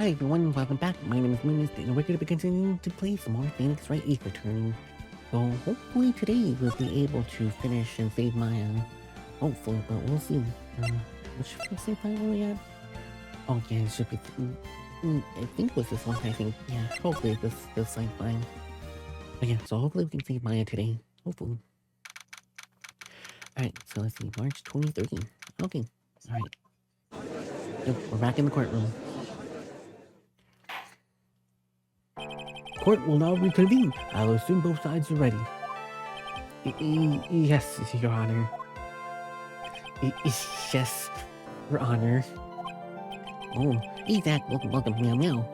Hi everyone, welcome back. My name is Moonmist, and we're going to be continuing to play some more Phoenix Wright Ace Attorney. So hopefully today we'll be able to finish and save Maya. Hopefully, but we'll see. Which save file were we at? Oh yeah, it should be. I think it was this one. I think yeah. Hopefully this save file. But yeah, so hopefully we can save Maya today. Hopefully. All right, so let's see. March 2013. Okay. All right. Yep, we're back in the courtroom. Court will now reconvene. I'll assume both sides are ready. Yes, Your Honor. Yes, Your Honor. Oh, hey Zach, welcome. Meow meow.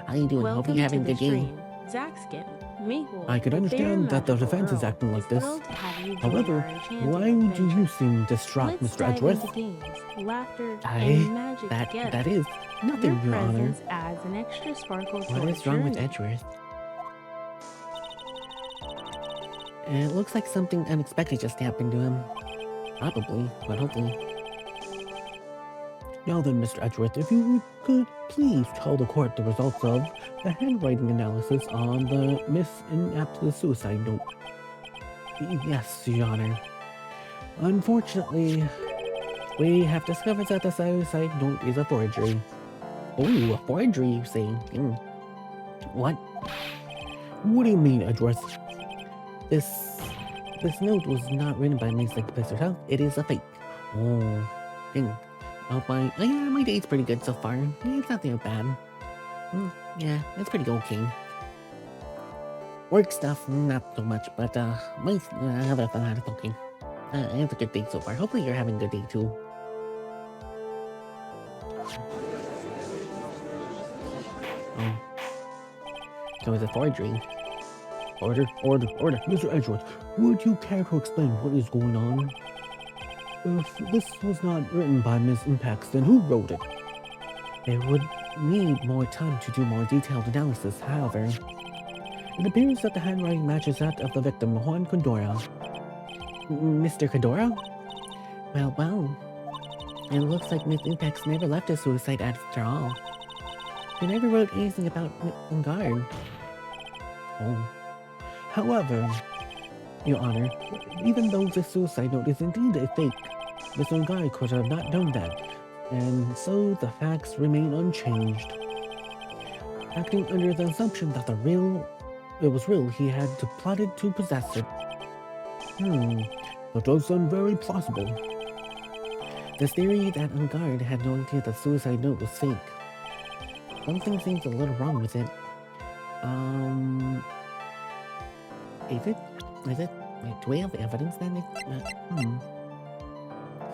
How you doing? Hope you're having a good day. I could understand that the defense is acting like this. However, why do you seem distraught, Mr. Edgeworth? That is nothing, Your Honor. Adds an extra sparkle to what is wrong with Edgeworth? It looks like something unexpected just happened to him. Probably, but hopefully. Now then, Mr. Edgeworth, if you could please tell the court the results of the handwriting analysis on the the suicide note. Yes, Your Honor. Unfortunately, we have discovered that the suicide note is a forgery. Oh, a forgery, you say? What? What do you mean, Edgeworth? This note was not written by Miss herself. It is a fake. Oh, dang. Oh, my day's pretty good so far. Yeah, it's not that bad. Yeah, it's pretty okay. Work stuff, not so much, but other than that, it's okay. It's a good day so far. Hopefully you're having a good day too. Oh. So it's a forgery. Order. Mr. Edgeworth, would you care to explain what is going on? If this was not written by Ms. Impax, then who wrote it? It would need more time to do more detailed analysis, however. It appears that the handwriting matches that of the victim, Juan Condora. Mr. Condora? Well. It looks like Ms. Impax never left a suicide after all. She never wrote anything about Engard. Oh. However, Your Honor, even though the suicide note is indeed a fake, Mr. Engard could have not done that, and so the facts remain unchanged. Acting under the assumption that it was real, he had plotted to possess it. That does sound very plausible. The theory that Engard had no idea the suicide note was fake. Something seems a little wrong with it. Is it? Wait, do we have evidence that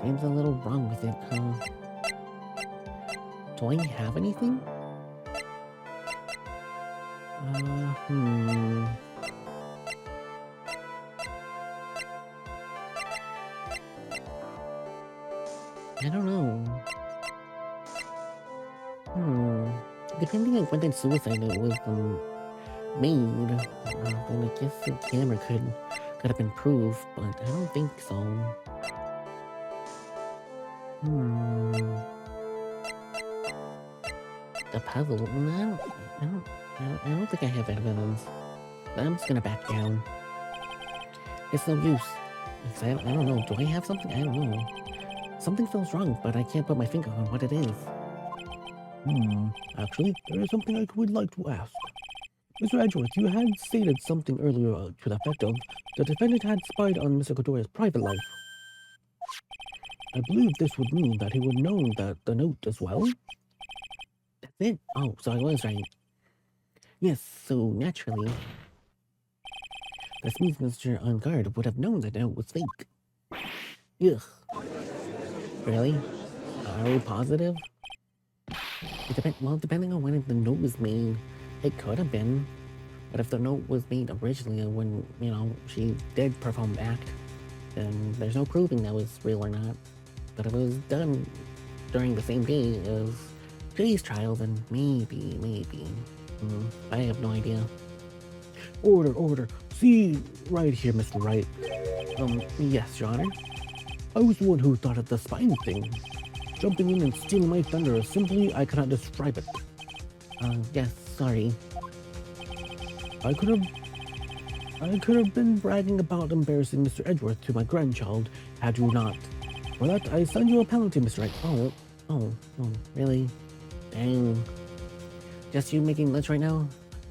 seems a little wrong with it, Do I have anything? I don't know. Depending on when the suicide note was made, then I guess the camera could have been proved, but I don't think so. The puzzle? I don't think I have evidence. I'm just gonna back down. It's no use. I don't know. Do I have something? I don't know. Something feels wrong, but I can't put my finger on what it is. Actually, there is something I would like to ask. Mr. Edgeworth, you had stated something earlier to the effect of the defendant had spied on Mr. Condora's private life. I believe this would mean that he would know that the note as well. That's it? Oh, so I was right. Yes, so naturally. This means Mr. Engard would have known that the note was fake. Ugh. Really? Are we positive? Depending on when the note was made, it could have been. But if the note was made originally when, she did perform the act, then there's no proving that was real or not. But if it was done during the same day as today's trial, then maybe. I have no idea. Order. See, right here, Mr. Wright. Yes, Your Honor. I was the one who thought of the spine thing. jumping in and stealing my thunder. Simply, I cannot describe it. Yes, sorry. I could have been bragging about embarrassing Mr. Edgeworth to my grandchild had you not. For that, I send you a penalty, Mr. Wright. Oh, really? Dang. Just you making lunch right now?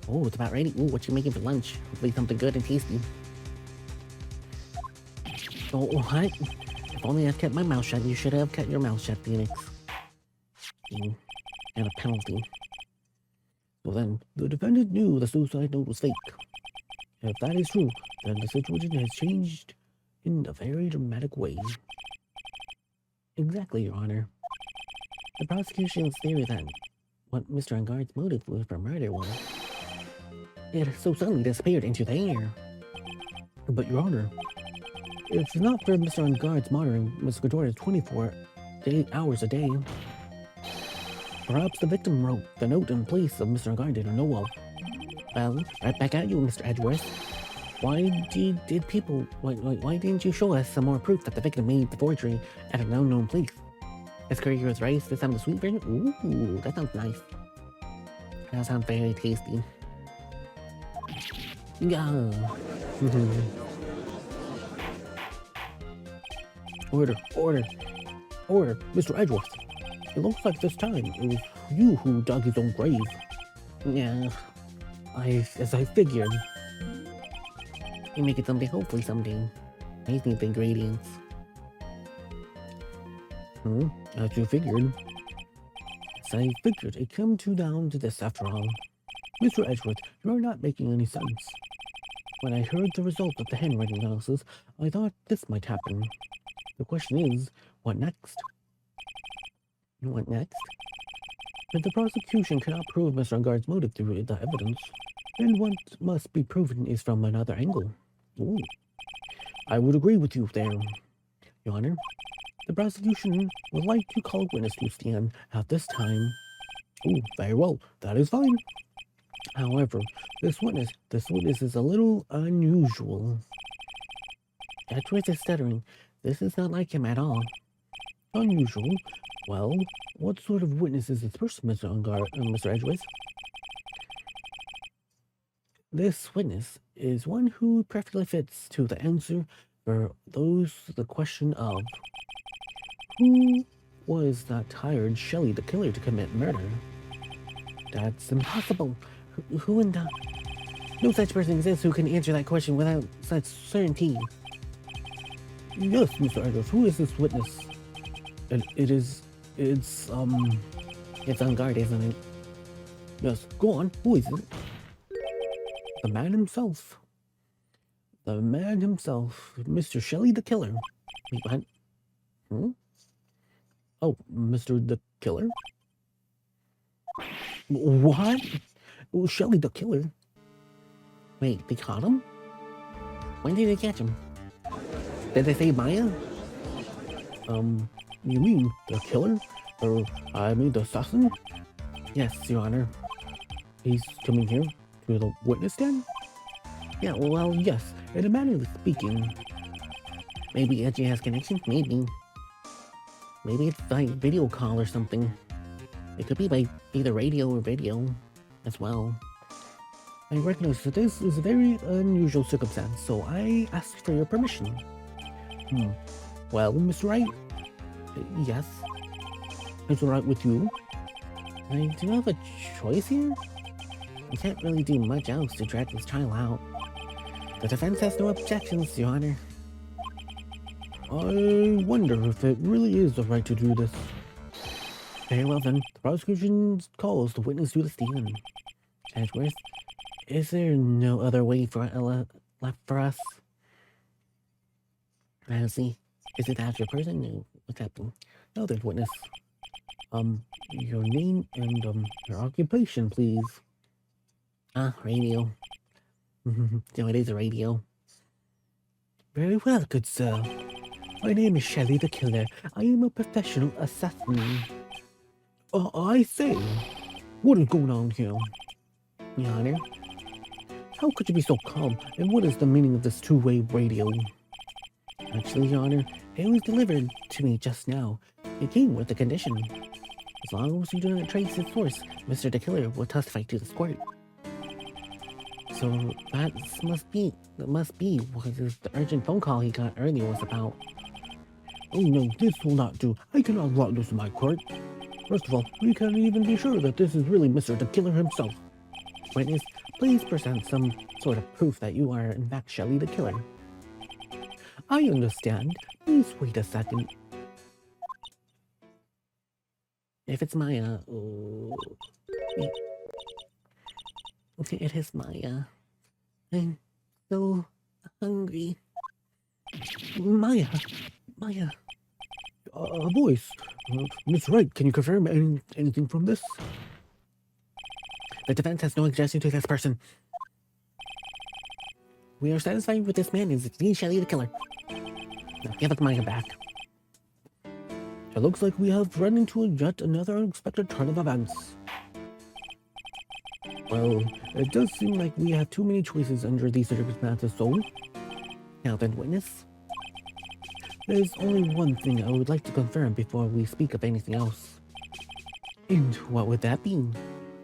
Oh, it's about ready. Ooh, what you making for lunch? Hopefully something good and tasty. Oh, what? If only I'd kept my mouth shut. You should have kept your mouth shut, Phoenix. And a penalty. So then, the defendant knew the suicide note was fake. If that is true, then the situation has changed in a very dramatic way. Exactly, Your Honor. The prosecution's theory that what Mr. Engard's motive was for murder was, it so suddenly disappeared into the air. But, Your Honor, if not for Mr. Engard's monitoring Ms. Ghidorah's 24 hours a day, perhaps the victim wrote the note in place of Mr. Engard didn't know of. Well, right back at you, Mr. Edgeworth. Why didn't you show us some more proof that the victim made the forgery at an unknown place? Is curry with rice this time the sweet version? Ooh, that sounds nice. That sounds very tasty. Yeah. Order, Mr. Edgeworth. It looks like this time it was you who dug his own grave. Yeah, as I figured. You make it someday, hopefully someday. I just need the ingredients. As you figured. As I figured, it came down to this after all. Mr. Edgeworth, you're not making any sense. When I heard the result of the handwriting analysis, I thought this might happen. The question is, what next? What next? If the prosecution cannot prove Mr. Engard's motive through the evidence, then what must be proven is from another angle. Ooh. I would agree with you there, Your Honor. The prosecution would like to call a witness to stand at this time. Ooh, very well, that is fine. However, this witness is a little unusual. Edgeworth is stuttering. This is not like him at all. Unusual? Well, what sort of witness is this person, Mr. Edgeworth? This witness is one who perfectly fits to the answer for the question of who was that hired Shelley the killer to commit murder? That's impossible. Who in the... No such person exists who can answer that question without such certainty. Yes, Mr. Edgeworth, who is this witness? It's on guard, isn't it? Yes, go on. Who is it? The man himself. The man himself. Mr. Shelley the Killer. Wait, what? Oh, Mr. the Killer? What? Oh, Shelley the Killer? Wait, they caught him? When did they catch him? Did they say Maya? You mean the killer? Or, I mean the assassin? Yes, Your Honor. He's coming here to the witness stand? Yeah, well, yes, in a manner of speaking. Maybe Edgy has connection? Maybe. Maybe it's by video call or something. It could be by either radio or video as well. I recognize that this is a very unusual circumstance, so I ask for your permission. Well, Mr. Wright? Yes? Is it alright with you? I do have a choice here? I can't really do much else to drag this trial out. The defense has no objections, Your Honor. I wonder if it really is the right to do this. Very well then, the prosecution calls the witness to the stand. Edgeworth, is there no other way left for us? Honestly, is it that your person? No, what's happening? No, there's witness. Your name and your occupation, please. Radio. So it is a radio. Very well, good sir. My name is Shelley the Killer. I am a professional assassin. I say, what is going on here? Your Honor, how could you be so calm? And what is the meaning of this two-way radio? Actually, Your Honor, It was delivered to me just now. It came with a condition. As long as you do not trace its source, Mr. the Killer will testify to this court. So that must be what the urgent phone call he got earlier was about. Oh no, this will not do. I cannot allow this in my court. First of all, we can't even be sure that this is really Mr. the Killer himself. Witness, please present some sort of proof that you are in fact Shelly the Killer. I understand. Please wait a second. If it's Maya, okay, it is Maya. I'm so hungry. Maya, a voice. Miss Wright, can you confirm anything from this? The defense has no objection to this person. We are satisfied with this man is indeed Shelly the Killer. Now give us Maya back. It looks like we have run into yet another unexpected turn of events. Well, it does seem like we have too many choices under these circumstances, so... Now then, witness. There's only one thing I would like to confirm before we speak of anything else. And what would that be?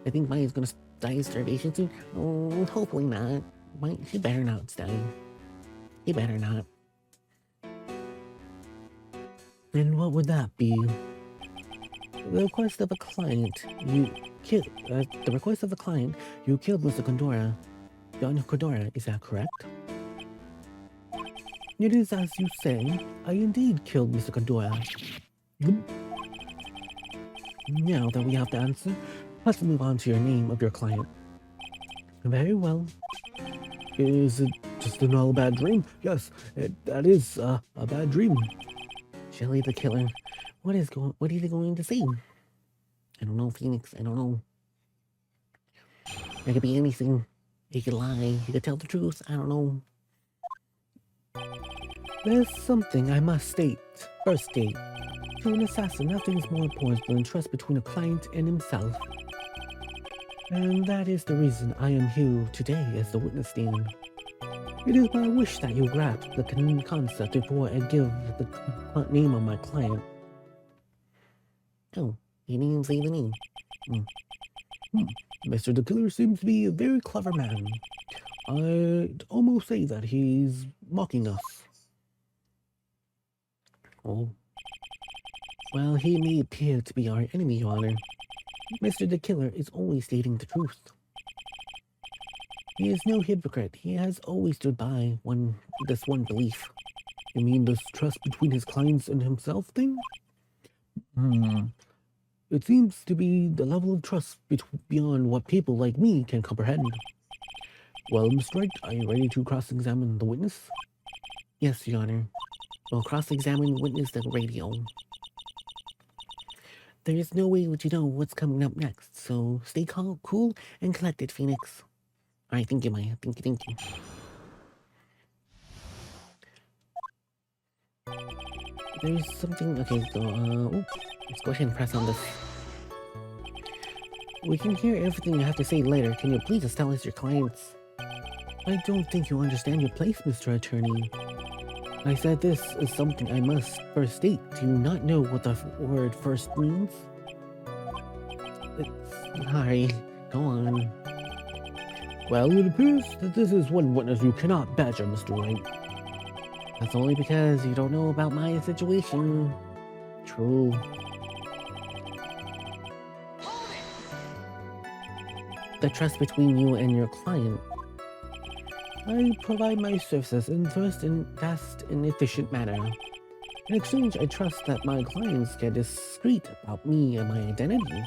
I think Maya's gonna die of starvation soon. Oh, hopefully not. She better not die. He better not. And what would that be? The request of a client. The request of a client. You killed Mr. Condora. John Condora, is that correct? It is as you say. I indeed killed Mr. Condora. Now that we have the answer, let's move on to your name of your client. Very well. Is it just another bad dream? Yes, that is a bad dream. Shelly the Killer. What is he going to say? I don't know, Phoenix. I don't know. It could be anything. He could lie. He could tell the truth. I don't know. There's something I must state. First state. To an assassin, nothing is more important than trust between a client and himself. And that is the reason I am here today as the witness stand. It is my wish that you grasp the concept before I give the name of my client. Oh, he didn't even say the name. Mr. the Killer seems to be a very clever man. I'd almost say that he's mocking us. Oh. Well, he may appear to be our enemy, Your Honor. Mr. the Killer is always stating the truth. He is no hypocrite. He has always stood by this one belief. You mean this trust between his clients and himself thing? It seems to be the level of trust beyond what people like me can comprehend. Well, Miss Wright, are you ready to cross-examine the witness? Yes, Your Honor. We'll cross-examine the witness at the radio. There is no way that you know what's coming up next, so stay calm, cool, and collected, Phoenix. Alright, thank you, Maya. Thank you. There's something... Okay, so, let's go ahead and press on this. We can hear everything you have to say later. Can you please just tell us your clients? I don't think you understand your place, Mr. Attorney. I said this is something I must first state. Do you not know what the word first means? Sorry, go on. Well, it appears that this is one witness you cannot badger, Mr. Wright. That's only because you don't know about my situation. True. The trust between you and your client. I provide my services in first and fast and efficient manner. In exchange, I trust that my clients get discreet about me and my identity.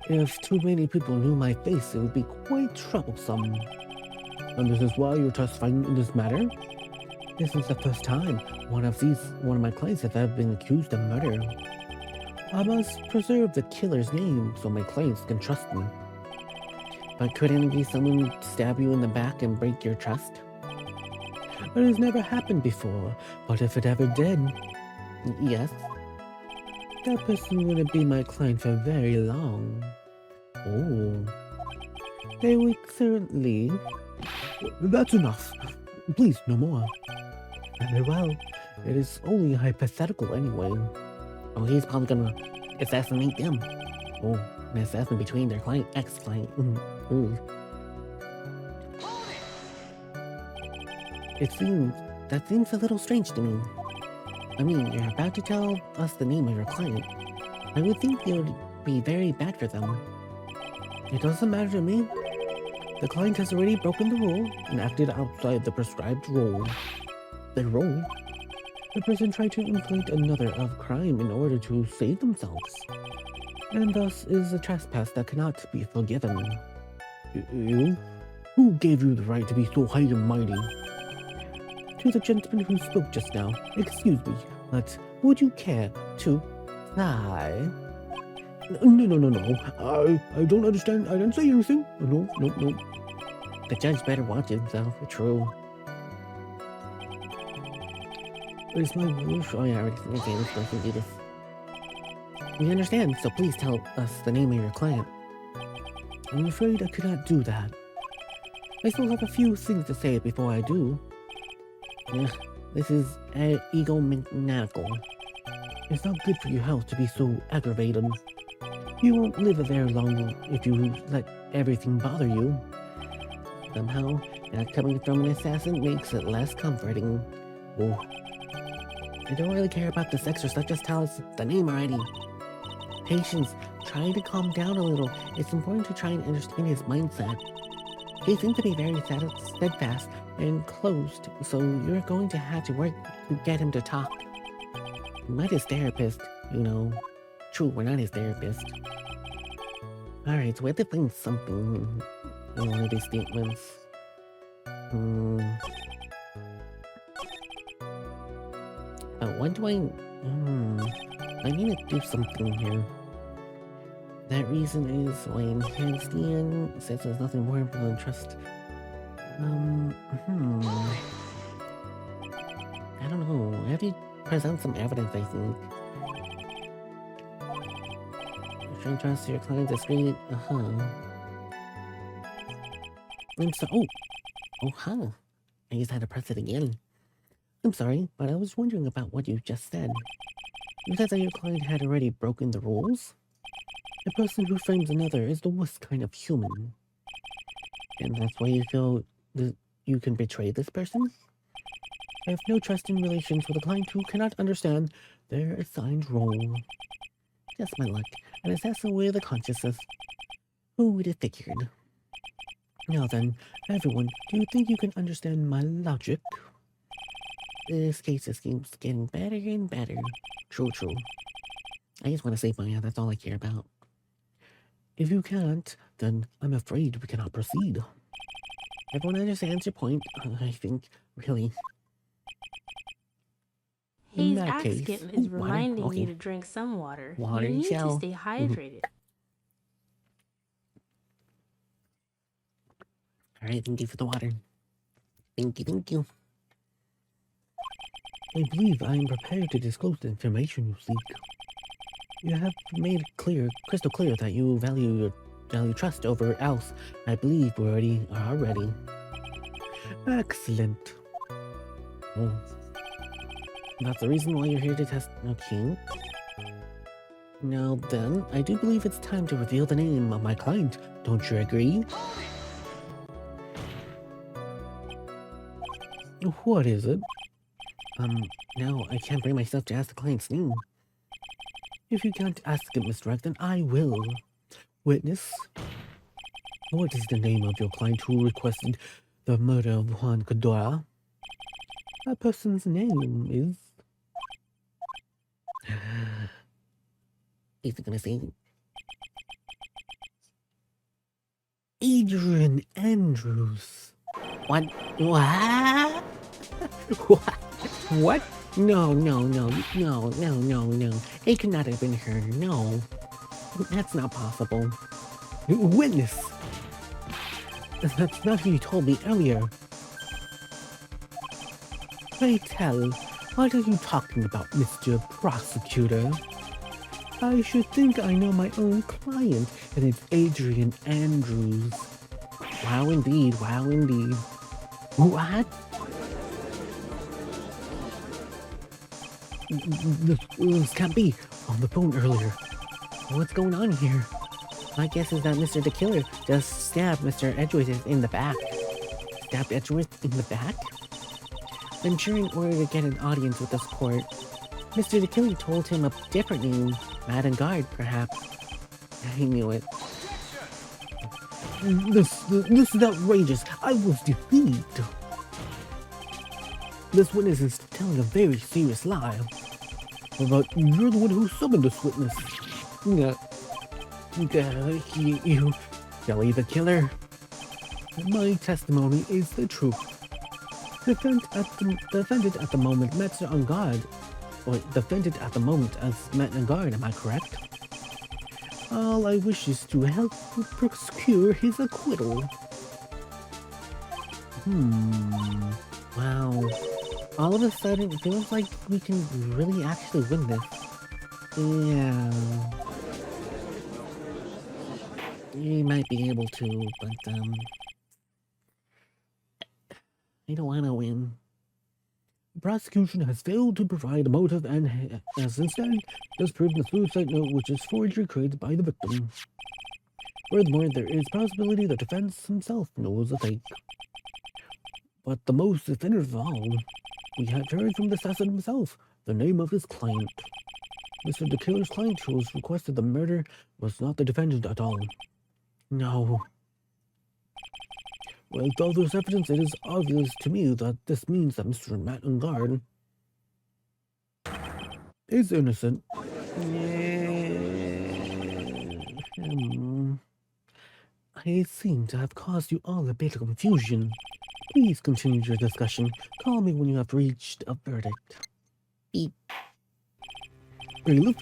If too many people knew my face, it would be quite troublesome. And this is why you're testifying in this matter? This is the first time one of my clients has ever been accused of murder. I must preserve the killer's name so my clients can trust me. But couldn't it be someone stab you in the back and break your trust? It has never happened before, but if it ever did, yes, that person wouldn't be my client for very long. Oh, they would certainly... That's enough. Please, no more. Very well. It is only hypothetical anyway. Oh, he's probably gonna assassinate them. Oh, an assassin between their client, ex-client. That seems a little strange to me. I mean, you're about to tell us the name of your client. I would think it would be very bad for them. It doesn't matter to me. The client has already broken the rule and acted outside the prescribed role. The role? The person tried to inflate another of crime in order to save themselves, and thus is a trespass that cannot be forgiven. You? Who gave you the right to be so high and mighty? To the gentleman who spoke just now, excuse me, but would you care to fly? No. I don't understand. I didn't say anything. No. The judge better watch himself. True. Where's my wish? Oh yeah, okay, let's do this. We understand, so please tell us the name of your client. I'm afraid I could not do that. I still have a few things to say before I do. Yeah, this is egomaniacal. It's not good for your health to be so aggravated. You won't live very long if you let everything bother you. Somehow, that coming from an assassin makes it less comforting. Oh. I don't really care about the sex or stuff, just tell us the name already. Patience, try to calm down a little. It's important to try and understand his mindset. He seems to be very steadfast and closed, so you're going to have to work to get him to talk. We're not his therapist, you know. True, we're not his therapist. Alright, so we have to find something in one of these statements. What do I need to do something here. That reason is why enhanced Ian says there's nothing more important than trust. I don't know. I have to present some evidence, I think. Trying to trust your client's discreet. I'm so. I just had to press it again. I'm sorry, but I was wondering about what you just said. You said that your client had already broken the rules? A person who frames another is the worst kind of human. And that's why you feel that you can betray this person? I have no trust in relations with a client who cannot understand their assigned role. Just my luck, an assassin with a consciousness. Who would have figured? Now then, everyone, do you think you can understand my logic? This case just keeps getting better and better. True. I just want to save money, that's all I care about. If you can't, then I'm afraid we cannot proceed. Everyone understands your point, I think, really. His skip is reminding you to drink some water. You need to stay hydrated. Alright, thank you for the water. Thank you. I believe I am prepared to disclose the information you seek. You have made it crystal clear that you value trust over else. I believe we are ready. Excellent. Oh. That's the reason why you're here to test. Okay. Now then, I do believe it's time to reveal the name of my client. Don't you agree? What is it? Now I can't bring myself to ask the client's name. If you can't ask it, Mr. Rex, then I will. Witness? What is the name of your client who requested the murder of Juan Cadora? That person's name is... Is it gonna say... Adrian Andrews. What? What? No. It could not have been her, no. That's not possible. Witness! That's not who you told me earlier. Pray tell, what are you talking about, Mr. Prosecutor? I should think I know my own client, and it's Adrian Andrews. Wow, indeed. What? This can't be. On the phone earlier. What's going on here? My guess is that Mr. the Killer just stabbed Mr. Edgeworth in the back. Stabbed Edgeworth in the back? Then sure, in order to get an audience with this court, Mr. the Killer told him a different name. Madden Guard, perhaps. I knew it. This is outrageous. I was defeated. This witness is telling a very serious lie. But you're the one who summoned this witness. You, Kelly the Killer. My testimony is the truth. Defendant at the moment met on guard. Or defendant at the moment as met on guard, am I correct? All I wish is to help procure his acquittal. Wow. All of a sudden, it feels like we can really actually win this. Yeah. We might be able to, but, I don't want to win. The prosecution has failed to provide a motive and has instead just proven a suicide note which is forgery created by the victim. Furthermore, there is possibility the defense himself knows a fake. But the most definitive of all, we have heard from the assassin himself the name of his client. Mr. the Killer's client who was requested the murder was not the defendant at all. No. With all this evidence, it is obvious to me that this means that Mr. Matt Ungard is innocent. I seem to have caused you all a bit of confusion. Please continue your discussion. Call me when you have reached a verdict. Beep. Bailiff,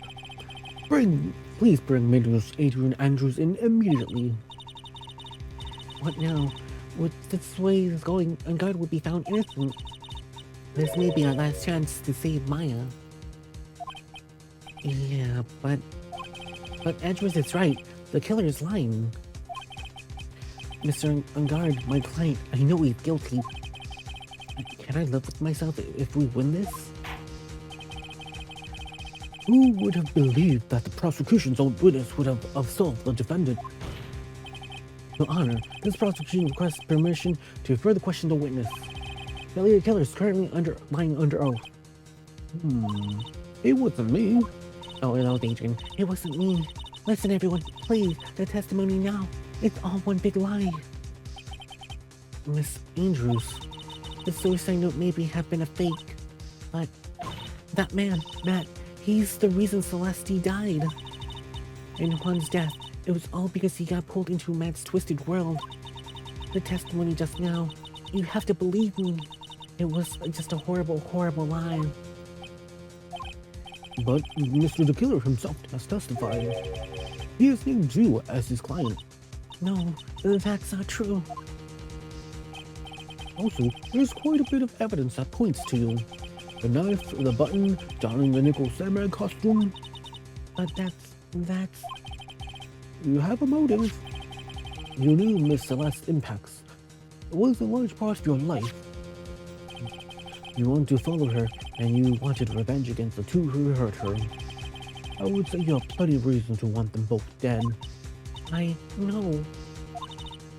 please bring Majors Adrian Andrews in immediately. What now? With this way it's going, Ungard would be found innocent. This may be our last chance to save Maya. Yeah, but Edgeworth is right. The killer is lying. Mr. Ungard, my client, I know he's guilty. Can I live with myself if we win this? Who would have believed that the prosecution's own witness would have absolved the defendant? Your Honor, this prosecution requests permission to further question the witness. The killer is currently lying under oath. It wasn't me. Oh, it was Adrian. It wasn't me. Listen, everyone, please, the testimony now. It's all one big lie. Miss Andrews, the suicide note maybe have been a fake, but that man, Matt, he's the reason Celeste died. And Juan's death, it was all because he got pulled into Matt's twisted world. The testimony just now, you have to believe me. It was just a horrible, horrible lie. But Mr. the Killer himself has testified. He has named you as his client. No, that's not true. Also, there's quite a bit of evidence that points to you. The knife, the button, donning the nickel samurai costume. But that's... You have a motive. You knew Miss Celeste's impacts. It was a large part of your life. You wanted to follow her, and you wanted revenge against the two who hurt her. I would say you have plenty of reason to want them both dead. I know.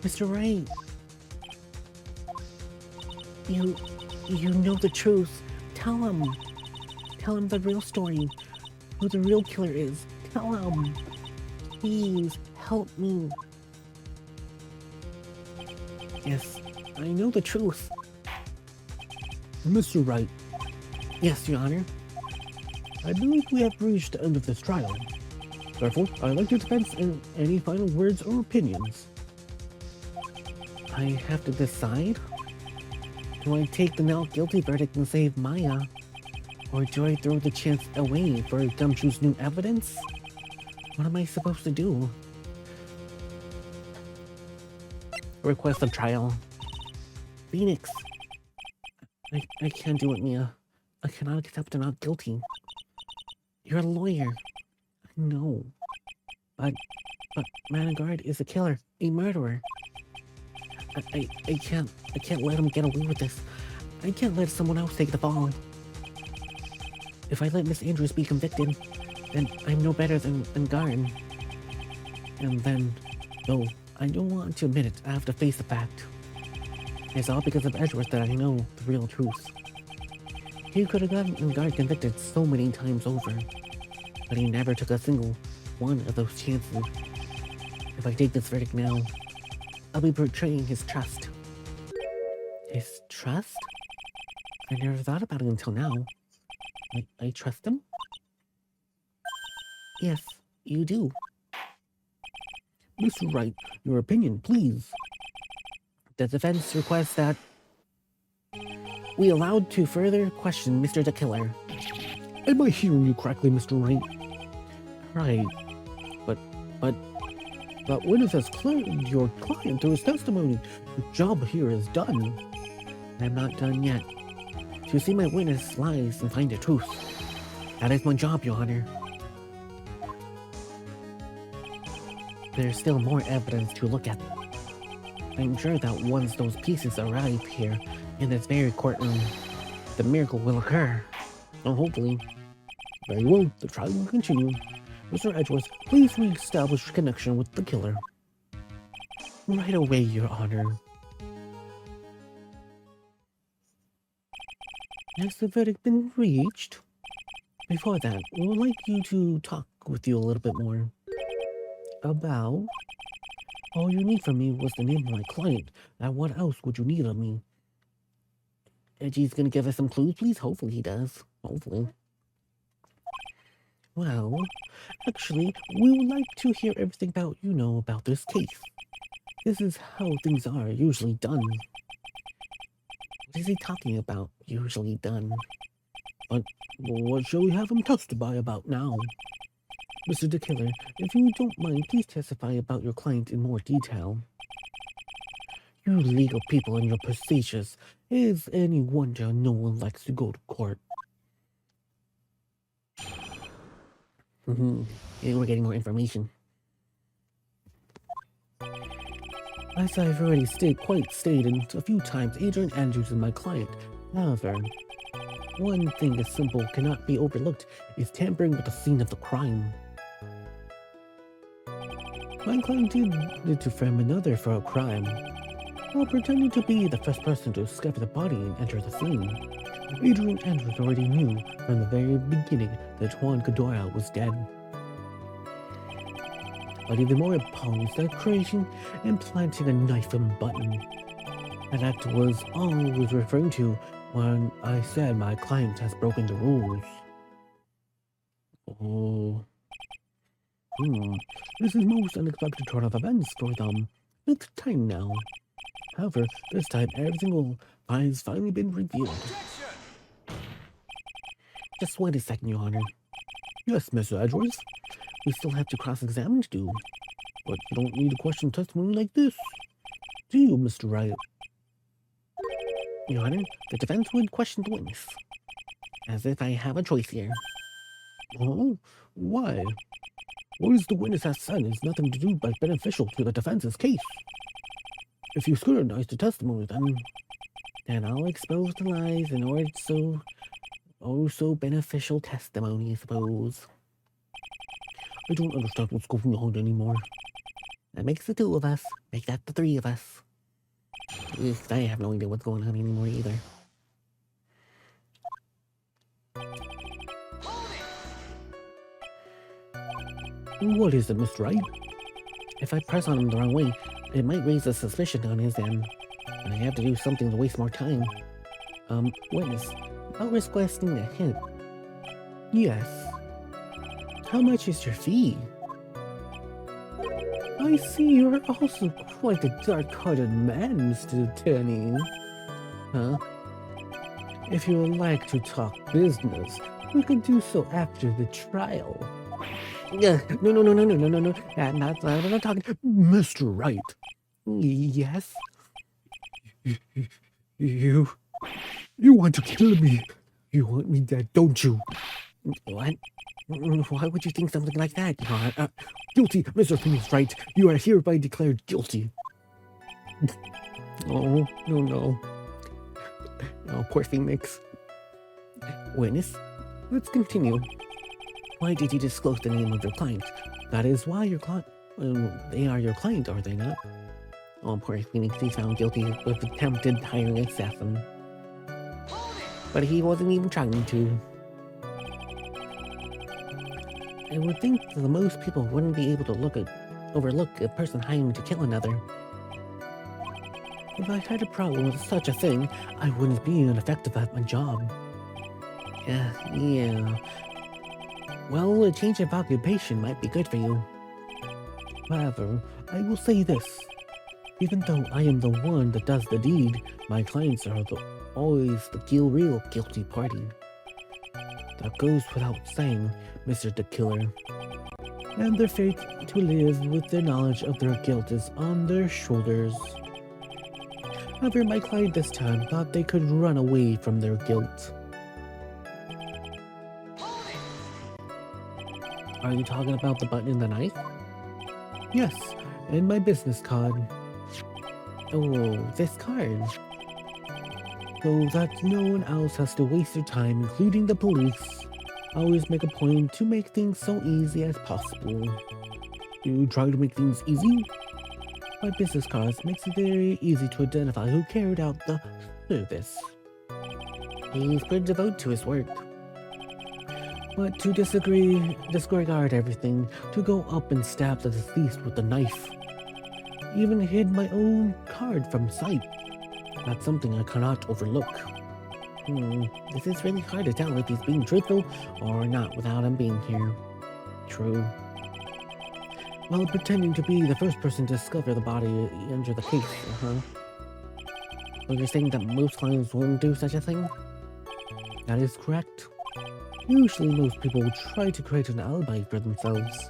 Mr. Wright. You know the truth. Tell him. Tell him the real story. Who the real killer is. Tell him. Please, help me. Yes, I know the truth. Mr. Wright. Yes, Your Honor. I believe we have reached the end of this trial. Therefore, I'd like your defense and any final words or opinions. I have to decide? Do I take the now guilty verdict and save Maya? Or do I throw the chance away for Gumshoe's new evidence? What am I supposed to do? Request a trial. Phoenix. I can't do it, Mia. I cannot accept I'm not guilty. You're a lawyer. I know. But Managard is a killer, a murderer. I can't let him get away with this. I can't let someone else take the fall. If I let Miss Andrews be convicted, then I'm no better than Garn. And then, though I don't want to admit it, I have to face the fact. It's all because of Edgeworth that I know the real truth. He could have gotten Garn convicted so many times over, but he never took a single one of those chances. If I take this verdict now, I'll be betraying his trust. His trust? I never thought about it until now. I trust him? Yes, you do. Mr. Wright, your opinion, please. The defense requests that we allowed to further question Mr. the Killer. Am I hearing you correctly, Mr. Wright? Right. But witness has cleared your client through his testimony. The job here is done. I'm not done yet. To see my witness lies and find the truth. That is my job, Your Honor. There's still more evidence to look at. I'm sure that once those pieces arrive here in this very courtroom, the miracle will occur. Oh, hopefully. Very well, the trial will continue. Mr. Edgeworth, please re-establish connection with the killer. Right away, Your Honor. Has the verdict been reached? Before that, we would like you to talk with you a little bit more. About? All you need from me was the name of my client. Now what else would you need of me? Edgy's gonna give us some clues, please? Hopefully he does. Hopefully. Well, actually, we would like to hear everything about you know about this case. This is how things are usually done. What is he talking about, usually done? What shall we have him testify about now? Mr. the Killer, if you don't mind, please testify about your client in more detail. You legal people and your procedures. Is any wonder no one likes to go to court? Yeah, we're getting more information. As I've already stated a few times, Adrian Andrews is my client. However, one thing as simple cannot be overlooked is tampering with the scene of the crime. My client did to frame another for a crime, while pretending to be the first person to discover the body and enter the scene. Adrian Andrews already knew from the very beginning that Juan Cadora was dead. But even more appalling is that creation and planting a knife and button. That act was all I was referring to when I said my client has broken the rules. Oh. This is most unexpected turn of events for them. It's time now. However, this time everything has finally been revealed. Just wait a second, Your Honor. Yes, Mr. Edgeworth. We still have to cross-examine to do. But you don't need to question testimony like this. Do you, Mr. Wright? Your Honor, the defense would question the witness. As if I have a choice here. Oh? Why? What is the witness has said is nothing to do but beneficial to the defense's case. If you scrutinize the testimony, then I'll expose the lies in order so beneficial testimony, I suppose. I don't understand what's going on anymore. That makes the two of us. Make that the three of us. Ugh, I have no idea what's going on anymore either. What is it, Mr. Wright? If I press on him the wrong way, it might raise a suspicion on his end. I have to do something to waste more time. Witness, I'll risk requesting a hint. Yes. How much is your fee? I see you're also quite a dark-hearted man, Mr. Attorney. Huh? If you would like to talk business, we could do so after the trial. No. I'm not talking. Mr. Wright. Yes? You want to kill me. You want me dead, don't you? What? Why would you think something like that? Guilty, Mr. Phoenix Wright. You are hereby declared guilty. Oh, no. Oh, poor Phoenix. Witness, let's continue. Why did you disclose the name of your client? That is why your client... they are your client, are they not? Oh, poor Phoenix, he's found guilty of attempted hiring assassin. But he wasn't even trying to. I would think that most people wouldn't be able to overlook a person hiring to kill another. If I had a problem with such a thing, I wouldn't be ineffective at my job. Yeah. Well, a change of occupation might be good for you. However, I will say this. Even though I am the one that does the deed, my clients are always the real guilty party. That goes without saying, Mr. the Killer. And their fate to live with the knowledge of their guilt is on their shoulders. However, my client this time thought they could run away from their guilt. Are you talking about the button in the knife? Yes, and my business card. Oh, this card. So that no one else has to waste their time, including the police. I always make a point to make things so easy as possible. You try to make things easy? My business cards makes it very easy to identify who carried out the service. He's pretty devoted to his work. But to disregard everything, to go up and stab the deceased with a knife. Even hid my own card from sight. That's something I cannot overlook. This is really hard to tell if he's being truthful or not without him being here. True. While pretending to be the first person to discover the body under the case, So you're saying that most clients wouldn't do such a thing? That is correct. Usually most people try to create an alibi for themselves.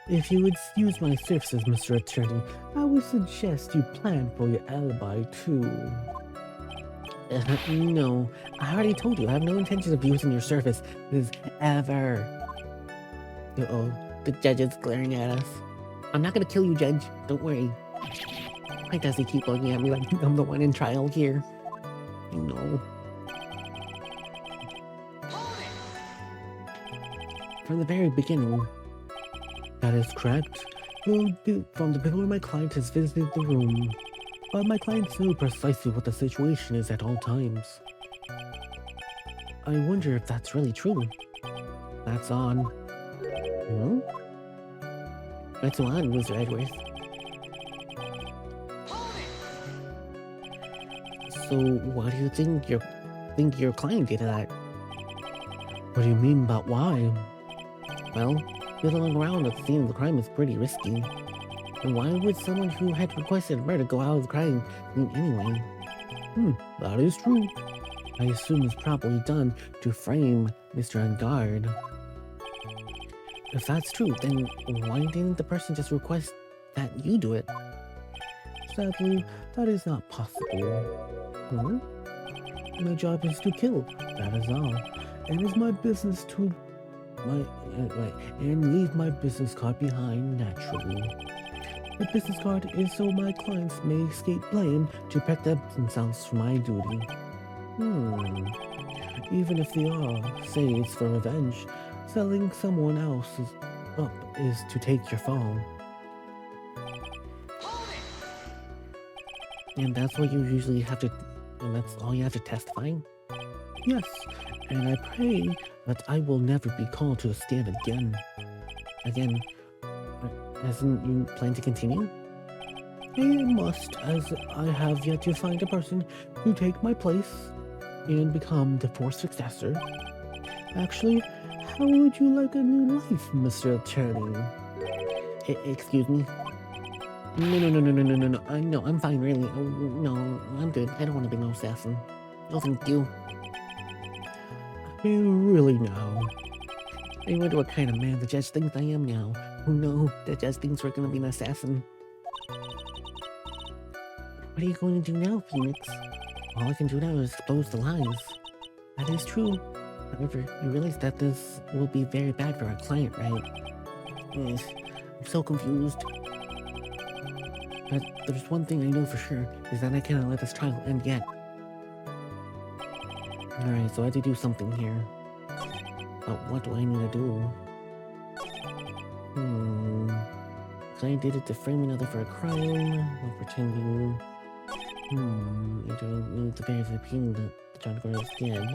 If you would use my services, Mr. Attorney, I would suggest you plan for your alibi too. No, I already told you I have no intention of using your services ever. Uh-oh, the judge is glaring at us. I'm not gonna kill you, Judge. Don't worry. Why does he keep looking at me like I'm the one in trial here? No. From the very beginning. That is correct. From the beginning, my client has visited the room. But my clients know precisely what the situation is at all times. I wonder if that's really true. That's on. What's on, Mr. Edgeworth? So, why do you think your client did that? What do you mean about why? Well, fiddling around at the scene of the crime is pretty risky. And why would someone who had requested murder go out of the crime scene anyway? That is true. I assume it's probably done to frame Mr. Ungard. If that's true, then why didn't the person just request that you do it? Sadly, that is not possible. My job is to kill, that is all. And it's my business to and leave my business card behind naturally. The business card is so my clients may escape blame to protect themselves from my duty. Even if they are, say it's for revenge, selling someone else's up is to take your fall. And that's what you usually have to, and that's all you have to testify? Yes, and I pray that I will never be called to the stand again. Hasn't you plan to continue? I must, as I have yet to find a person to take my place and become the fourth successor. Actually, how would you like a new life, Mr. Attorney? Excuse me? No, I'm fine, really. No, I'm good. I don't want to be no assassin. No, thank you. Really now? I wonder what kind of man the judge thinks I am now. Oh no, the judge thinks we're gonna be an assassin. What are you going to do now, Phoenix? All I can do now is expose the lies. That is true. However, you realize that this will be very bad for our client, right? I'm so confused. But there's one thing I know for sure, is that I cannot let this trial end yet. Alright, so I have to do something here. But what do I need to do? I did it to frame another for a crime, while pretending. You don't need to verify the opinion that John Gore is dead.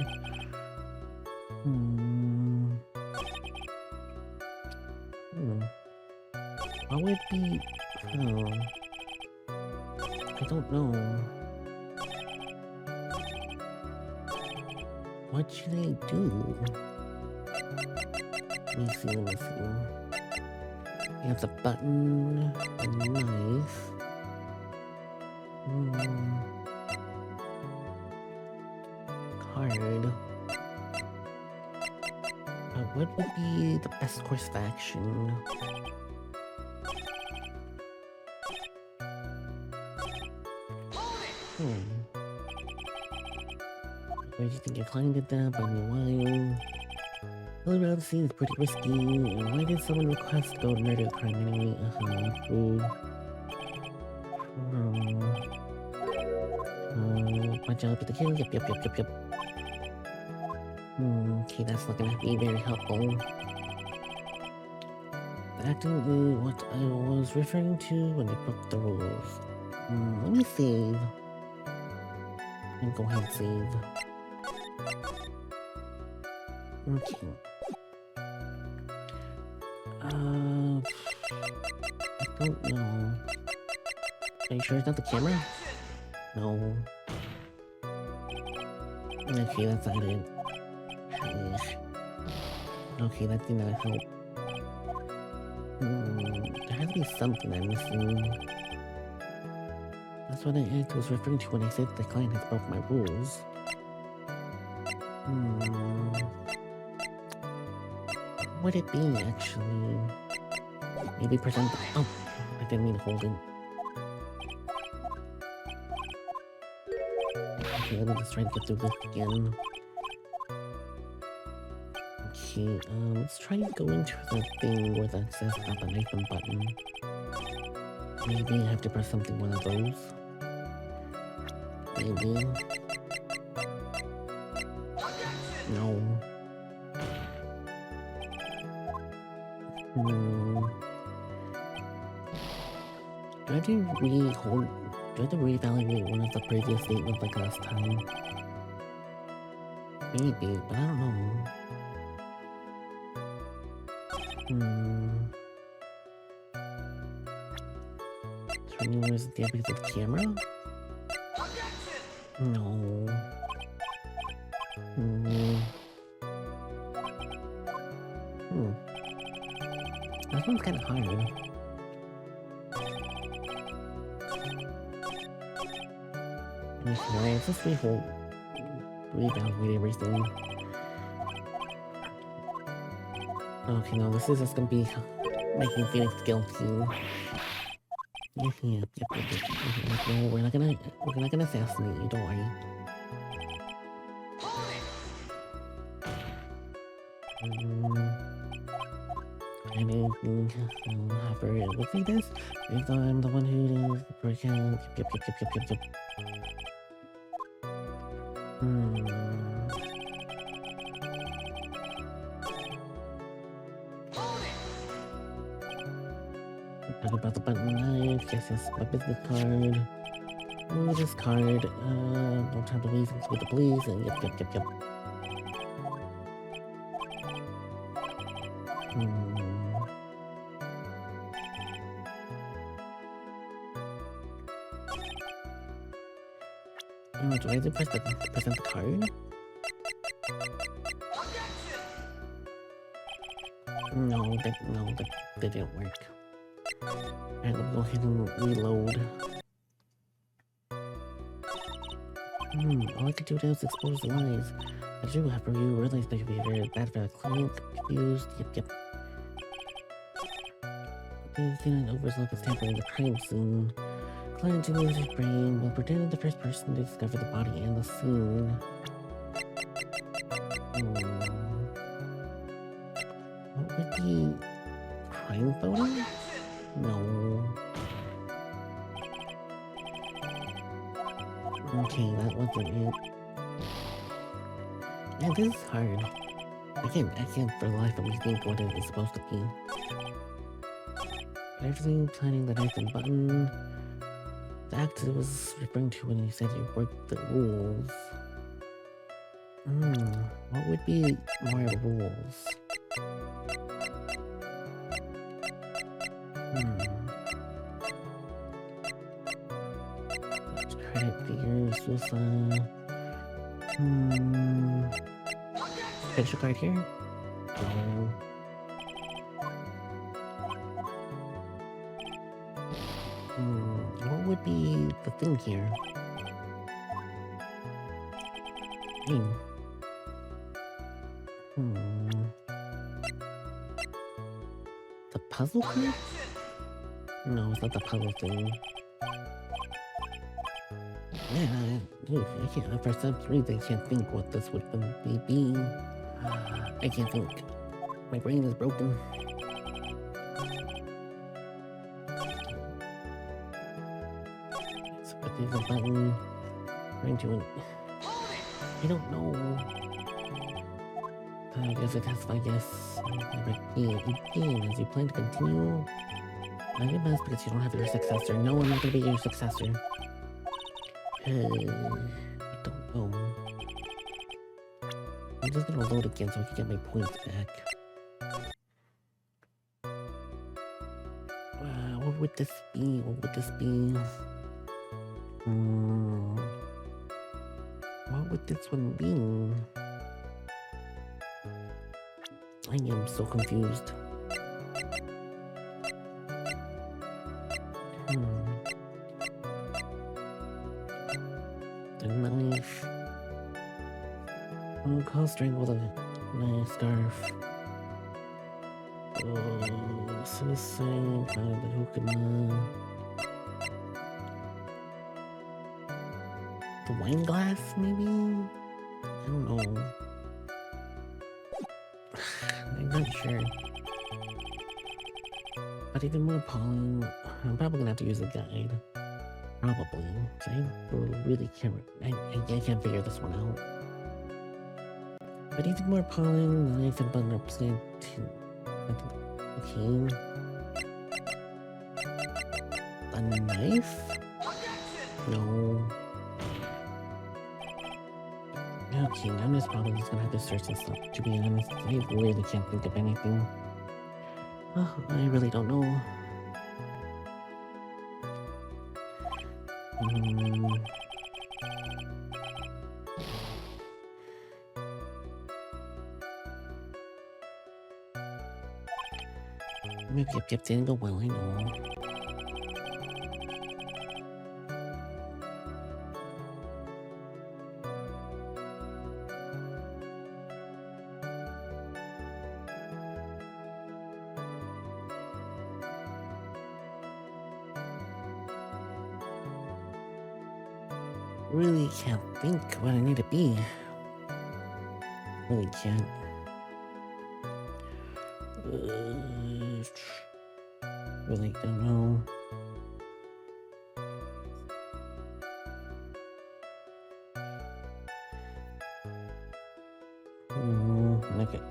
What would be... I don't know. What should I do? Let me see. There's a button, a knife. Card. What would be the best course of action? Where do you think your client did that? By me, why? All around the scene is pretty risky. Why did someone request to go murder a crime anyway? Watch out for the kill. Yep. Okay, that's not gonna be very helpful. Acting what I was referring to when I broke the rules. Let me save. And go ahead and save. Okay. I don't know. Are you sure it's not the camera? No. Okay, that's not it. Okay, that did not help. There has to be something I'm missing. That's what I was referring to when I said the client has broke my rules. What would it be, actually? Maybe present the... Oh! I didn't mean to hold it. Okay, let me just try to get through this again. Okay, let's try to go into the thing where that says about the knife and button. Maybe I have to press something one of those. Maybe. No. Do I have to reevaluate one of the previous statements like last time? Maybe, but I don't know. So anywhere is the because of the camera? No. That one's kind of hard. Let's just reevaluate everything. Okay, no, this is just gonna be making Phoenix guilty. Yep. No, we're not gonna assassinate you, don't worry. I didn't have her look like this. If I'm the one who break out. Yep. Talk about the button knife. Yes, my business card. Oh, this card. Don't have to leave with the police. And yep. Do I have to present the card? No, that didn't work. Alright, let me go ahead and reload. All I could do now is expose the lies. I do, however, you realize that you'd be very bad for the client, confused, yep. The thing that overlook is happening in the crime scene. Client to lose his brain while pretending the first person to discover the body and the scene. What would be... crime photo? No. Okay, that wasn't it. Yeah, this is hard. I can't for the life of me think what it is supposed to be. Everything planning the knife and button. The act it was referring to when you said you broke the rules. What would be more rules? Credit figures was picture card here. What would be the thing here? The puzzle card? No, it's not the puzzle thing. Yeah, I can't, for some reason, I can't think what this would be. I can't think. My brain is broken. So, but there's a button. Trying to... I don't know. There's a test, I guess. Again, as you plan to continue, I get mad because you don't have your successor. No, I'm not gonna be your successor. I don't know. I'm just gonna load again so I can get my points back. What would this be? What would this be? What would this one be? I am so confused. The knife. Oh, call strangle the knife scarf. Oh, suicide, kind of the hookah. The wine glass, maybe? I don't know. I'm not sure. But even more appalling, I'm probably gonna have to use a guide. Probably. So I really can't. I can't figure this one out. But even more appalling, the knife and button are played to. Okay. A knife? No. Okay, I'm just probably just gonna have to search this up, to be honest. I really can't think of anything. Oh, I really don't know. Yep, didn't go well, I know. Really can't think what I need to be. Really can't. Really don't know. Okay.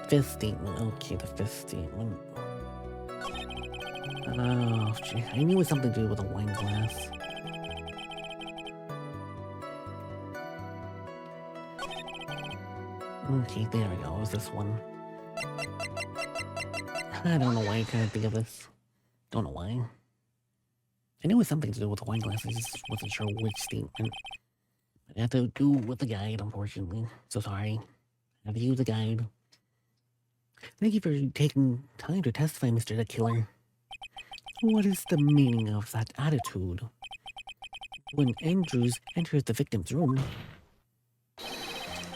Fifth statement. Okay, the fifth statement. Oh, gee. I knew it was something to do with a wine glass. Okay, there we go. It was this one. I don't know why I couldn't think of this. Don't know why. I knew it was something to do with the wine glass. I just wasn't sure which statement. I had to do with the guide, unfortunately. So sorry. I had to use the guide. Thank you for taking time to testify, Mr. the Killer. What is the meaning of that attitude? When Andrews enters the victim's room,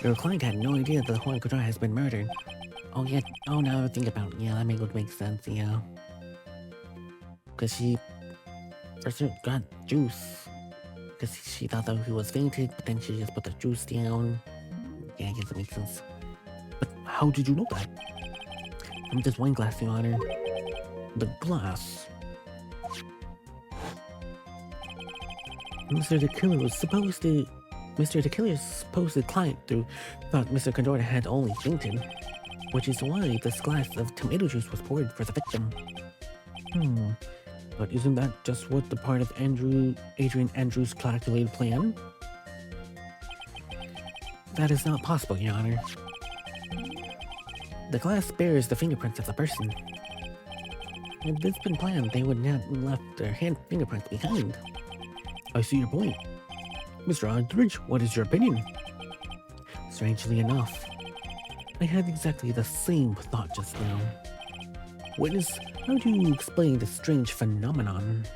your client had no idea that Juan Couture has been murdered. Oh yeah, oh now I think about it. Yeah, that would make sense, yeah. Because she first got juice. Because she thought that he was fainted, but then she just put the juice down. Yeah, I guess it makes sense. But how did you know that? From this wine glass, Your Honor. The glass. Mr. the Killer was supposed to Mr. The Killer's supposed client thought Mr. Condora had only fainted, which is why this glass of tomato juice was poured for the victim. But isn't that just what the part of Adrian Andrews' calculated plan? That is not possible, Your Honor. The glass bears the fingerprints of the person. If this had been planned, they would not have left their hand fingerprints behind. I see your point. Mr. Aldridge, what is your opinion? Strangely enough, I had exactly the same thought just now. Witness, how do you explain this strange phenomenon?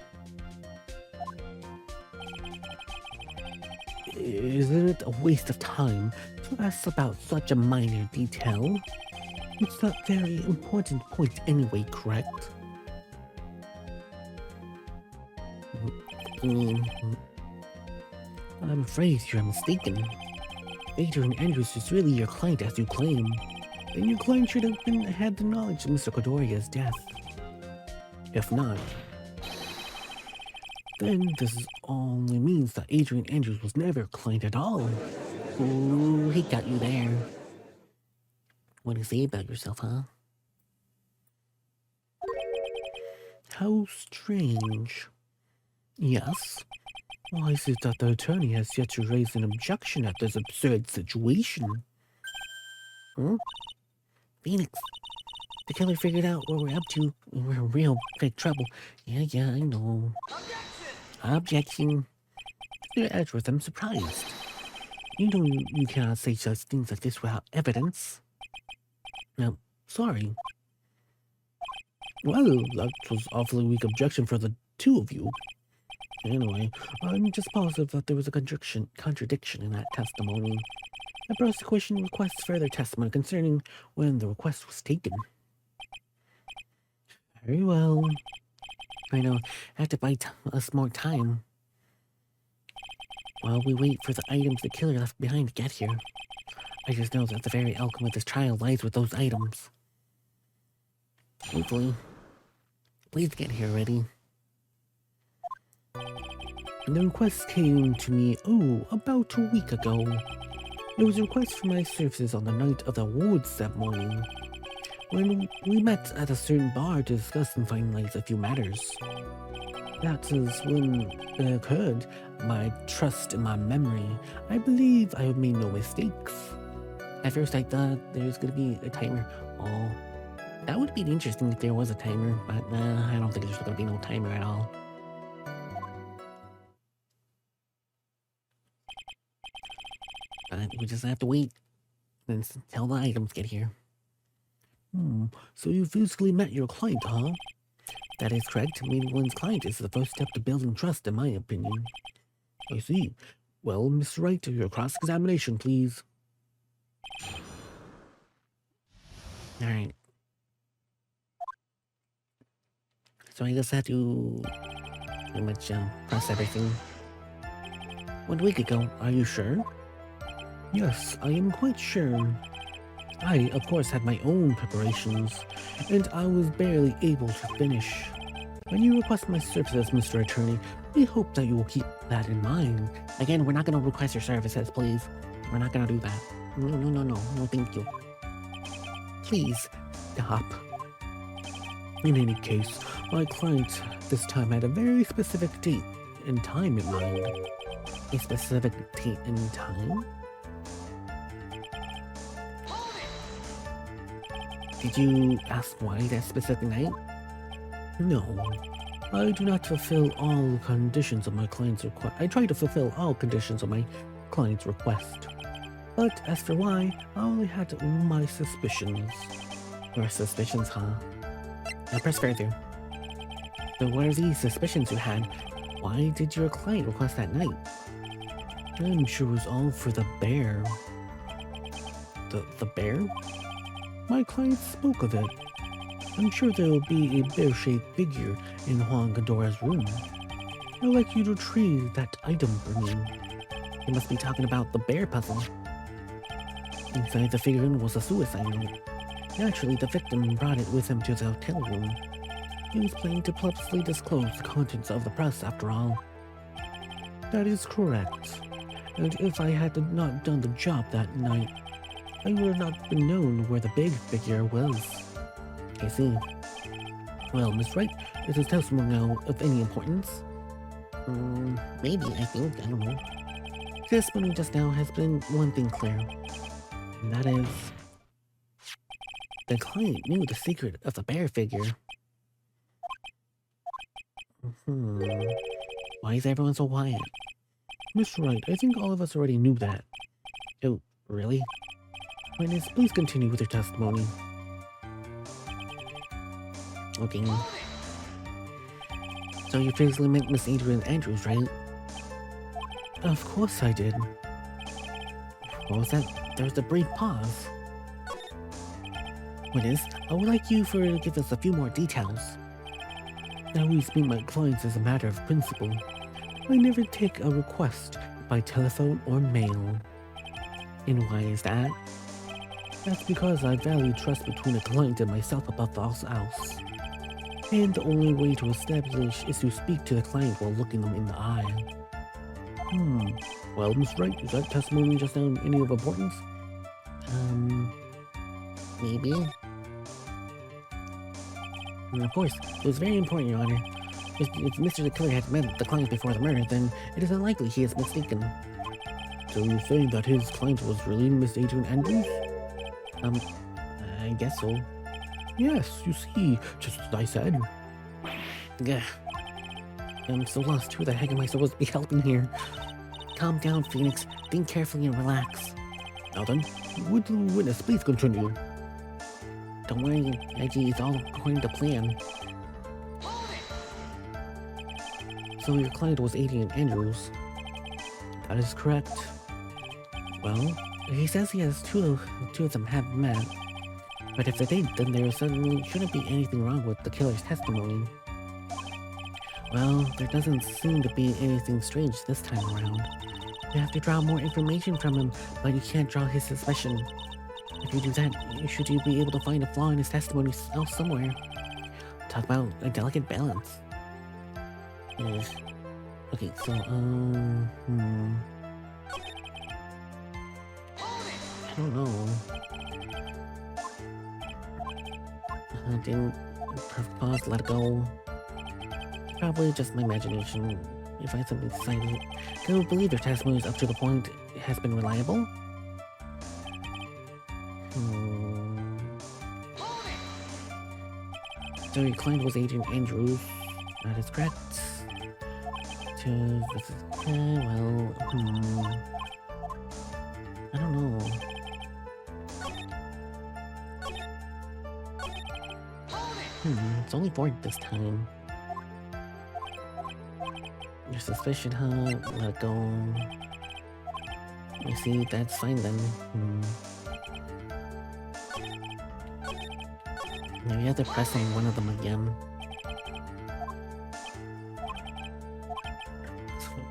Isn't it a waste of time to ask about such a minor detail? It's not a very important point anyway, correct? I'm afraid you're mistaken. Adrian Andrews is really your client as you claim, and your client should have had the knowledge of Mr. Condoria's death. If not, then this only means that Adrian Andrews was never a client at all. Ooh, he got you there. What do you say about yourself, huh? How strange. Yes? Why is it that the attorney has yet to raise an objection at this absurd situation? Phoenix, the killer figured out what we're up to. We're in real big trouble. Yeah, I know. Objection. Mr. Edgeworth, I'm surprised. You know you cannot say such things like this without evidence. No, sorry. Well, that was awfully weak objection for the two of you. Anyway, I'm just positive that there was a contradiction in that testimony. The prosecution requests further testimony concerning when the request was taken. Very well. I know, I have to buy us more time while we wait for the items the killer left behind to get here. I just know that the very outcome of this trial lies with those items. Hopefully. Please get here already. The request came to me, about a week ago. It was a request for my services on the night of the awards ceremony, when we met at a certain bar to discuss and finalize a few matters. That is when it occurred. My trust in my memory. I believe I have made no mistakes. At first I thought there was going to be a timer. Oh, that would be interesting if there was a timer, but I don't think there's going to be no timer at all. We just have to wait until the items get here. So you physically met your client, huh? That is correct. Meeting one's client is the first step to building trust, in my opinion. I see. Well, Mr. Wright, your cross-examination, please. Alright. So I just had to pretty much press everything. 1 week ago, are you sure? Yes, I am quite sure. I, of course, had my own preparations, and I was barely able to finish. When you request my services, Mr. Attorney, we hope that you will keep that in mind. Again, we're not going to request your services, please. We're not going to do that. No, thank you. Please, stop. In any case, my client this time had a very specific date and time in mind. A specific date and time? Did you ask why that specific night? No. I do not fulfill all conditions of my client's request. I try to fulfill all conditions of my client's request. But as for why, I only had my suspicions. Your suspicions, huh? I press further. So what are these suspicions you had? Why did your client request that night? I'm sure it was all for the bear. The bear? My client spoke of it. I'm sure there will be a bear-shaped figure in Juan Gondora's room. I'd like you to retrieve that item for me. You must be talking about the bear puzzle. Inside the figurine was a suicide note. Naturally, the victim brought it with him to the hotel room. He was planning to publicly disclose the contents of the press after all. That is correct. and if I had not done the job that night, I would not been known where the big figure was. I see. Well, Miss Wright, is his testimony now of any importance? Maybe, I think, I don't know. Testimony just now has been one thing clear, and that is the client knew the secret of the bear figure. Why is everyone so quiet? Miss Wright, I think all of us already knew that. Oh, really? Witness, please continue with your testimony. Okay. So you physically met Miss Adrian Andrews, right? Of course I did. What was that? There was a brief pause. Witness, I would like you to give us a few more details. I always meet my clients as a matter of principle. I never take a request by telephone or mail. And why is that? That's because I value trust between a client and myself above all else. And the only way to establish is to speak to the client while looking them in the eye. Well, Miss Wright, is that testimony just now any of importance? Maybe? Of course, it was very important, Your Honor. If Mr. the Killer had met the client before the murder, then it is unlikely he is mistaken. So you're saying that his client was really Miss Adrian Andrews? I guess so. Yes, you see, just as I said. Gah. I'm so lost. Who the heck am I supposed to be helping here? Calm down, Phoenix. Think carefully and relax. Now then, would the witness please continue? Don't worry, Reggie, it's all according to plan. So your client was Adrian Andrews. That is correct. Well, he says he has two of them have met. But if they did, then there certainly shouldn't be anything wrong with the killer's testimony. Well, there doesn't seem to be anything strange this time around. You have to draw more information from him, but you can't draw his suspicion. If you do that, should you be able to find a flaw in his testimony else somewhere? Talk about a delicate balance. Okay, so, I don't know. Didn't pause, let it go. Probably just my imagination. If I had something decided, I don't believe their testimony is up to the point it has been reliable. So your client was Adrian Andrews. That is correct. Well, I don't know. It's only 4 this time. Your suspicion, huh? Let it go. I see, that's fine then. Maybe I have to press on one of them again.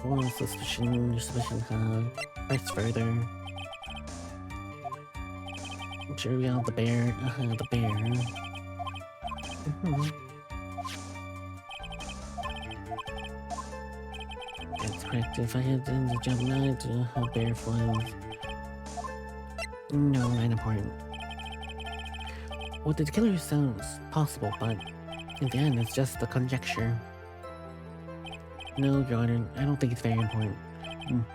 One suspicion, your suspicion, huh? Press further. Cherry out the bear, the bear. That's correct. If I had done the job not, bear flies. No, not important. What the killer sounds possible, but in the end, it's just a conjecture. No, Your Honor, I don't think it's very important.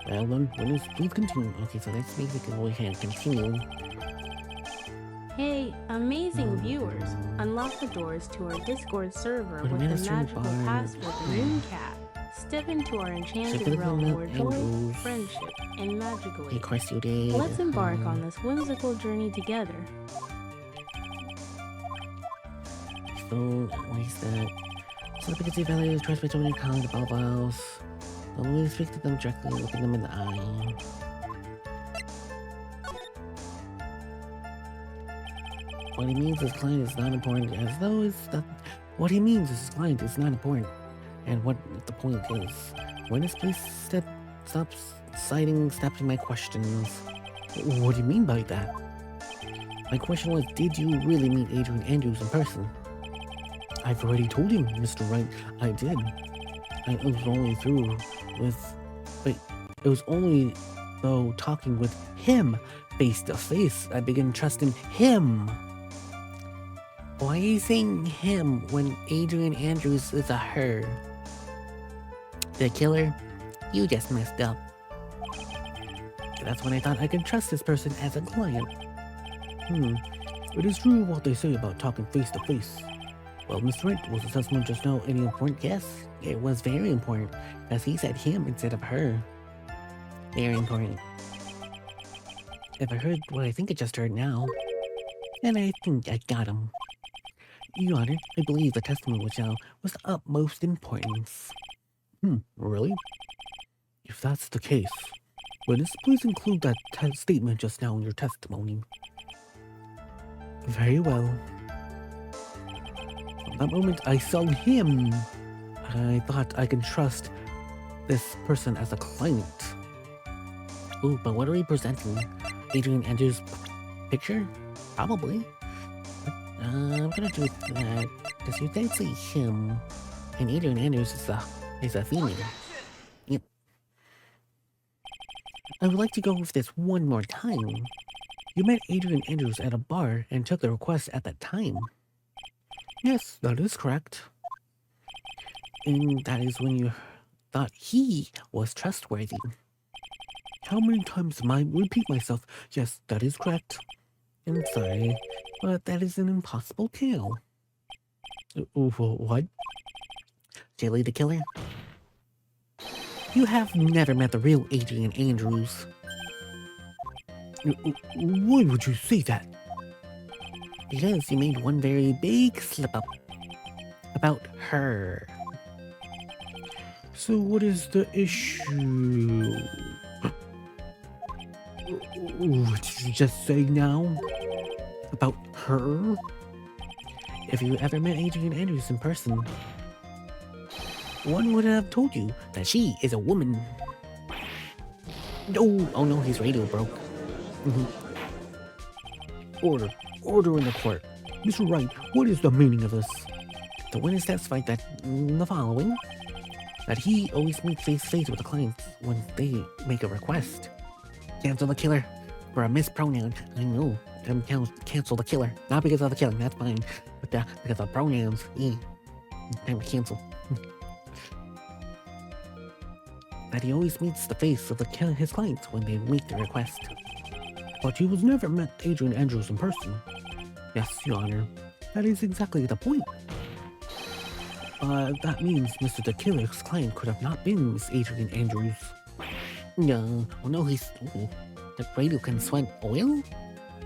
Well then, please continue. Okay, so let's basically go ahead and continue. Hey, amazing viewers! Unlock the doors to our Discord server with the magical password Mooncat. Step into our enchanted realm where joy, friendship, and magic await. Of course you did. Let's embark on this whimsical journey together. So, what is that? So the Pikachu Valley is trust by joining a colony of Balvaos. Always speak to them directly, looking them in the eye. What he means is client is not important, as though it's not. What he means is client is not important, and what the point is. Witness, please stop stopping my questions. What do you mean by that? My question was, did you really meet Adrian Andrews in person? I've already told him, Mr. Wright. I did. It was only though talking with him face to face, I begin trusting him. Why are you saying him when Adrian Andrews is a her? The killer? You just messed up. That's when I thought I could trust this person as a client. It is true what they say about talking face to face. Well, Mr. Wright, was assessment just now any important? Yes, it was very important, as he said him instead of her. Very important. If I heard what I think I just heard now, then I think I got him. Your Honor, I believe the testimony was now was the utmost importance. Really? If that's the case, witness, please include that statement just now in your testimony. Very well. From that moment, I saw him. I thought I can trust this person as a client. Ooh, but what are we presenting? Adrian Andrews' picture? Probably. I'm gonna do that, because you did say him, and Adrian Andrews is a female. Yep. I would like to go with this one more time. You met Adrian Andrews at a bar and took the request at that time. Yes, that is correct. And that is when you thought he was trustworthy. How many times am I repeat myself? Yes, that is correct. I'm sorry, but that is an impossible tale. What? Jelly the killer? You have never met the real Adrian Andrews. Why would you say that? Because you made one very big slip-up about her. So what is the issue? What did you just say now? About her? If you ever met Adrian Andrews in person, one would have told you that she is a woman. Oh no, his radio broke. Order in the court. Mr. Wright, what is the meaning of this? The witness testified that the following: that he always meets face to face with the clients when they make a request. Cancel the killer for a mispronoun. I know. Cancel the killer. Not because of the killing, that's fine. But because of pronouns. Time to cancel. That he always meets the face of his clients when they make the request. But he was never met Adrian Andrews in person. Yes, Your Honor. That is exactly the point. That means Mr. the Killer's client could have not been Miss Adrian Andrews. No, well, no, he's... Ooh, the radio can sweat oil?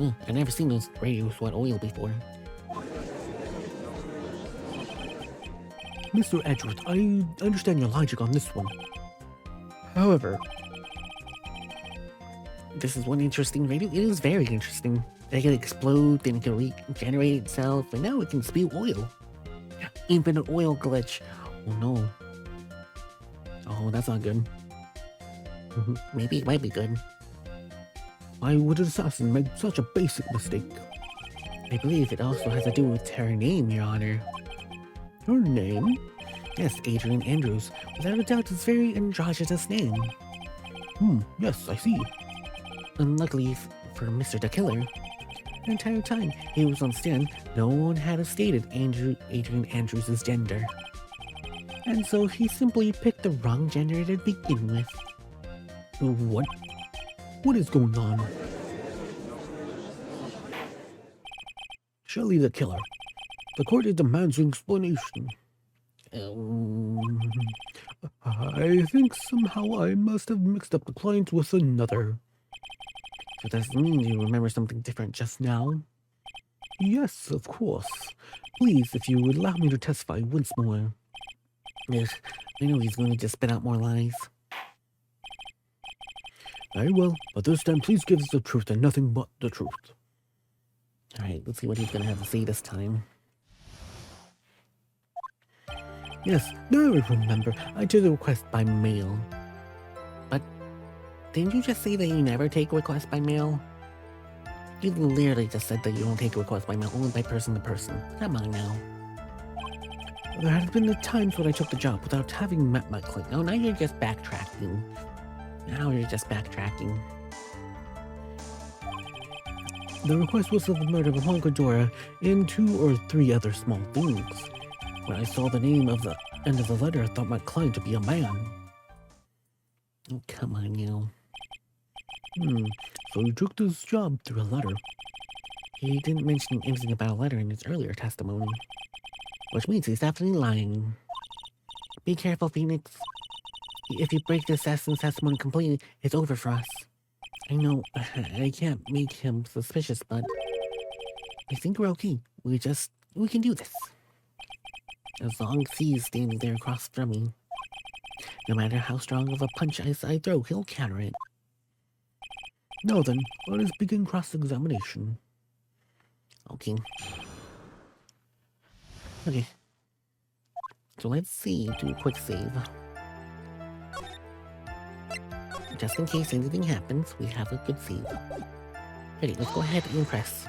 I've never seen those radio sweat oil before. Mr. Edgeworth, I understand your logic on this one. However, this is one interesting radio. It is very interesting. It can explode, then it can regenerate itself, and now it can spew oil. Infinite oil glitch. Oh no. Oh, that's not good. Maybe it might be good. Why would an assassin make such a basic mistake? I believe it also has to do with her name, Your Honor. Her name? Yes, Adrian Andrews. Without a doubt, it's a very androgynous name. Yes, I see. Unluckily for Mr. the Killer, the entire time he was on stand, no one had stated Adrian Andrews' gender. And so he simply picked the wrong gender to begin with. What? What is going on? Shelly the Killer. The court demands an explanation. I think somehow I must have mixed up the client with another. So does it mean you remember something different just now? Yes, of course. Please, if you would allow me to testify once more. Yes, I know he's going to just spit out more lies. Very well, but this time please give us the truth and nothing but the truth. Alright, let's see what he's going to have to say this time. Yes, now I remember. I did a request by mail. But didn't you just say that you never take requests by mail? You literally just said that you don't take requests by mail, only by person to person. Come on now. There have been the times when I took the job without having met my client. Oh, now you're just backtracking. Now you're just backtracking. The request was of the murder of Honkadora and 2 or 3 other small things. When I saw the name of the end of the letter, I thought my client to be a man. Oh, come on, you. So you took this job through a letter. He didn't mention anything about a letter in his earlier testimony, which means he's definitely lying. Be careful, Phoenix. If you break the assassin's testimony completely, it's over for us. I know I can't make him suspicious, but I think we're okay. We can do this. As long as he's standing there across from me. No matter how strong of a punch I throw, he'll counter it. Now then, let us begin cross-examination. Okay. Okay. So let's see, do a quick save. Just in case anything happens, we have a good save. Okay, let's go ahead and press.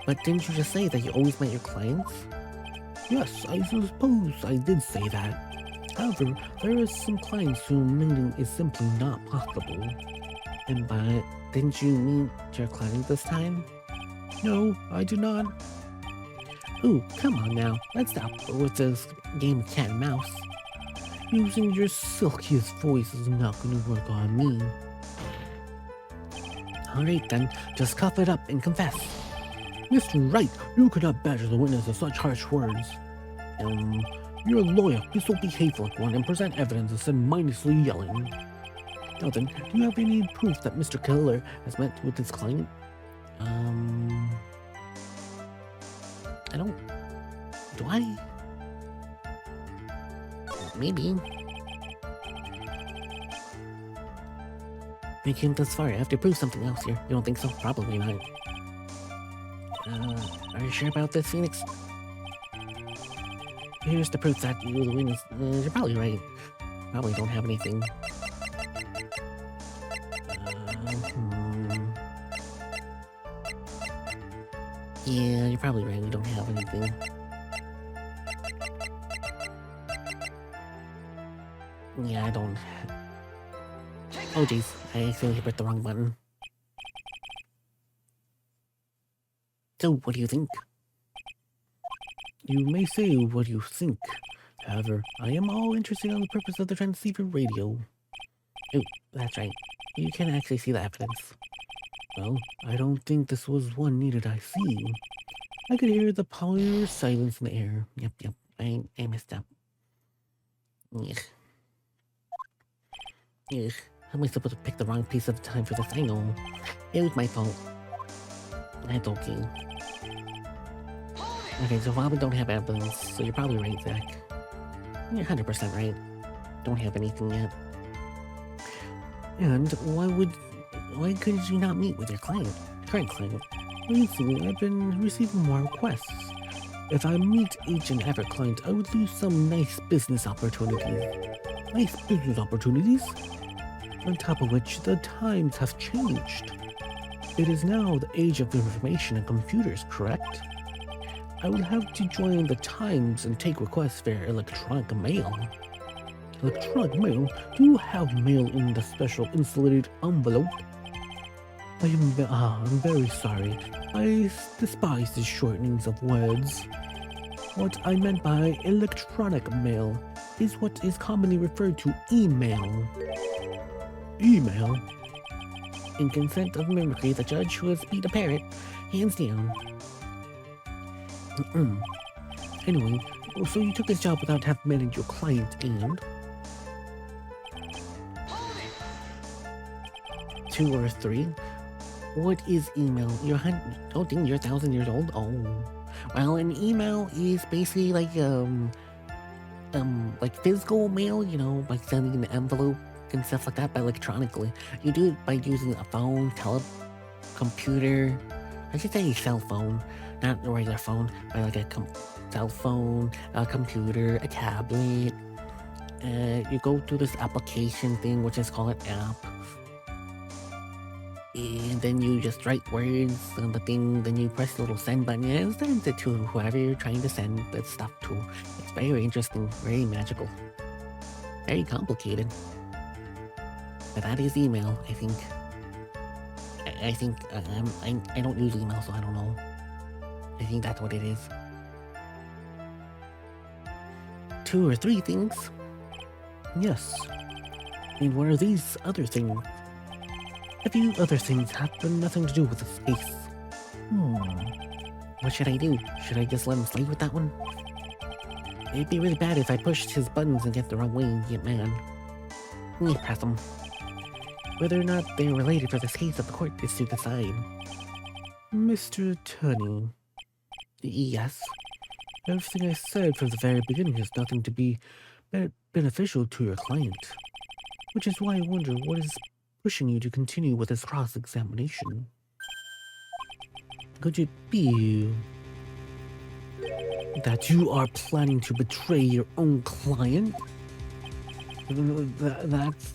But didn't you just say that you always met your clients? Yes, I suppose I did say that. However, there are some clients who meeting is simply not possible. And but didn't you meet your client this time? No, I did not. Ooh, come on now, let's stop with this game of cat and mouse. Using your silkiest voice is not going to work on me. Alright then, just cough it up and confess. Mr. Wright, you could not badger the witness of such harsh words. You're a lawyer, please don't behave like one and present evidence instead of mindlessly yelling. Now then, do you have any proof that Mr. Killer has met with his client? I don't... Do I? Maybe. We came this far, I have to prove something else here. You don't think so? Probably not. Are you sure about this, Phoenix? Here's the proof that you, the witness. You're probably right. Probably don't have anything. Yeah, you're probably right. We don't have anything. Yeah, I don't. Oh, jeez. I accidentally hit the wrong button. So, what do you think? You may say what you think. However, I am all interested in the purpose of the transceiver radio. Oh, that's right. You can actually see the evidence. Well, I don't think this was one needed I see. I could hear the power silence in the air. Yep, I messed up. Ugh. Ugh. How am I supposed to pick the wrong piece of time for this? I know. It was my fault. That's okay. Okay, so while we don't have evidence, so you're probably right, Zach. You're 100% right. Don't have anything yet. And why couldn't you not meet with your current client? Recently, I've been receiving more requests. If I meet each and every client, I would lose some nice business opportunities. Nice business opportunities? On top of which, the times have changed. It is now the age of information and computers, correct? I will have to join the times and take requests via electronic mail. Electronic mail? Do you have mail in the special insulated envelope? I'm very sorry. I despise the shortenings of words. What I meant by electronic mail is what is commonly referred to email. Email? In consent of mimicry, the judge who has beat a parrot, hands down. Anyway, so you took this job without having met your client and... 2 or 3? What is email? You're 1,000 years old? Oh. Well, an email is basically like physical mail, you know, like sending an envelope and stuff like that, but electronically. You do it by using a phone, computer, I should say cell phone, not a regular phone, but like a cell phone, a computer, a tablet. You go through this application thing, which is called an app. And then you just write words on the thing, then you press the little send button, and it sends it to whoever you're trying to send that stuff to. It's very interesting, very magical, very complicated. But that is email, I think. I think, I don't use email, so I don't know. I think that's what it is. 2 or 3 things? Yes. And what are these other things? A few other things have nothing to do with the space. What should I do? Should I just let him slide with that one? It'd be really bad if I pushed his buttons and get the wrong way and get mad. Press them. Whether or not they're related for this case of the court is to decide. Mr. Attorney. Yes? Everything I said from the very beginning has nothing to be beneficial to your client. Which is why I wonder what is pushing you to continue with this cross-examination. Could it be that you are planning to betray your own client? That's...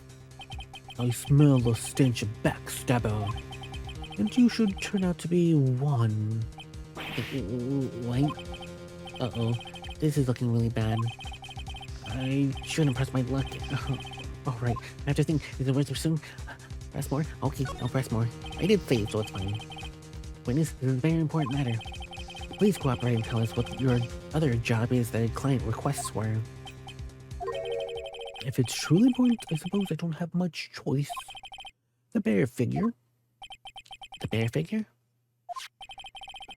I smell the stench of backstabber. And you should turn out to be one. Wait. Uh-oh. This is looking really bad. I shouldn't press my luck. Alright, I have to think. Is it worth pursuing? Press more? Okay, I'll press more. I did save, so it's fine. Witness, this is a very important matter. Please cooperate and tell us what your other job is that a client requests were. If it's truly important, I suppose I don't have much choice. The bear figure. The bear figure?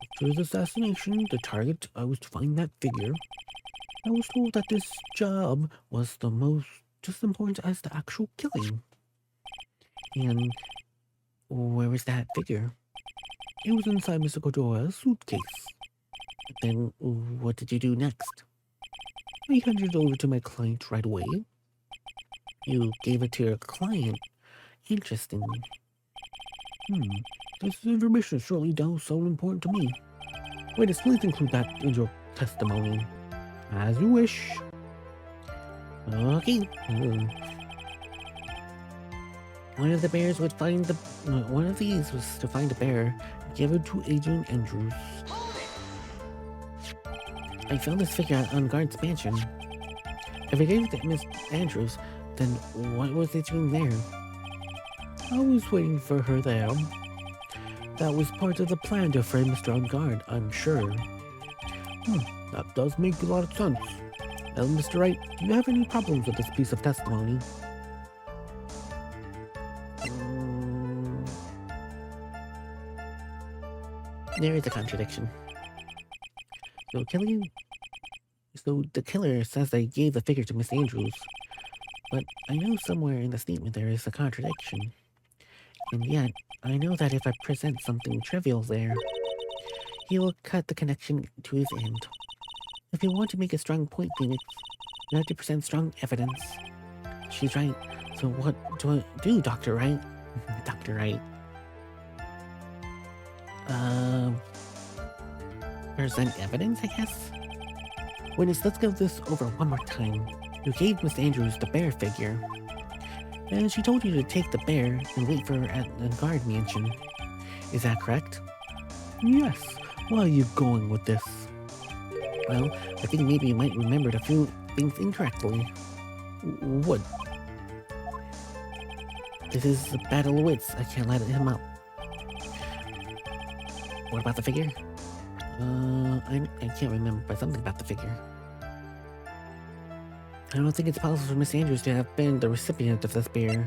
After the assassination, the target was to find that figure. I was told that this job was the most just important as the actual killing. And where was that figure? It was inside Mr. Kodora's suitcase. Then what did you do next? I handed it over to my client right away. You gave it to your client? Interesting. This information surely does sound important to me. Witness, please include that in your testimony. As you wish. Okay. One of the bears would find the... One of these was to find a bear and give it to Agent Andrews. I found this figure on Guard's mansion. If I gave it to Miss Andrews, then what was it doing there? I was waiting for her there. That was part of the plan to frame Mr. Ungard, I'm sure. That does make a lot of sense. Well, Mr. Wright, do you have any problems with this piece of testimony? There is a contradiction. So the killer says they gave the figure to Miss Andrews. But I know somewhere in the statement there is a contradiction. And yet, I know that if I present something trivial there, he will cut the connection to his end. If you want to make a strong point, Phoenix, you have to present strong evidence. She's right. So what do I do, Dr. Wright? Dr. Wright. Present evidence, I guess? Witness, let's go this over one more time. You gave Miss Andrews the bear figure. And she told you to take the bear and wait for her at the guard mansion. Is that correct? Yes. Why are you going with this? Well, I think maybe you might remember a few things incorrectly. What? This is a battle of wits. I can't let him out. What about the figure? I can't remember, but something about the figure. I don't think it's possible for Miss Andrews to have been the recipient of this bear.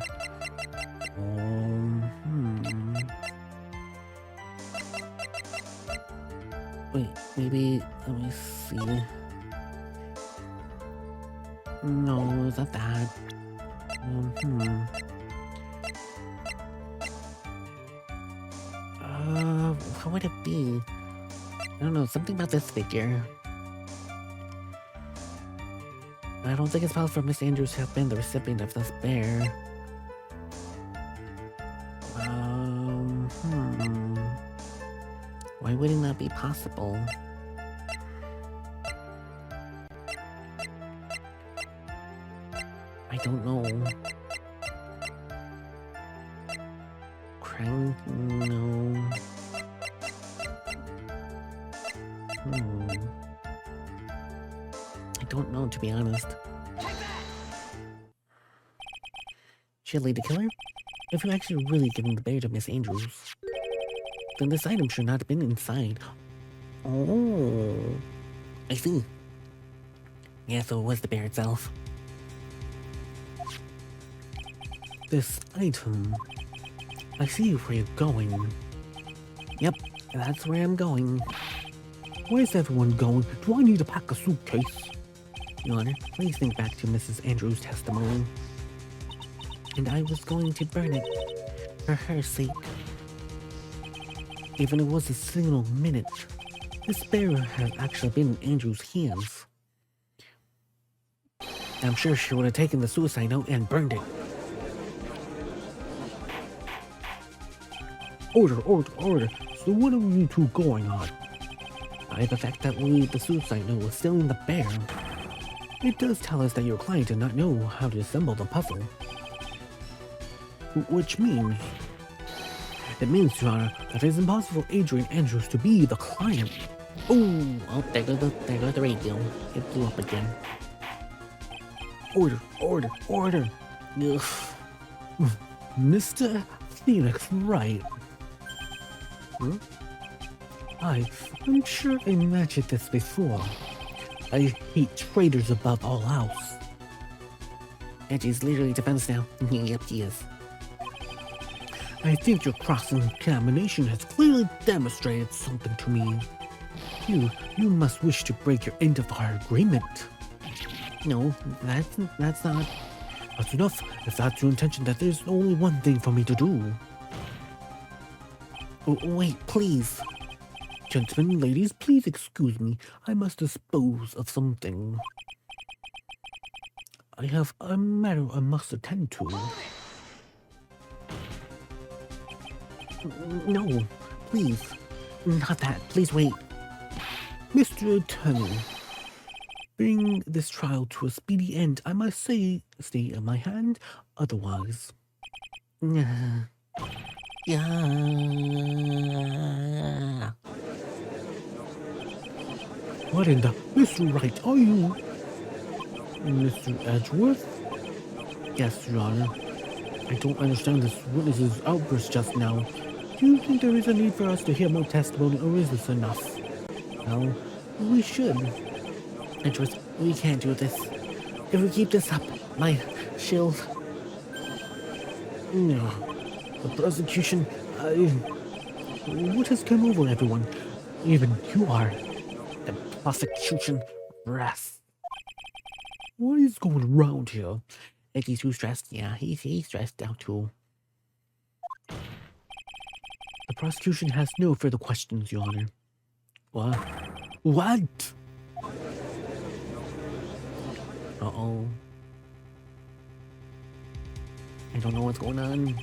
Wait, maybe, let me see. No, it's not that. What would it be? I don't know, something about this figure. I don't think it's possible for Miss Andrews to have been the recipient of this bear. Why wouldn't that be possible? I don't know. Crank? No. I don't know, to be honest. Shelly the killer? If you're actually really giving the bear to Miss Andrews, then this item should not have been inside. Oh, I see. Yeah, so it was the bear itself. This item. I see where you're going. Yep, that's where I'm going. Where's everyone going? Do I need to pack a suitcase? Your Honor, please think back to Mrs. Andrews' testimony. And I was going to burn it for her sake. Even it was a single minute, this bear has actually been in Andrew's hands. I'm sure she would have taken the suicide note and burned it. Order, order, order. So what are you two going on? By the fact that the suicide note was still in the bear, it does tell us that your client did not know how to assemble the puzzle. Which means... It means, Your Honor, that it is impossible for Adrian Andrews to be the client. Oh, there goes the radio. It blew up again. Order, order, order. Ugh. Mr. Phoenix Wright. Huh? I'm sure I mentioned this before. I hate traitors above all else. Edgy's literally defense now. Yep, he is. I think your cross-examination has clearly demonstrated something to me. You must wish to break your end of our agreement. No, that's not. That's enough. If that's your intention, that there's only one thing for me to do. Oh, wait, please. Gentlemen, ladies, please excuse me. I must dispose of something. I have a matter I must attend to. No, please. Not that. Please wait. Mr. Attorney, bring this trial to a speedy end. I must say, stay in my hand, otherwise. Yeah. What in the... Mr. Wright, are you... Mr. Edgeworth? Yes, Your Honor. I don't understand this witness's outburst just now. Do you think there is a need for us to hear more testimony, or is this enough? Well, we should. Edgeworth, we can't do this. If we keep this up, my shield... No. The prosecution... What has come over everyone? Even you are. The prosecution breath. What is going around here? Eddie's too stressed. Yeah, he's stressed out too. The prosecution has no further questions, Your Honor. What? What? Uh-oh. I don't know what's going on.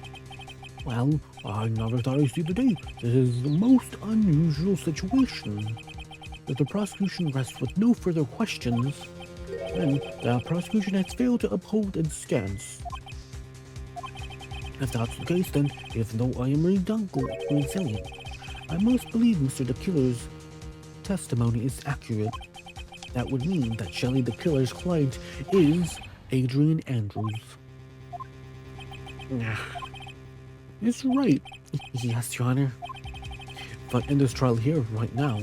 Well, I never thought I'd see the day. This is the most unusual situation. If the prosecution rests with no further questions, then the prosecution has failed to uphold its stance. If that's the case, then, even though I am resilient, I must believe Mr. the Killer's testimony is accurate. That would mean that Shelly the Killer's client is Adrian Andrews. It's right. Yes, Your Honor. But in this trial here, right now,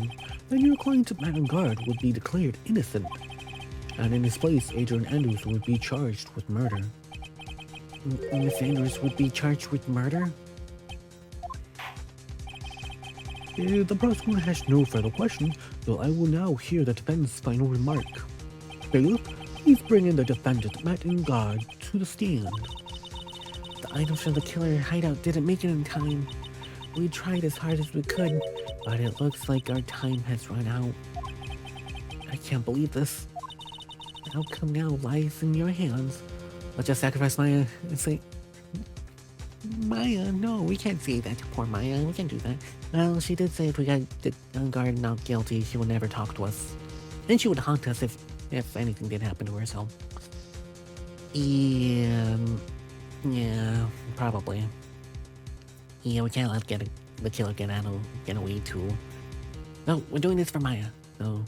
then your client, Madam Guard, would be declared innocent. And in his place, Adrian Andrews would be charged with murder. Miss Andrews would be charged with murder? The prosecutor has no further questions, so I will now hear the defendant's final remark. Bailiff, please bring in the defendant, Madam Guard, to the stand. The items from the killer hideout didn't make it in time. We tried as hard as we could, but it looks like our time has run out. I can't believe this. The outcome now lies in your hands. Let's just sacrifice Maya and say... Maya, no, we can't say that to poor Maya. We can't do that. Well, she did say if we got the guard not guilty, she would never talk to us. Then she would haunt us if anything did happen to her, so... Yeah, probably. Yeah, we can't let the killer get away too. No, we're doing this for Maya. No,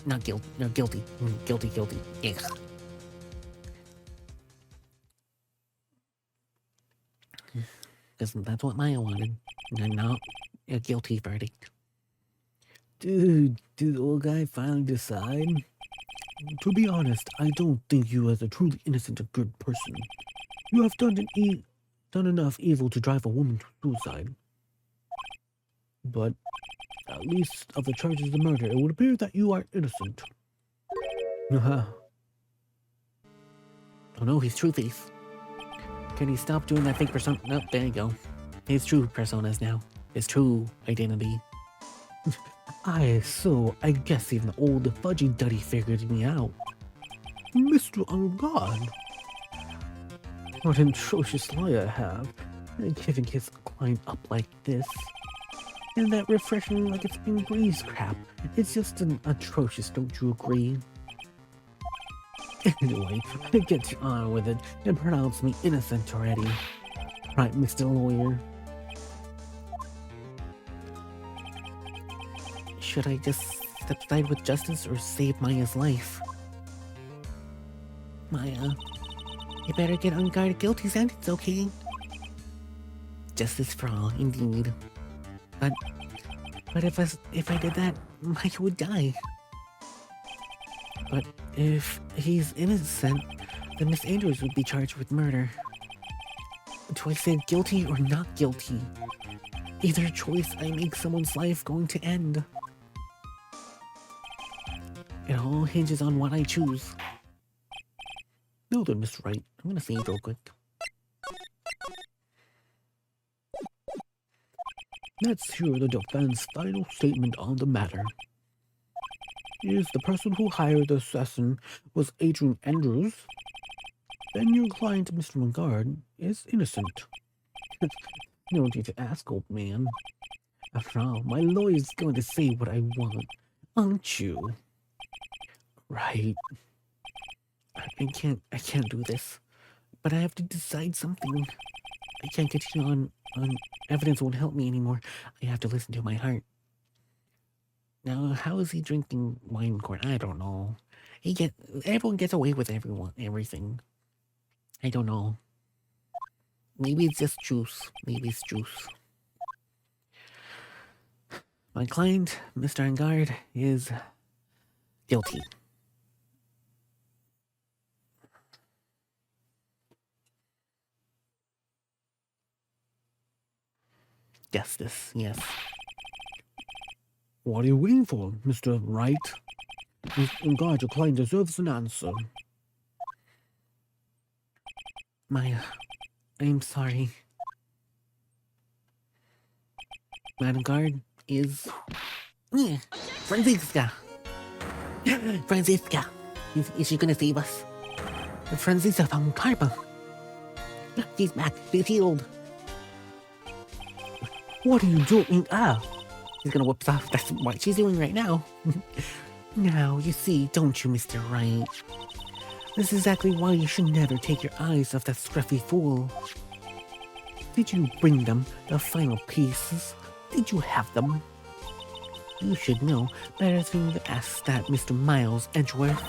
not guilty. No, guilty. Guilty. Yeah. Because that's what Maya wanted. And not a guilty verdict. Dude, did the old guy finally decide? To be honest, I don't think you as a truly innocent and good person. You have done enough evil to drive a woman to suicide. But at least of the charges of murder, it would appear that you are innocent. Oh no, he's Trueface. Can he stop doing that fake persona? Nope, there you go. His true personas now. His true identity. I guess even the old fudgy duddy figured me out. Mr. Ungod. What an atrocious lie I have. Giving his client up like this. And that refreshing like it's being breeze crap. It's just an atrocious, don't you agree? Anyway, get on with it and pronounce me innocent already. Right, Mr. Lawyer? Should I just step aside with justice or save Maya's life? Maya, you better get on guard guilty sentence, okay? Justice for all, indeed. But if I did that, Maya would die. But if he's innocent, then Miss Andrews would be charged with murder. Do I say guilty or not guilty? Either choice, I make someone's life going to end. It all hinges on what I choose. No then, Mr. Wright. I'm gonna save real quick. Let's hear the defense's final statement on the matter. Is the person who hired the assassin was Adrian Andrews? Then your client, Mr. Mungard, is innocent. No need to ask, old man. After all, my lawyer's going to say what I want, aren't you? Right. I can't do this. But I have to decide something. I can't continue on evidence won't help me anymore. I have to listen to my heart. Now, how is he drinking wine in court? I don't know. Everyone gets away with everything. I don't know. Maybe it's just juice. Maybe it's juice. My client, Mr. Engard, is guilty. Justice, yes. What are you waiting for, Mr. Wright? Mr. Engard, your client deserves an answer. Maya, I'm sorry. Madam Guard is... Franziska! Franziska! Is she gonna save us? Franziska found Karma. She's back. She's healed. What are you doing? She's gonna whoop us off. That's what she's doing right now. Now, you see, don't you, Mr. Wright? This is exactly why you should never take your eyes off that scruffy fool. Did you bring them, the final pieces? Did you have them? You should know better than to ask that, Mr. Miles Edgeworth.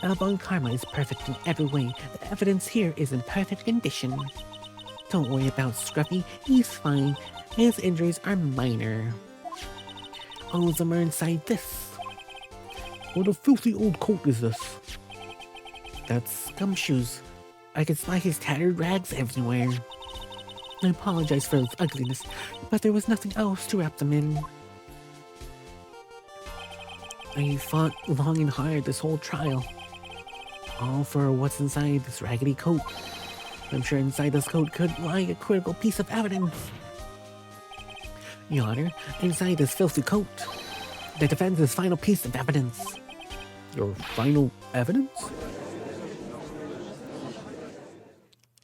Von Karma is perfect in every way. The evidence here is in perfect condition. Don't worry about Scruffy, he's fine. His injuries are minor. All of them are inside this. What a filthy old coat is this? That's Gumshoes. I can spy his tattered rags everywhere. I apologize for his ugliness, but there was nothing else to wrap them in. I fought long and hard this whole trial. All for what's inside this raggedy coat. I'm sure inside this coat could lie a critical piece of evidence. Your Honor, inside this filthy coat, the defense's final piece of evidence. Your final evidence?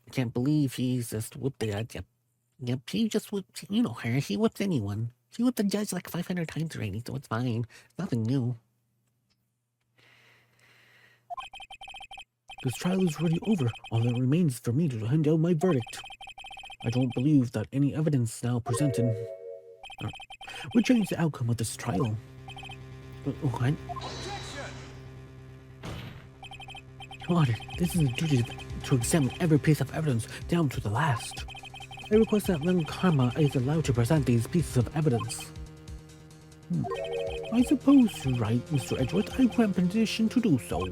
I can't believe she's just whooped the judge. Yep, she just whipped, you know her, she whips anyone. She whipped the judge like 500 times already, so it's fine. Nothing new. This trial is already over. All that remains for me to hand down my verdict. I don't believe that any evidence now presented would change the outcome of this trial. What? Your Honor, this is a duty to examine every piece of evidence down to the last. I request that Len Karma is allowed to present these pieces of evidence. I suppose you're right, Mr. Edgeworth. I grant permission to do so.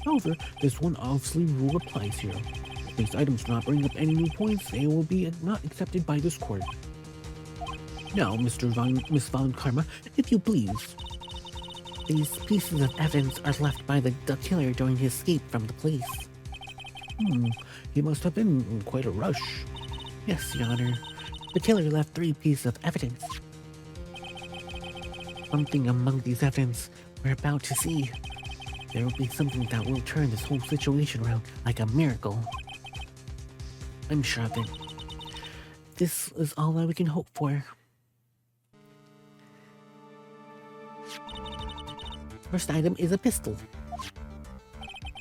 However, this one obviously rule applies here. If these items do not bring up any new points, they will be not accepted by this court. Now, Miss Von Karma, if you please. These pieces of evidence are left by the killer during his escape from the police. He must have been in quite a rush. Yes, Your Honor. The killer left 3 pieces of evidence. Something among these evidence we're about to see. There will be something that will turn this whole situation around like a miracle. I'm sure of it. This is all that we can hope for. First item is a pistol.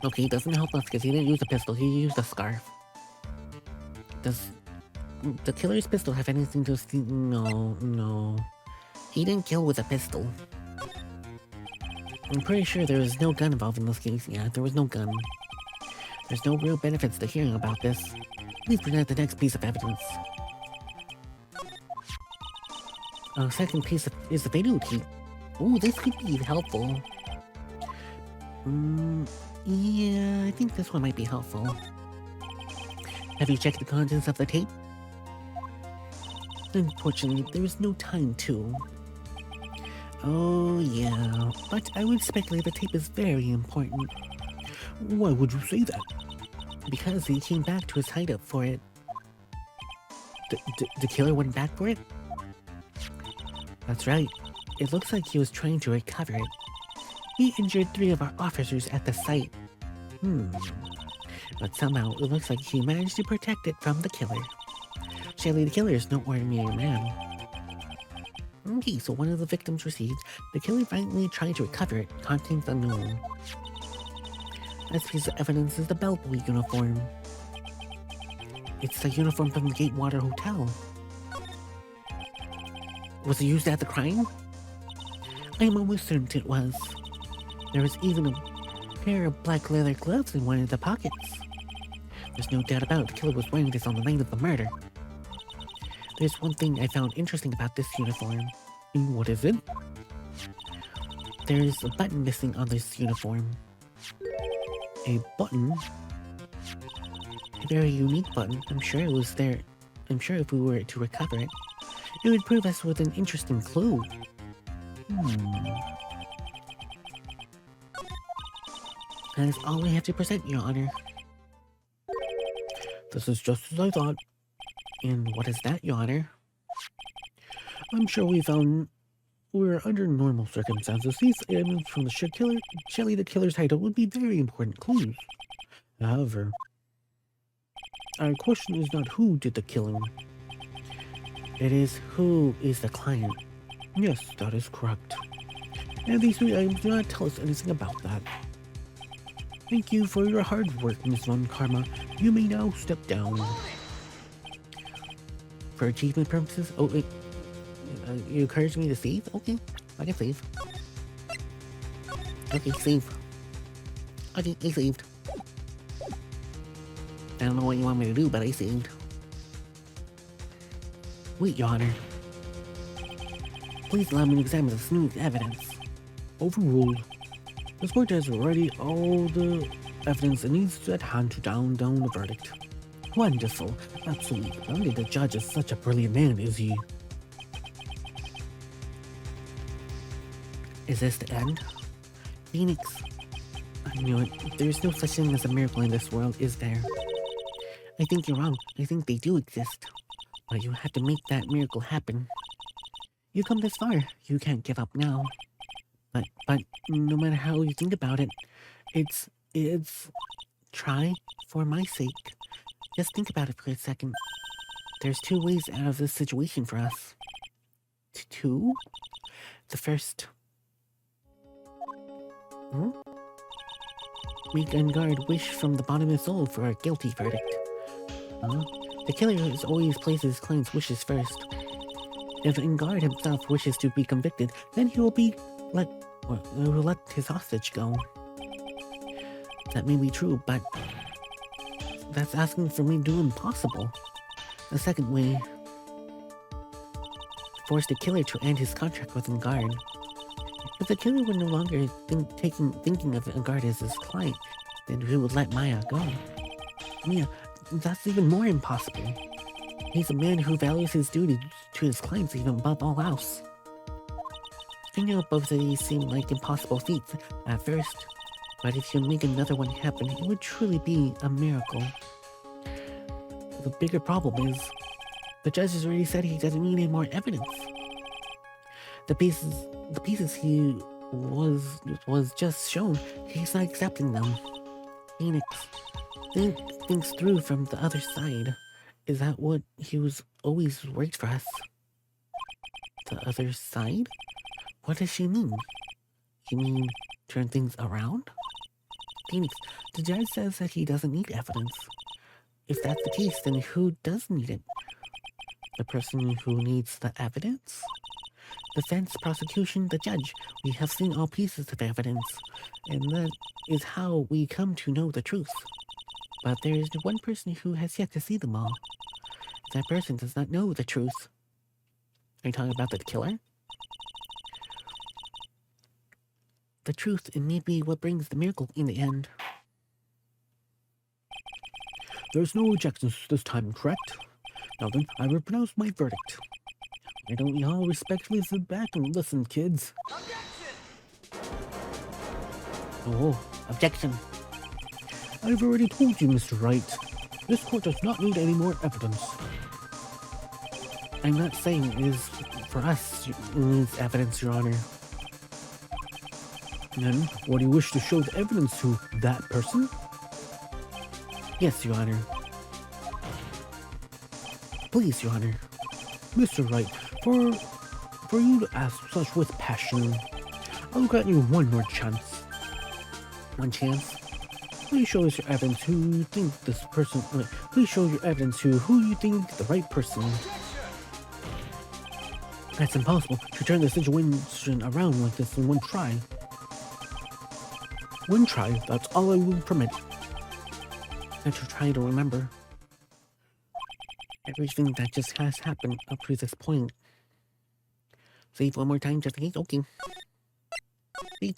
Okay, it doesn't help us because he didn't use a pistol, he used a scarf. Does the killer's pistol have anything to see? No. He didn't kill with a pistol. I'm pretty sure there was no gun involved in this case. Yeah, there was no gun. There's no real benefits to hearing about this. Please present the next piece of evidence. Second piece is the video tape. Ooh, this could be helpful. Yeah, I think this one might be helpful. Have you checked the contents of the tape? Unfortunately, there is no time to. Oh, yeah, but I would speculate the tape is very important. Why would you say that? Because he came back to his hideout for it. The killer went back for it? That's right. It looks like he was trying to recover it. He injured 3 of our officers at the site. But somehow, it looks like he managed to protect it from the killer. Surely the killer is no ordinary man. Okay, so one of the victims received. The killer finally tried to recover it. Contents unknown. This piece of evidence is the bellboy uniform. It's the uniform from the Gatewater Hotel. Was it used at the crime? I'm almost certain it was. There was even a pair of black leather gloves in one of the pockets. There's no doubt about it, the killer was wearing this on the night of the murder. There's one thing I found interesting about this uniform. What is it? There's a button missing on this uniform. A button? A very unique button. I'm sure it was there. I'm sure if we were to recover it, it would prove us with an interesting clue. That is all we have to present, Your Honor. This is just as I thought. And what is that, Your Honor? I'm sure we're under normal circumstances. These items from the Shelly the Killer's hideout would be very important clues. However, our question is not who did the killing. It is who is the client. Yes, that is correct. And these 3 items do not tell us anything about that. Thank you for your hard work, Miss Von Karma. You may now step down. For achievement purposes? Oh, wait. You encourage me to save? Okay, I can save. Okay, save. Okay, I saved. I don't know what you want me to do, but I saved. Wait, Your Honor. Please allow me to examine this new evidence. Overruled. This court has already all the evidence it needs at hand to down the verdict. Wonderful. Absolutely. Only the judge is such a brilliant man, is he? Is this the end? Phoenix. I knew it. There's no such thing as a miracle in this world, is there? I think you're wrong. I think they do exist. But you have to make that miracle happen. You come this far. You can't give up now. But no matter how you think about it, it's try for my sake. Just think about it for a second. There's 2 ways out of this situation for us. 2? The first. Make Enguarde wish from the bottom of his soul for a guilty verdict. The killer has always placed his client's wishes first. If Enguarde himself wishes to be convicted, then he will let his hostage go. That may be true, but that's asking for me to do impossible. The second way, force the killer to end his contract with Engard. If the killer were no longer thinking of Engard as his client, then he would let Maya go. Mia, that's even more impossible. He's a man who values his duty to his clients even above all else. I know both of these seem like impossible feats at first, but if you make another one happen, it would truly be a miracle. The bigger problem is, the judge has already said he doesn't need any more evidence. The pieces he was just shown, he's not accepting them. Phoenix thinks through from the other side. Is that what he was always worked for us? The other side? What does she mean? You mean turn things around? Phoenix, the judge says that he doesn't need evidence. If that's the case, then who does need it? The person who needs the evidence? Defense, prosecution, the judge. We have seen all pieces of evidence, and that is how we come to know the truth. But there is one person who has yet to see them all. That person does not know the truth. Are you talking about the killer? The truth, it may be what brings the miracle in the end. There's no objections this time, correct? Now then, I will pronounce my verdict. Why don't you all respectfully sit back and listen, kids? Objection! Oh, objection. I've already told you, Mr. Wright. This court does not need any more evidence. I'm not saying it is for us it needs evidence, Your Honor. Then, what do you wish to show the evidence to that person? Yes, Your Honor. Please, Your Honor. Mr. Wright, for you to ask such with passion, I'll grant you one more chance. One chance? Please show us your evidence who you think this person... Please show your evidence to who you think the right person. That's impossible to turn the situation around like this in one try. One try, that's all I will permit. Not to try to remember everything that just has happened up to this point. Save one more time just in case. Okay.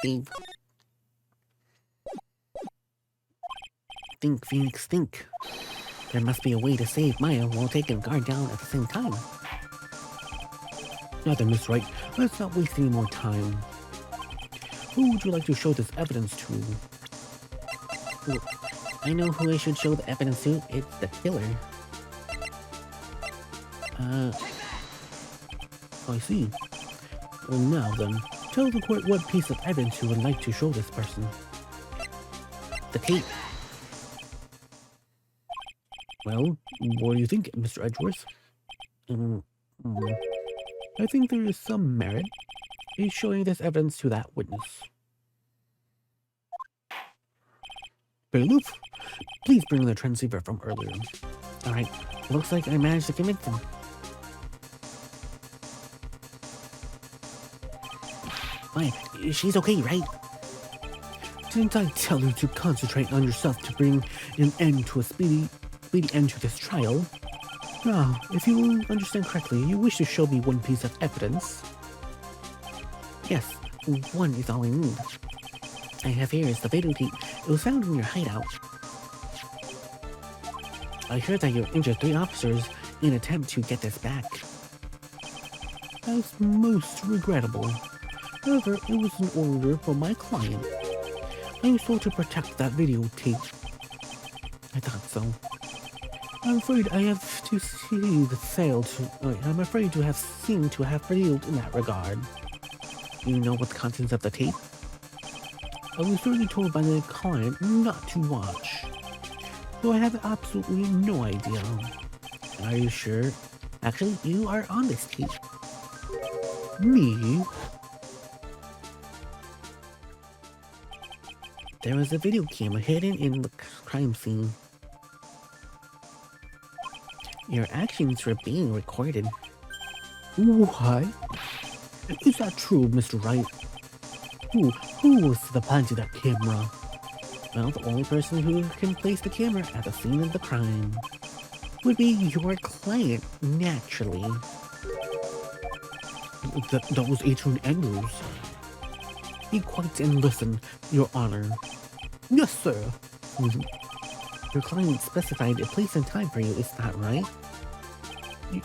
Save. Think, Phoenix, think. There must be a way to save Maya while taking guard down at the same time. Now then, Miss Wright, let's not waste any more time. Who would you like to show this evidence to? Ooh, I know who I should show the evidence to. It's the killer. I see. Well, now then, tell the court what piece of evidence you would like to show this person. The tape. Well, what do you think, Mr. Edgeworth? I think there is some merit in showing this evidence to that witness. Bailiff, please bring the transceiver from earlier. Alright, looks like I managed to convince him. Why, she's okay, right? Didn't I tell you to concentrate on yourself to bring an end to a speedy end to this trial? Now, if you will understand correctly, you wish to show me one piece of evidence. Yes, one is all I need. I have here is the video tape. It was found in your hideout. I heard that you injured 3 officers in an attempt to get this back. That's most regrettable. However, it was an order from my client. I was told to protect that videotape. I thought so. I'm afraid I have to see the failed. I'm afraid to have seemed to have failed in that regard. You know what the contents of the tape? I was certainly told by the client not to watch, though I have absolutely no idea. Are you sure? Actually, you are on this tape. Me? There was a video camera hidden in the crime scene. Your actions were being recorded. What? Is that true, Mr. Wright? Who was the plant of that camera? Well, the only person who can place the camera at the scene of the crime. would be your client, naturally. That was Attorney Andrews. Be quiet and listen, Your Honor. Yes, sir. Your client specified a place and time for you, is that right?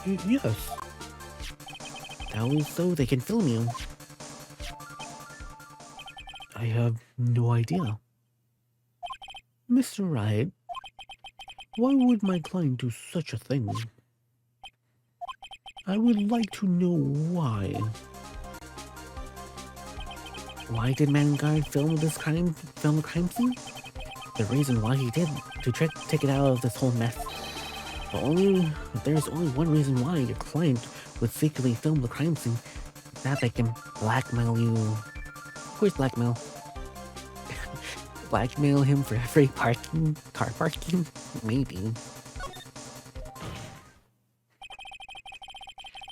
Yes. That was so they can film you. I have no idea. Mr. Wright, why would my client do such a thing? I would like to know why. Why did Vanguard film the crime scene? The reason why he did, to take it out of this whole mess. There's only one reason why your client would secretly film the crime scene. That they can blackmail you. Of course, blackmail. Blackmail him for free car parking? Maybe.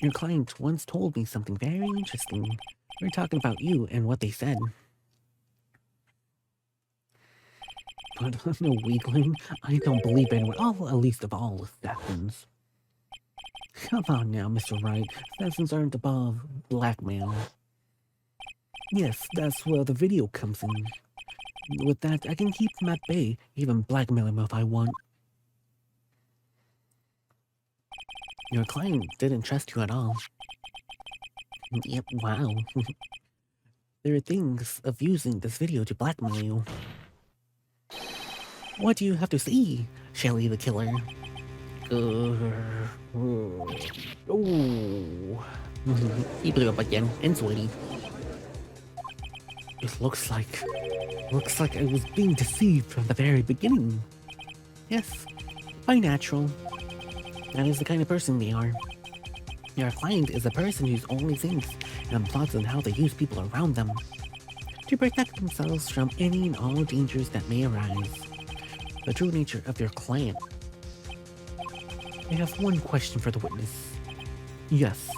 Your client once told me something very interesting. We're talking about you and what they said. But I'm no weakling. I don't believe anyone, at least of all assassins. Come on now, Mr. Wright. Assassins aren't above blackmail. Yes, that's where the video comes in. With that, I can keep him at bay, even blackmail him if I want. Your client didn't trust you at all. Yep, wow. There are things of using this video to blackmail you. What do you have to say, Shelly the Killer? He blew up again, and sweaty. It looks like I was being deceived from the very beginning. Yes, by natural. That is the kind of person they are. Your client is a person who only thinks and plots on how they use people around them to protect themselves from any and all dangers that may arise. The true nature of your client. I have one question for the witness. Yes.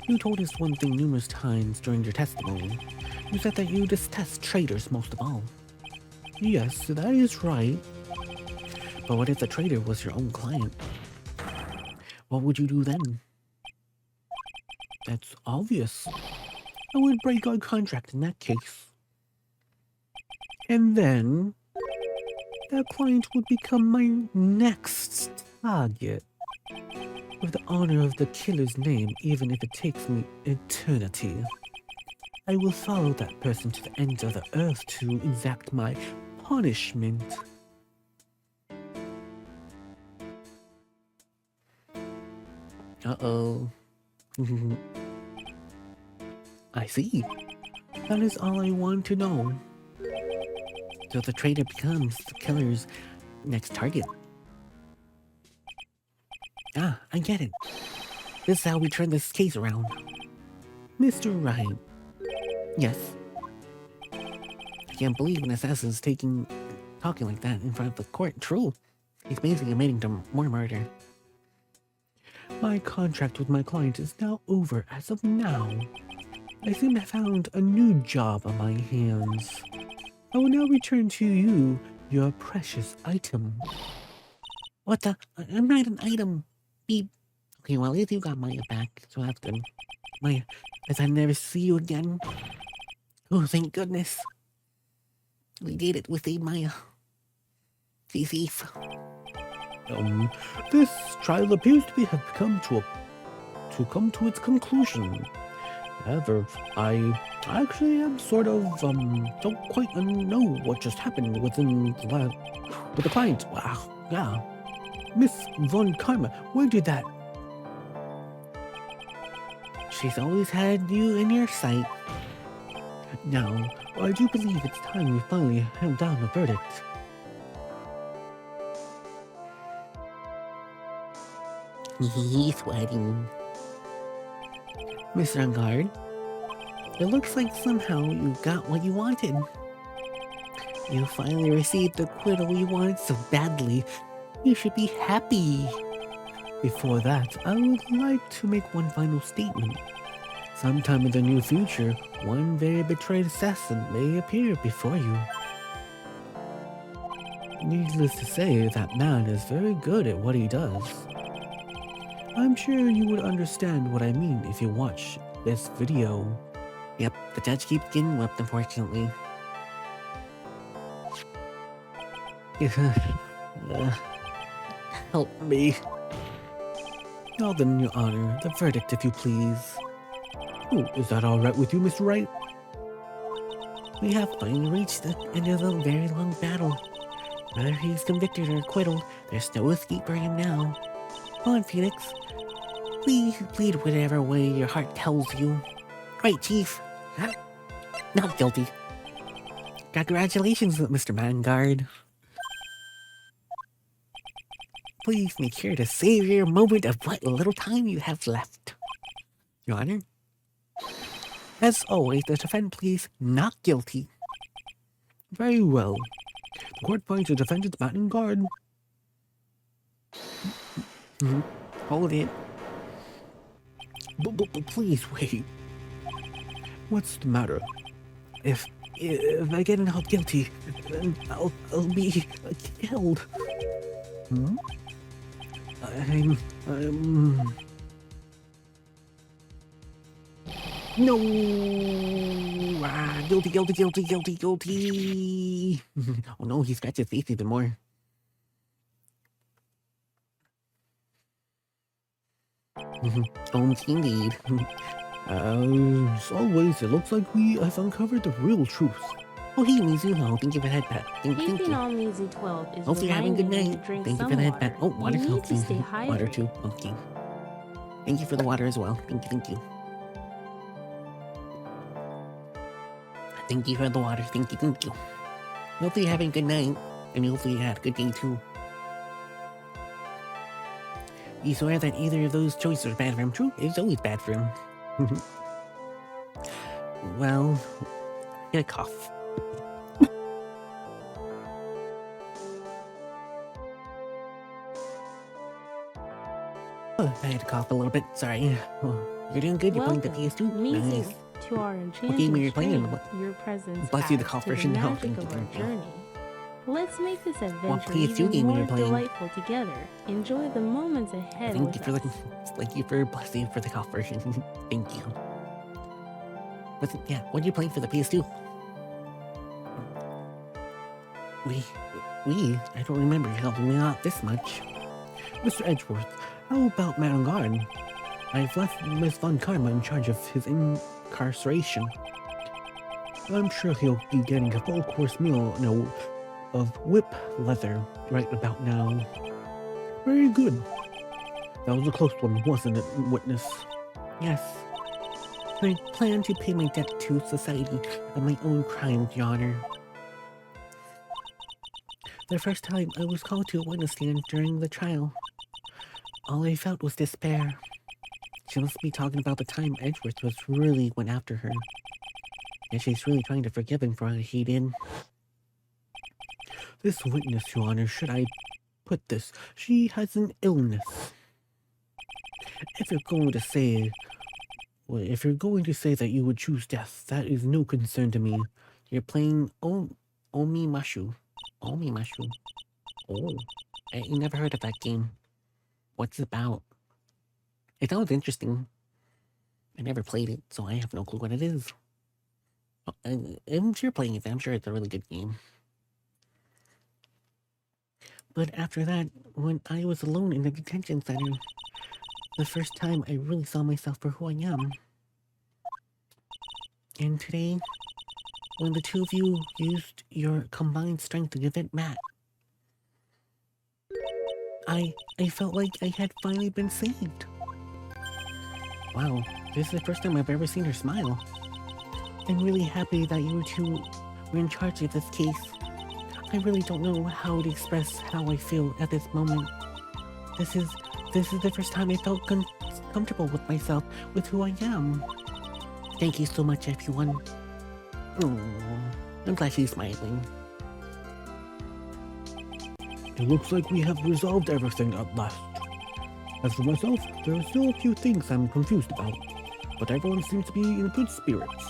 You told us one thing numerous times during your testimony. You said that you detest traitors most of all. Yes, that is right. But what if the traitor was your own client? What would you do then? That's obvious. I would break our contract in that case. And then, that client would become my next target. With the honor of the killer's name, even if it takes me eternity. I will follow that person to the ends of the earth to exact my punishment. Uh-oh. I see. That is all I want to know. So the traitor becomes the killer's next target. Ah, I get it. This is how we turn this case around. Mr. Wright. Yes. I can't believe an assassin's talking like that in front of the court. True. He's basically admitting to more murder. My contract with my client is now over as of now. I seem to have found a new job on my hands. I will now return to you your precious item. What the? I'm not an item. Beep. Okay, well, at least you got Maya back, so that's good. Maya, as I never see you again. Oh, thank goodness. We did it with Maya. The thief. This trial appears to have come to its conclusion. However, I actually am sort of, don't quite know what just happened with the client. Wow, yeah. Miss Von Karma, where did that? She's always had you in your sight. Now, I do believe it's time we finally hand down a verdict. He's sweating. Miss Vanguard, it looks like somehow you got what you wanted. You finally received the acquittal you wanted so badly. You should be happy. Before that, I would like to make one final statement. Sometime in the near future, one very betrayed assassin may appear before you. Needless to say, that man is very good at what he does. I'm sure you would understand what I mean if you watch this video. Yep, the judge keeps getting whipped, unfortunately. Help me. Now then, Your Honor, the verdict, if you please. Oh, is that all right with you, Mr. Wright? We have finally reached the end of a very long battle. Whether he's convicted or acquitted, there's no escape for him now. Come on, Phoenix. Please plead whatever way your heart tells you. Right, Chief? Not guilty. Congratulations, Mr. Vanguard. Please make sure to savor your moment of what little time you have left. Your Honor? As always, the defendant pleads not guilty. Very well. The court finds the defendant's Vanguard. Hold it. But please wait. What's the matter? If I get not guilty, then I'll be killed. No! Guilty! Oh no, he scratched his face even more. Indeed. As always, it looks like we have uncovered the real truth. Oh, hey, Mizuno, thank you for that pat. Thank you. Keeping on Mizu 12 is Hopefully you're having a good reminding you night. to drink Thank you some for that water. pat. Oh, water You need helps to me. stay Water hydrated. too. Okay. Thank you for the water as well. Thank you. Thank you for the water. Thank you. Hopefully you're having a good night. And hopefully you had a good day too. You swear that either of those choices are bad for him? True, it's always bad for him. Well, get a cough. Oh, I had to cough a little bit. Sorry. Oh, you're doing good. You're playing the PS2. Mizu, Nice. to our enchanted game are you playing? train, your presence Bless you, the adds cough to the version. Oh, magic thank you, of our thank you. journey. Let's make this adventure PS2 even game are you more playing? delightful together. Enjoy the moments ahead Thank with you for the us. thank you for blessing for the cough version. Thank you. But yeah, what are you playing for the PS2? I don't remember you helping me out this much. Mr. Edgeworth, how about Madame Garden? I've left Miss Von Karma in charge of his incarceration. I'm sure he'll be getting a full course meal of whip leather right about now. Very good. That was a close one, wasn't it, witness? Yes. I plan to pay my debt to society of my own crimes, Your Honor. The first time I was called to a witness stand during the trial, all I felt was despair. She must be talking about the time Edgeworth really went after her. And she's really trying to forgive him for what he did. This witness, Your Honor, should I put this? She has an illness. If you're going to say that you would choose death, that is no concern to me. You're playing Omimashu. Omimashu. Oh, I never heard of that game. What's it about? It sounds interesting. I never played it, so I have no clue what it is. I'm sure playing it, I'm sure it's a really good game. But after that, when I was alone in the detention center, the first time I really saw myself for who I am. And today, when the two of you used your combined strength to defeat Matt, I felt like I had finally been saved. Wow, this is the first time I've ever seen her smile. I'm really happy that you two were in charge of this case. I really don't know how to express how I feel at this moment. This is the first time I felt comfortable with myself, with who I am. Thank you so much, everyone. Oh, I'm glad she's smiling. It looks like we have resolved everything at last. As for myself, there are still a few things I'm confused about, but everyone seems to be in good spirits,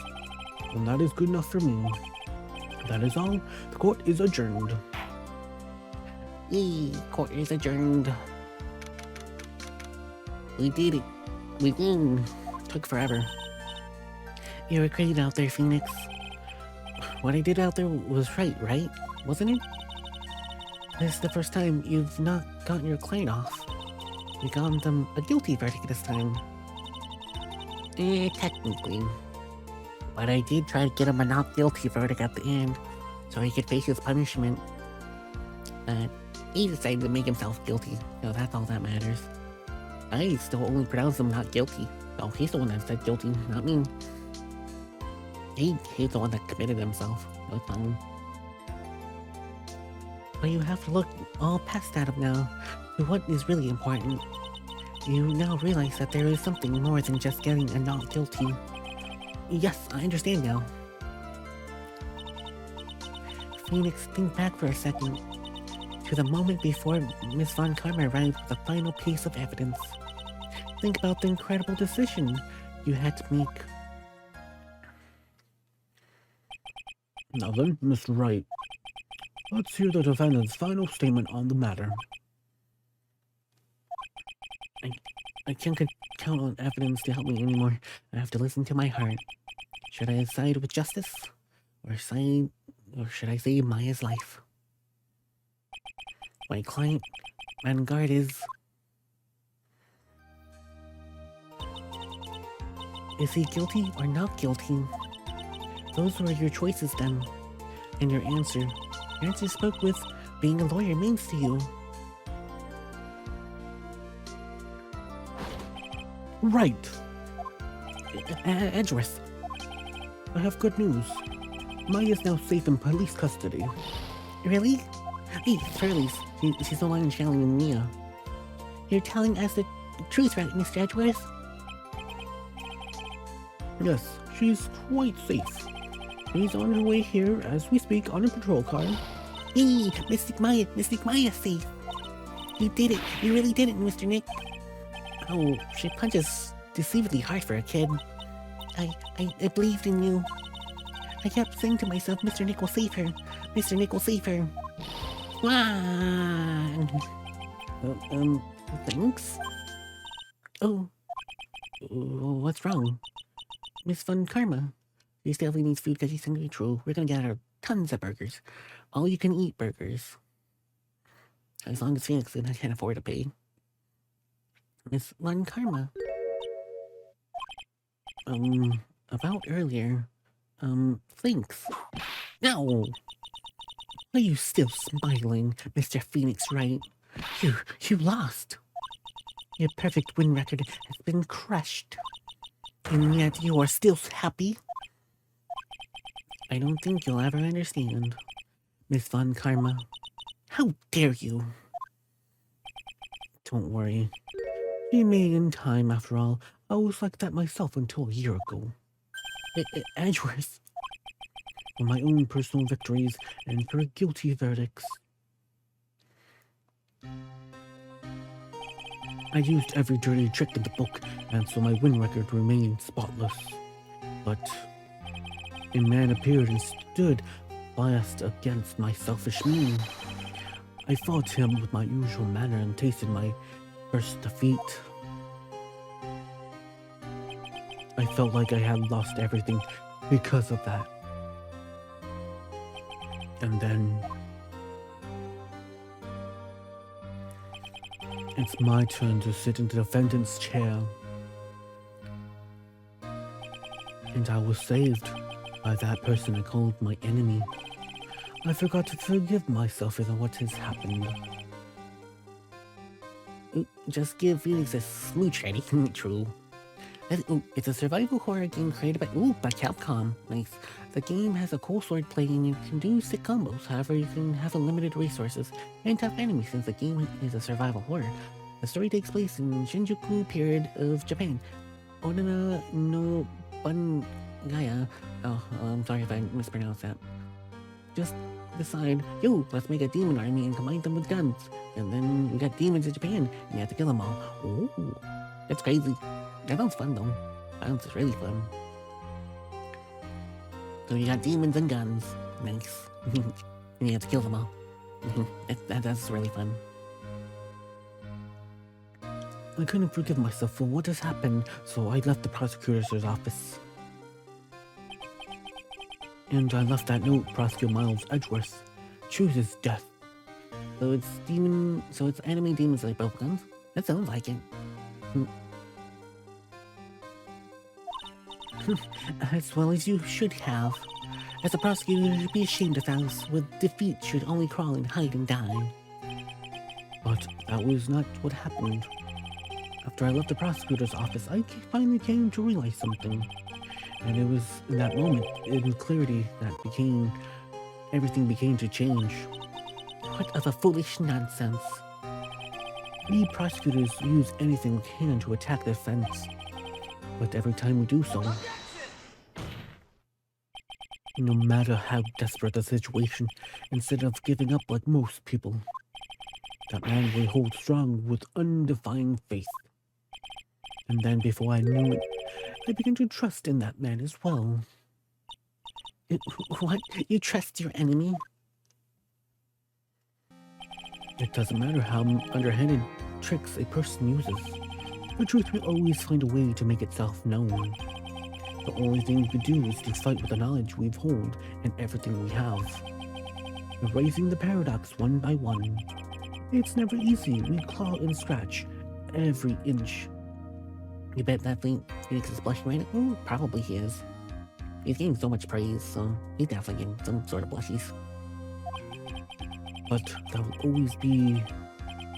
and that is good enough for me. That is all. The court is adjourned. Yay, court is adjourned. We did it. We win. Took forever. You were great out there, Phoenix. What I did out there was right? Wasn't it? This is the first time you've not gotten your client off. You got them a guilty verdict this time. Technically. But I did try to get him a not guilty verdict at the end, so he could face his punishment. But he decided to make himself guilty, so that's all that matters. I still only pronounce him not guilty. Oh, he's the one that said guilty, not me. He's the one that committed himself. That's fine. But you have to look all past that now to what is really important. You now realize that there is something more than just getting a not guilty. Yes, I understand now. Phoenix, think back for a second to the moment before Miss Von Karma arrived with the final piece of evidence. Think about the incredible decision you had to make. Now then, Mr. Wright, let's hear the defendant's final statement on the matter. I can't count on evidence to help me anymore. I have to listen to my heart. Should I side with justice? Or should I save Maya's life? My client, Vanguard, is he guilty or not guilty? Those were your choices then. And your answer spoke with being a lawyer means to you. Right. Edgeworth. I have good news. Maya is now safe in police custody. Really? Hey, Charlie's. She's no longer challenging Mia. You're telling us the truth, right, Mr. Edgeworth? Yes, she's quite safe. She's on her way here as we speak on a patrol car. Hey, Mystic Maya's safe. You did it. You really did it, Mr. Nick. Oh, she punches deceivably hard for a kid. I believed in you. I kept saying to myself, Mr. Nick will save her. Mr. Nick will save her. Wow. Thanks? Oh. What's wrong? Miss Von Karma. She definitely needs food because she's hungry. True. We're gonna get her tons of burgers. All you can eat burgers. As long as Phoenix can't afford to pay. Miss Von Karma. About earlier. Thanks. No! Are you still smiling, Mr. Phoenix Wright? You lost. Your perfect win record has been crushed. And yet you are still happy? I don't think you'll ever understand, Miss Von Karma. How dare you? Don't worry. She made in time, after all. I was like that myself until a year ago. Edgeworth. For my own personal victories and for guilty verdicts. I used every dirty trick in the book, and so my win record remained spotless. But a man appeared and stood biased against my selfish mean. I fought him with my usual manner and tasted my first defeat. I felt like I had lost everything because of that. And then it's my turn to sit in the defendant's chair. And I was saved by that person I called my enemy. I forgot to forgive myself for what has happened. Just give Felix a smooch, ready? True. It's a survival horror game created by Capcom. Nice. The game has a cool sword play and you can do sick combos. However, you can have limited resources and tough enemies since the game is a survival horror. The story takes place in Shinjuku period of Japan. Onana no Bangaya. Oh, I'm sorry if I mispronounced that. Just decide, let's make a demon army and combine them with guns. And then we got demons in Japan and you have to kill them all. Oh, that's crazy. That sounds fun though. Sounds really fun. So you got demons and guns. Nice. And you have to kill them all. That's really fun. I couldn't forgive myself for what has happened, so I left the prosecutor's office. And I left that note, Prosecutor Miles Edgeworth chooses death. So it's anime demons like bubblegums? That sounds like it. As well as you should have. As a prosecutor, you should be ashamed of those with defeat should only crawl and hide and die. But that was not what happened. After I left the prosecutor's office, I finally came to realize something. And it was in that moment, in clarity, that everything began to change. What of a foolish nonsense. We prosecutors use anything we can to attack the defense. But every time we do so, no matter how desperate the situation, instead of giving up like most people, that man will hold strong with undefined faith. And then before I knew it, I began to trust in that man as well. What? You trust your enemy? It doesn't matter how underhanded tricks a person uses. The truth will always find a way to make itself known. The only thing we can do is to fight with the knowledge we hold and everything we have. Erasing the paradox one by one. It's never easy. We claw and scratch every inch. You bet that Phoenix is blushing right now? Probably he is. He's getting so much praise, so he's definitely getting some sort of blushies. But there will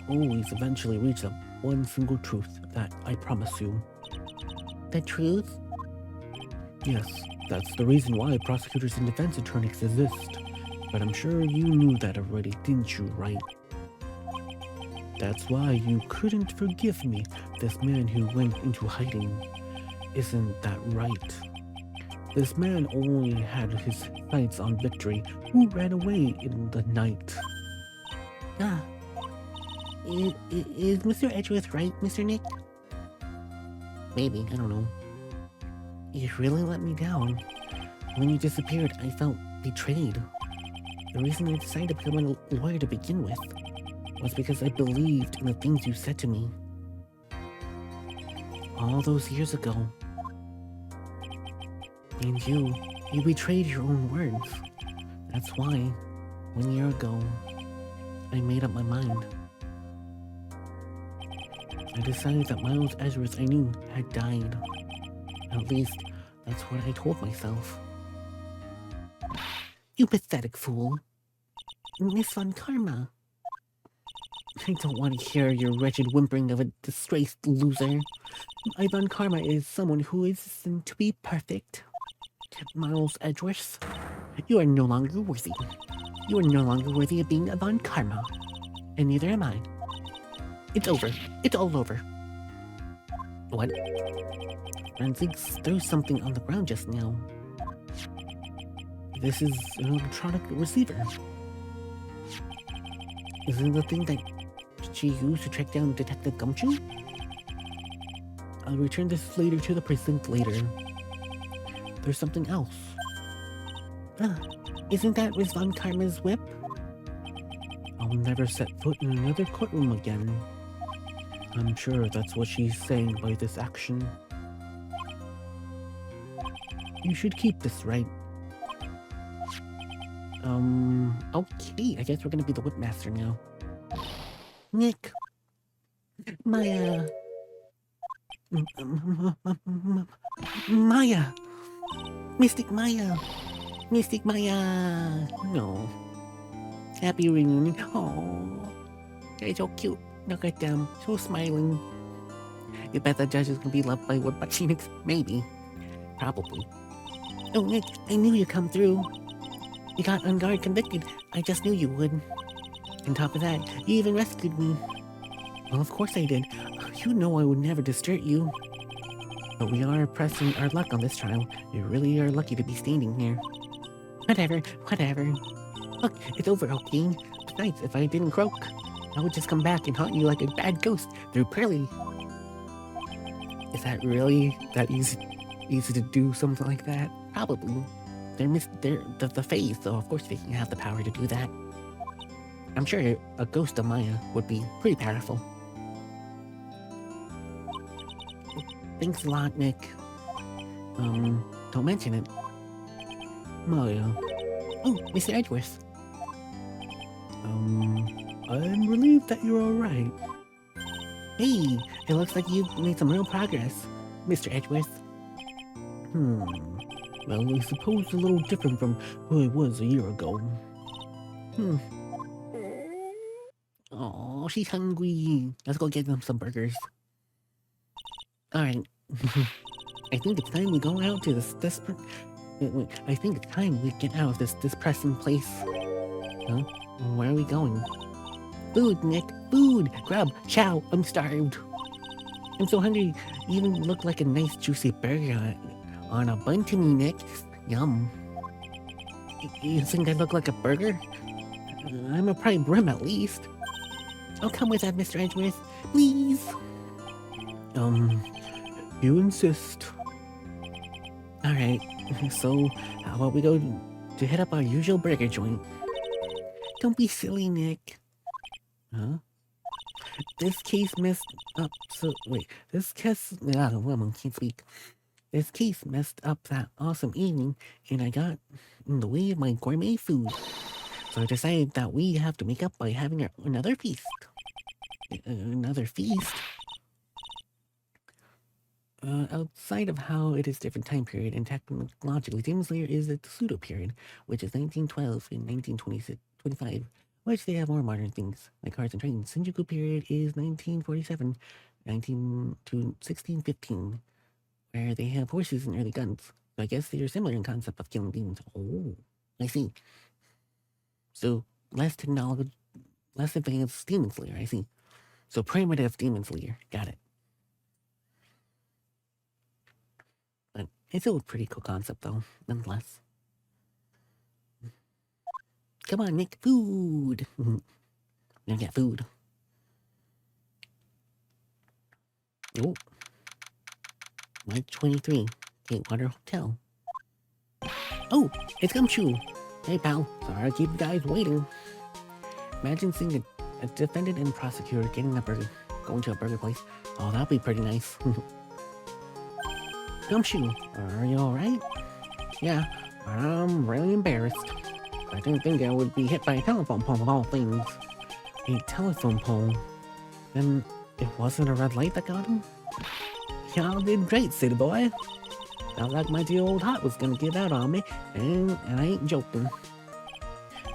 always eventually reach that one single truth that I promise you. The truth? Yes, that's the reason why prosecutors and defense attorneys exist. But I'm sure you knew that already, didn't you, right? That's why you couldn't forgive me, this man who went into hiding. Isn't that right? This man only had his sights on victory, who ran away in the night. Is Mr. Edgeworth right, Mr. Nick? Maybe, I don't know. You really let me down. When you disappeared, I felt betrayed. The reason I decided to become a lawyer to begin with was because I believed in the things you said to me. All those years ago. And you betrayed your own words. That's why, 1 year ago, I made up my mind. I decided that Miles Edgeworth I knew had died. At least, that's what I told myself. You pathetic fool. Miss Von Karma. I don't want to hear your wretched whimpering of a disgraced loser. Von Karma is someone who isn't to be perfect. Miles Edgeworth, you are no longer worthy. You are no longer worthy of being a Von Karma. And neither am I. It's over. It's all over. What? Forensics threw something on the ground just now. This is an electronic receiver. Is it the thing that she used to track down Detective Gumshoe? I'll return this later to the precinct later. There's something else. Isn't that Miss Von Karma's whip? I'll never set foot in another courtroom again. I'm sure that's what she's saying by this action. You should keep this, right? Okay, I guess we're gonna be the whipmaster now. Nick! Maya! Maya! Mystic Maya! Mystic Maya! No. Happy reunion. Oh, they're so cute. Look at them, so smiling. You bet the judge is gonna be loved by Woodbuck Phoenix? Maybe. Probably. Oh, Nick, I knew you'd come through. You got on guard convicted. I just knew you would. On top of that, you even rescued me. Well, of course I did. You know I would never desert you. But we are pressing our luck on this trial. We really are lucky to be standing here. Whatever. Look, it's over, okay? Besides, if I didn't croak, I would just come back and haunt you like a bad ghost through Pearly. Is that really that easy to do something like that? Probably. They're the Fae, so of course they can have the power to do that. I'm sure a ghost of Maya would be pretty powerful. Thanks a lot, Nick. Don't mention it. Maya. Oh, Mr. Edgeworth. I'm relieved that you're alright. Hey, it looks like you've made some real progress, Mr. Edgeworth. Well, I suppose a little different from who I was a year ago. Oh, she's hungry. Let's go get them some burgers. Alright. I think it's time we go out to this desperate... I think it's time we get out of this depressing place. Huh? Where are we going? Food, Nick! Food! Grub! Chow! I'm starved! I'm so hungry. You even look like a nice juicy burger on a bun to me, Nick. Yum. You think I look like a burger? I'm a prime brim at least. Oh, come with that, Mr. Edgeworth. Please! You insist. Alright, so how about we go to hit up our usual burger joint? Don't be silly, Nick. Huh? This case messed up, this case, can't speak. This case messed up that awesome evening, and I got in the way of my gourmet food. So I decided that we have to make up by having another feast. Another feast? Outside of how it is different time period, and technologically, Demon Slayer is the pseudo period, which is 1912 and 1925, which they have more modern things, like cars and trains. Shinjuku period is 1947 to 1615, where they have horses and early guns. So I guess they are similar in concept of killing demons. Oh, I see. So, less technology, less advanced Demon Slayer, I see. So primitive Demon Slayer, got it. But it's a pretty cool concept, though, nonetheless. Come on, Nick, food! Gonna get food. Oh. March 23, Gatewater Hotel. Oh, it's Gumshoe! Hey, pal, sorry to keep you guys waiting. Imagine seeing a defendant and prosecutor getting going to a burger place. Oh, that'd be pretty nice. Gumshoe, are you alright? Yeah, I'm really embarrassed. I didn't think I would be hit by a telephone pole of all things. A telephone pole? Then it wasn't a red light that got him? Y'all did great, city boy. Felt like my dear old heart was gonna give out on me, and I ain't joking.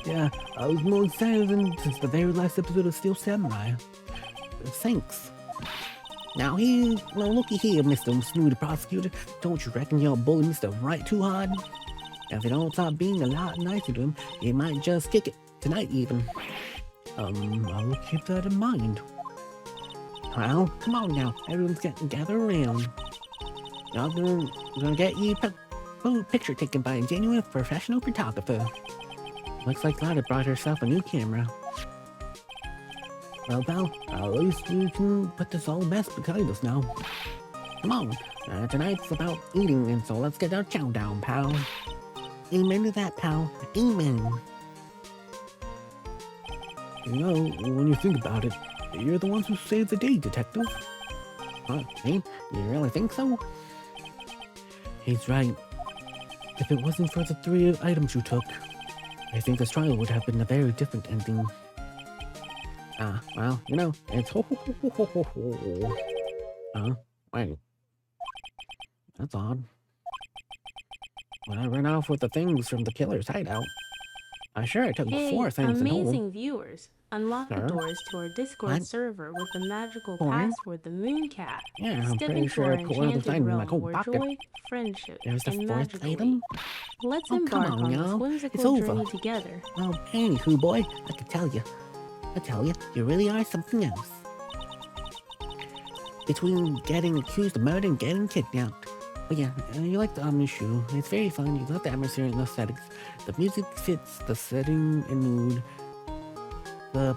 Yeah, I was more excited than since the very last episode of Steel Samurai. Thanks. Now looky here, Mr. Smooth Prosecutor. Don't you reckon you'll bully Mr. Wright too hard? If you don't stop being a lot nicer to him, he might just kick it tonight even. I'll keep that in mind. Well, come on now, everyone's getting gathered around. I'm gonna get you a picture taken by a genuine professional photographer. Looks like Lada brought herself a new camera. Well, pal, at least we can put this all mess behind us now. Come on, tonight's about eating, and so let's get our chow down, pal. Amen to that, pal. Amen. You know, when you think about it, you're the ones who saved the day, Detective. What, me? You really think so? He's right. If it wasn't for the 3 items you took, I think this trial would have been a very different ending. Well, you know, it's ho. Wait. That's odd. When I ran off with the things from the killer's hideout, I took 4 things in amazing whole. Viewers, unlock the doors to our Discord server with the magical password, the Mooncat. Yeah, I'm Step pretty into sure our I put one of those enchanted items in my realm coat where pocket. joy, friendship, There's the and 4th magic item. await. Let's Oh, come embark on, on y'all. this It's whimsical over. journey together. Well, anywho, boy, I tell you, you really are something else. Between getting accused of murder and getting kidnapped. But yeah, you like the Omni Shoe. It's very fun. You love the atmosphere and the aesthetics. The music fits the setting and mood. The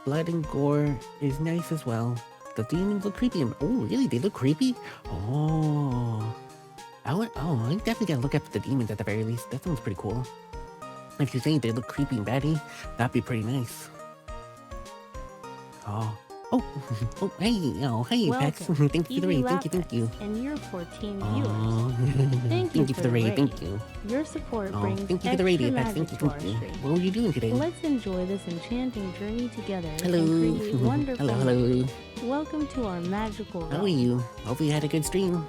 blood and gore is nice as well. The demons look creepy. Oh, really? They look creepy? Oh. I definitely gotta look up the demons at the very least. That sounds pretty cool. If you think they look creepy and batty, that'd be pretty nice. Oh. Oh, hey, Apex. Welcome, Thank you for the raid. Thank you. And your 14 Oh, viewers. Thank you for the raid. Thank you. Your support Oh, brings thank you for extra the raid, Apex. magic Thank to our you. stream. What were you doing today? Let's enjoy this enchanting journey together Hello. and create wonderful Hello. memories. Welcome to our magical realm. How are you? Hopefully you had a good stream.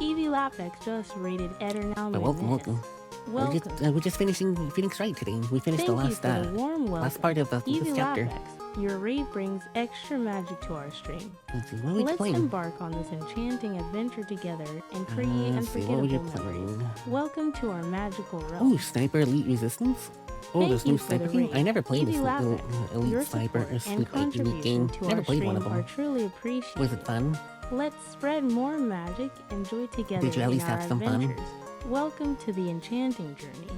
Evie Lapex just rated Eternal Welcome. We're just finishing Phoenix Wright today. We finished Thank the you last for the warm welcome. last part of this Evie chapter. Lapex, your raid brings extra magic to our stream. Let's see, what were you Let's playing? embark on this enchanting adventure together and create Let's see, what were you unforgettable memories. playing? Welcome to our magical realm. Oh, Sniper Elite Resistance? Oh, Thank this you new for the Sniper game? raid. I never played this Evie Lapex, Elite your Sniper support or and Sleep Elite contribution game. to Never our played one stream of are them. truly appreciated. Was it fun? Let's spread more magic, enjoy together Did you at in least our have some fun? adventures. Welcome to the enchanting journey.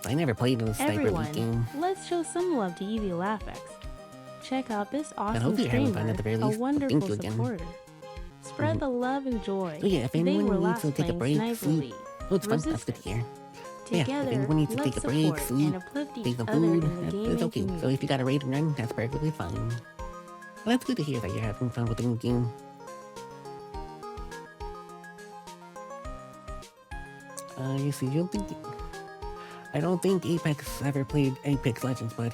I never played a Sniper Everyone, Elite game. let's show some love to Evie Lapex. Check out this awesome hope you're having streamer, fun at the very a least. wonderful Thank you again. supporter. Spread the love and joy. Oh yeah, if They anyone were needs last to take a playing break, Sniper sleep. Elite. Oh, it's fun. That's good to hear. Yeah, if Together, anyone needs to let's take a break, support sleep, and uplift take each some other food, in the it's gaming okay. So community. if you got a raid and run, that's perfectly fine. Well, that's good to hear that you're having fun with the new game. You see, I don't think Apex ever played Apex Legends, but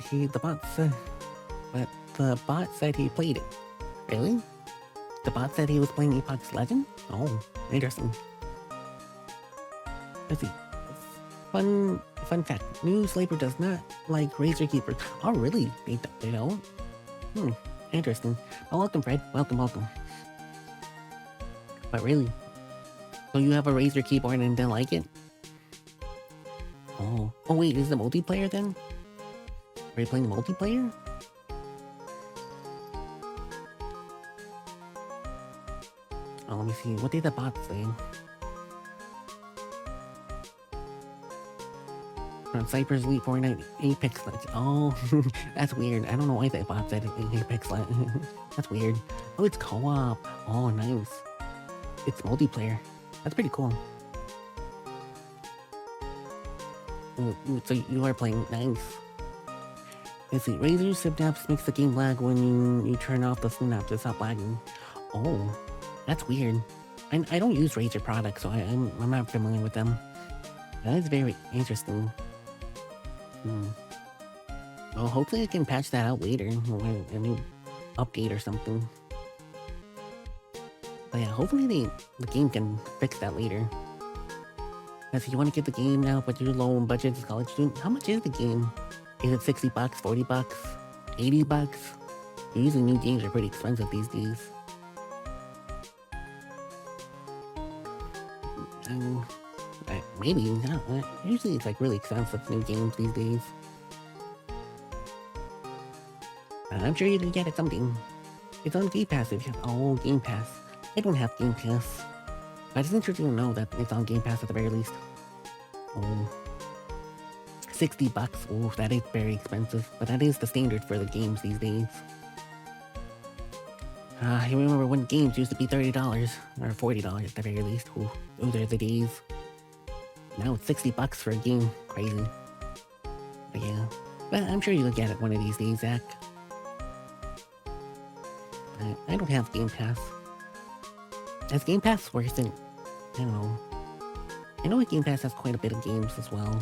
the bot said he played it. Really? The bot said he was playing Apex Legends? Oh, interesting. Let's see. Fun fact. New Slaver does not like Razor Keepers. Oh, really? They don't? Interesting. Oh, welcome, Fred. Welcome. But really? So you have a Razor keyboard and didn't like it? Oh wait, is it multiplayer then? Are you playing multiplayer? Oh, let me see. What did the bot say? From Cypress Elite Fortnite Apex Legends. Oh, that's weird. I don't know why that bot said Apex Legends. That's weird. Oh, it's co-op. Oh, nice. It's multiplayer. That's pretty cool. So you are playing. Nice. Let's see. Razor synapse makes the game lag when you turn off the synapse to stop lagging. Oh, that's weird. I don't use Razor products, so I'm not familiar with them. That is very interesting. Well, hopefully I can patch that out later, or a new update or something. But yeah, hopefully the game can fix that later. If you want to get the game now, but you're low on budget as a college student, how much is the game? Is it $60, $40, $80? Usually new games are pretty expensive these days. Maybe not. Usually it's like really expensive new games these days. I'm sure you can get it something. It's on Game Pass if you have Game Pass. I don't have Game Pass. But it's interesting to know that it's on Game Pass at the very least. Oh, $60. Oh, that is very expensive. But that is the standard for the games these days. I remember when games used to be $30 or $40 at the very least. Oh, those are the days. Now it's $60 for a game. Crazy. But yeah. But I'm sure you'll get it one of these days, Zach. I don't have Game Pass. Is Game Pass worth it? I don't know. I know Game Pass has quite a bit of games as well.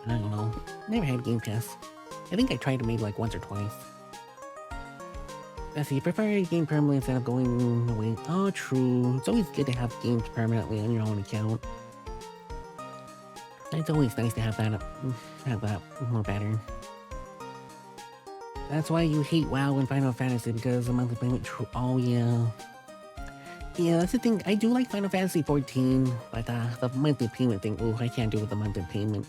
But I don't know. Never had Game Pass. I think I tried it maybe like once or twice. Let's see, you prefer a game permanently instead of going away. Oh, true. It's always good to have games permanently on your own account. It's always nice to have that more better. That's why you hate WoW and Final Fantasy, because the monthly payment. Oh yeah. Yeah, that's the thing. I do like Final Fantasy 14, but the monthly payment thing, I can't do with the monthly payment.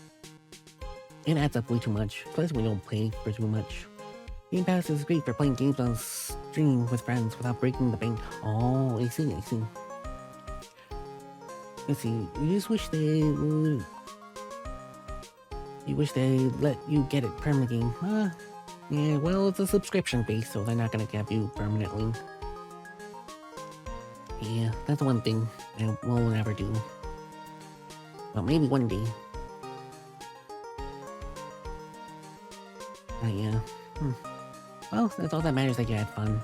It adds up way too much, especially when you don't pay for too much. Game Pass is great for playing games on stream with friends without breaking the bank. Oh, I see. Let's see, you just wish they would... You wish they let you get it permanently. Yeah, well, it's a subscription base, so they're not gonna have you permanently. Yeah, that's one thing I will never do. Well, maybe one day. Yeah. Well, that's all that matters that you had fun.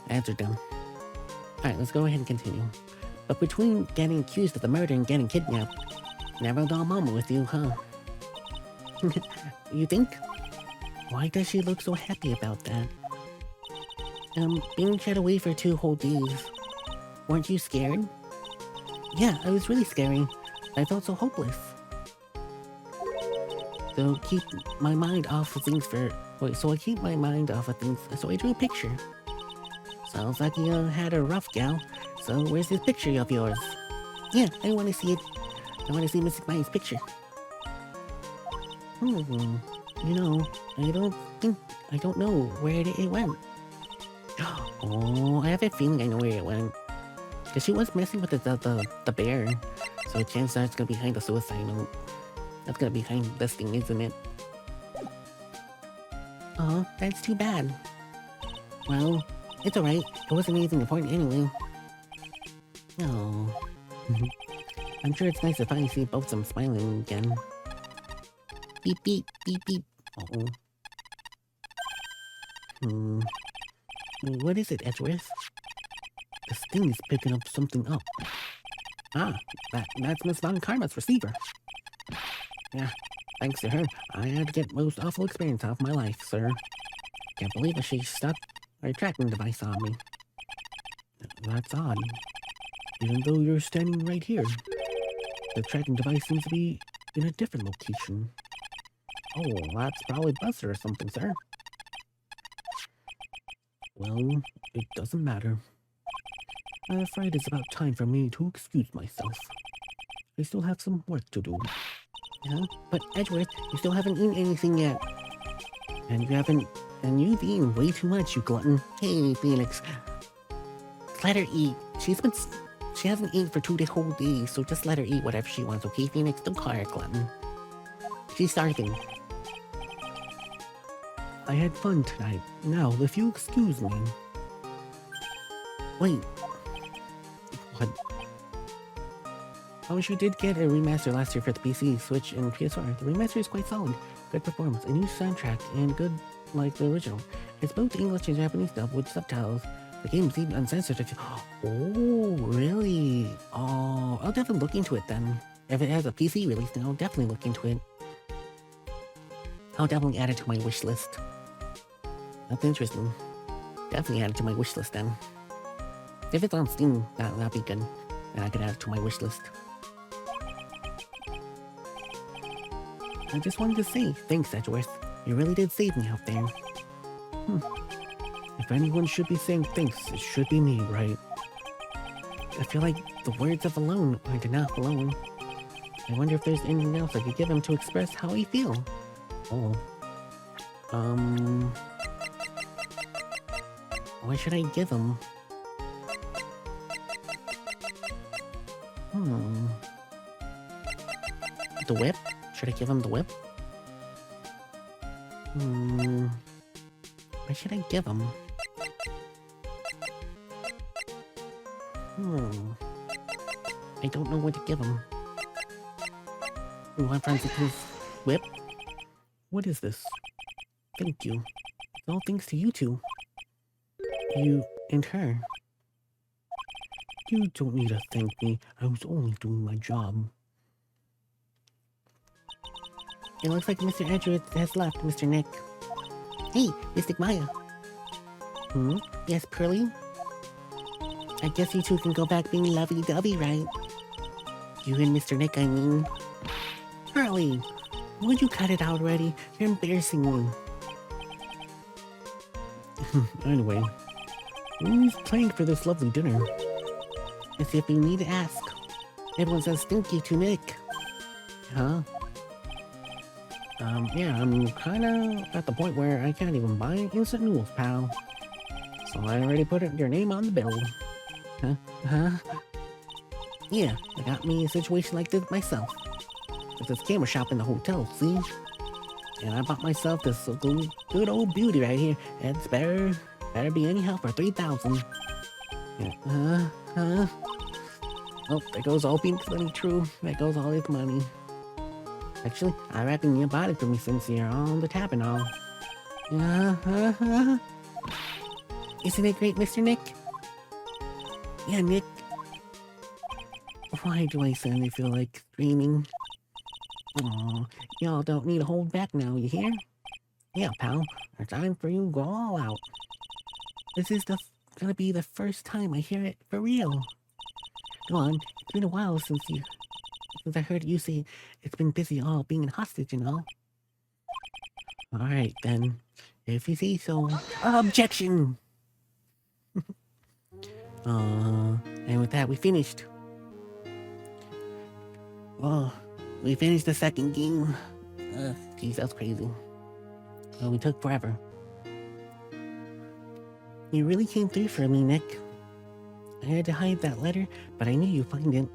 Ads are done. Alright, let's go ahead and continue. But between getting accused of the murder and getting kidnapped, never a dull moment with you, huh? You think? Why does she look so happy about that? Being shut away for 2 whole days. Weren't you scared? Yeah, I was really scary. I felt so hopeless. So I keep my mind off of things, so I drew a picture. Sounds like you had a rough gal, so where's this picture of yours? Yeah, I want to see it. I want to see Mrs. Mai's picture. You know, I don't know where it went. Oh, I have a feeling I know where it went. Because she was messing with the bear, so chances are it's gonna be behind the suicide note. That's gonna be behind this thing, isn't it? Oh, that's too bad. Well, it's alright. It wasn't anything important anyway. Oh. I'm sure it's nice to finally see both of them smiling again. Beep beep, beep beep. Uh-oh. What is it, Edgeworth? This thing is picking up something up. Ah, that's Miss Von Karma's receiver. Yeah, thanks to her, I had to get most awful experience out of my life, sir. Can't believe she stuck her tracking device on me. That's odd. Even though you're standing right here, the tracking device seems to be in a different location. Oh, that's probably Buster or something, sir. Well, it doesn't matter. I'm afraid it's about time for me to excuse myself. I still have some work to do. Yeah, but Edgeworth, you still haven't eaten anything yet. And you've eaten way too much, you glutton. Hey, Phoenix. Let her eat. She hasn't eaten for 2 whole days, so just let her eat whatever she wants, okay, Phoenix? Don't call her a glutton. She's starving. I had fun tonight. Now, if you excuse me... Wait. What? Oh, she did get a remaster last year for the PC, Switch, and PS4. The remaster is quite solid. Good performance, a new soundtrack, and good like the original. It's both English and Japanese dub with subtitles. The game's even uncensored if you... Oh, really? Oh, I'll definitely look into it then. If it has a PC release, then I'll definitely look into it. I'll definitely add it to my wish list. That's interesting. Definitely add it to my wish list then. If it's on Steam, that'd be good. And I could add it to my wish list. I just wanted to say, thanks, Edgeworth. You really did save me out there. If anyone should be saying thanks, it should be me, right? I feel like the words of alone aren't enough alone. I wonder if there's anything else I could give him to express how I feel. Oh. What should I give him? The whip? Should I give him the whip? What should I give him? I don't know what to give him. You want Francis's whip? What is this? Thank you. It's all thanks to you two. You and her. You don't need to thank me. I was only doing my job. It looks like Mr. Edgeworth has left, Mr. Nick. Hey, Mystic Maya. Yes, Pearly? I guess you two can go back being lovey-dovey, right? You and Mr. Nick, I mean. Pearly! Would you cut it out already? You're embarrassing me. Anyway, who's paying for this lovely dinner? As if you need to ask. Everyone says thank you to Nick. Huh? Yeah, I'm kinda at the point where I can't even buy instant noodles, pal. So I already put your name on the bill. Huh? Yeah, I got me a situation like this myself. There's this camera shop in the hotel, see? And I bought myself this good old beauty right here. It's better be anyhow for 3,000. Oh, there goes all Phoenix money, true. There goes all his money. Actually, I reckon you bought it for me since you're on the tab and all. Isn't it great, Mr. Nick? Yeah, Nick. Why do I suddenly feel like screaming? Aw, y'all don't need to hold back now, you hear? Yeah, pal, it's time for you to go all out. This is gonna be the first time I hear it for real. Go on, it's been a while since I heard you say it's been busy all being a hostage and all. Alright then, if you say so. Objection! And with that we finished. Oh, we finished the second game. Geez, that was crazy. Oh, we took forever. You really came through for me, Nick. I had to hide that letter, but I knew you'd find it.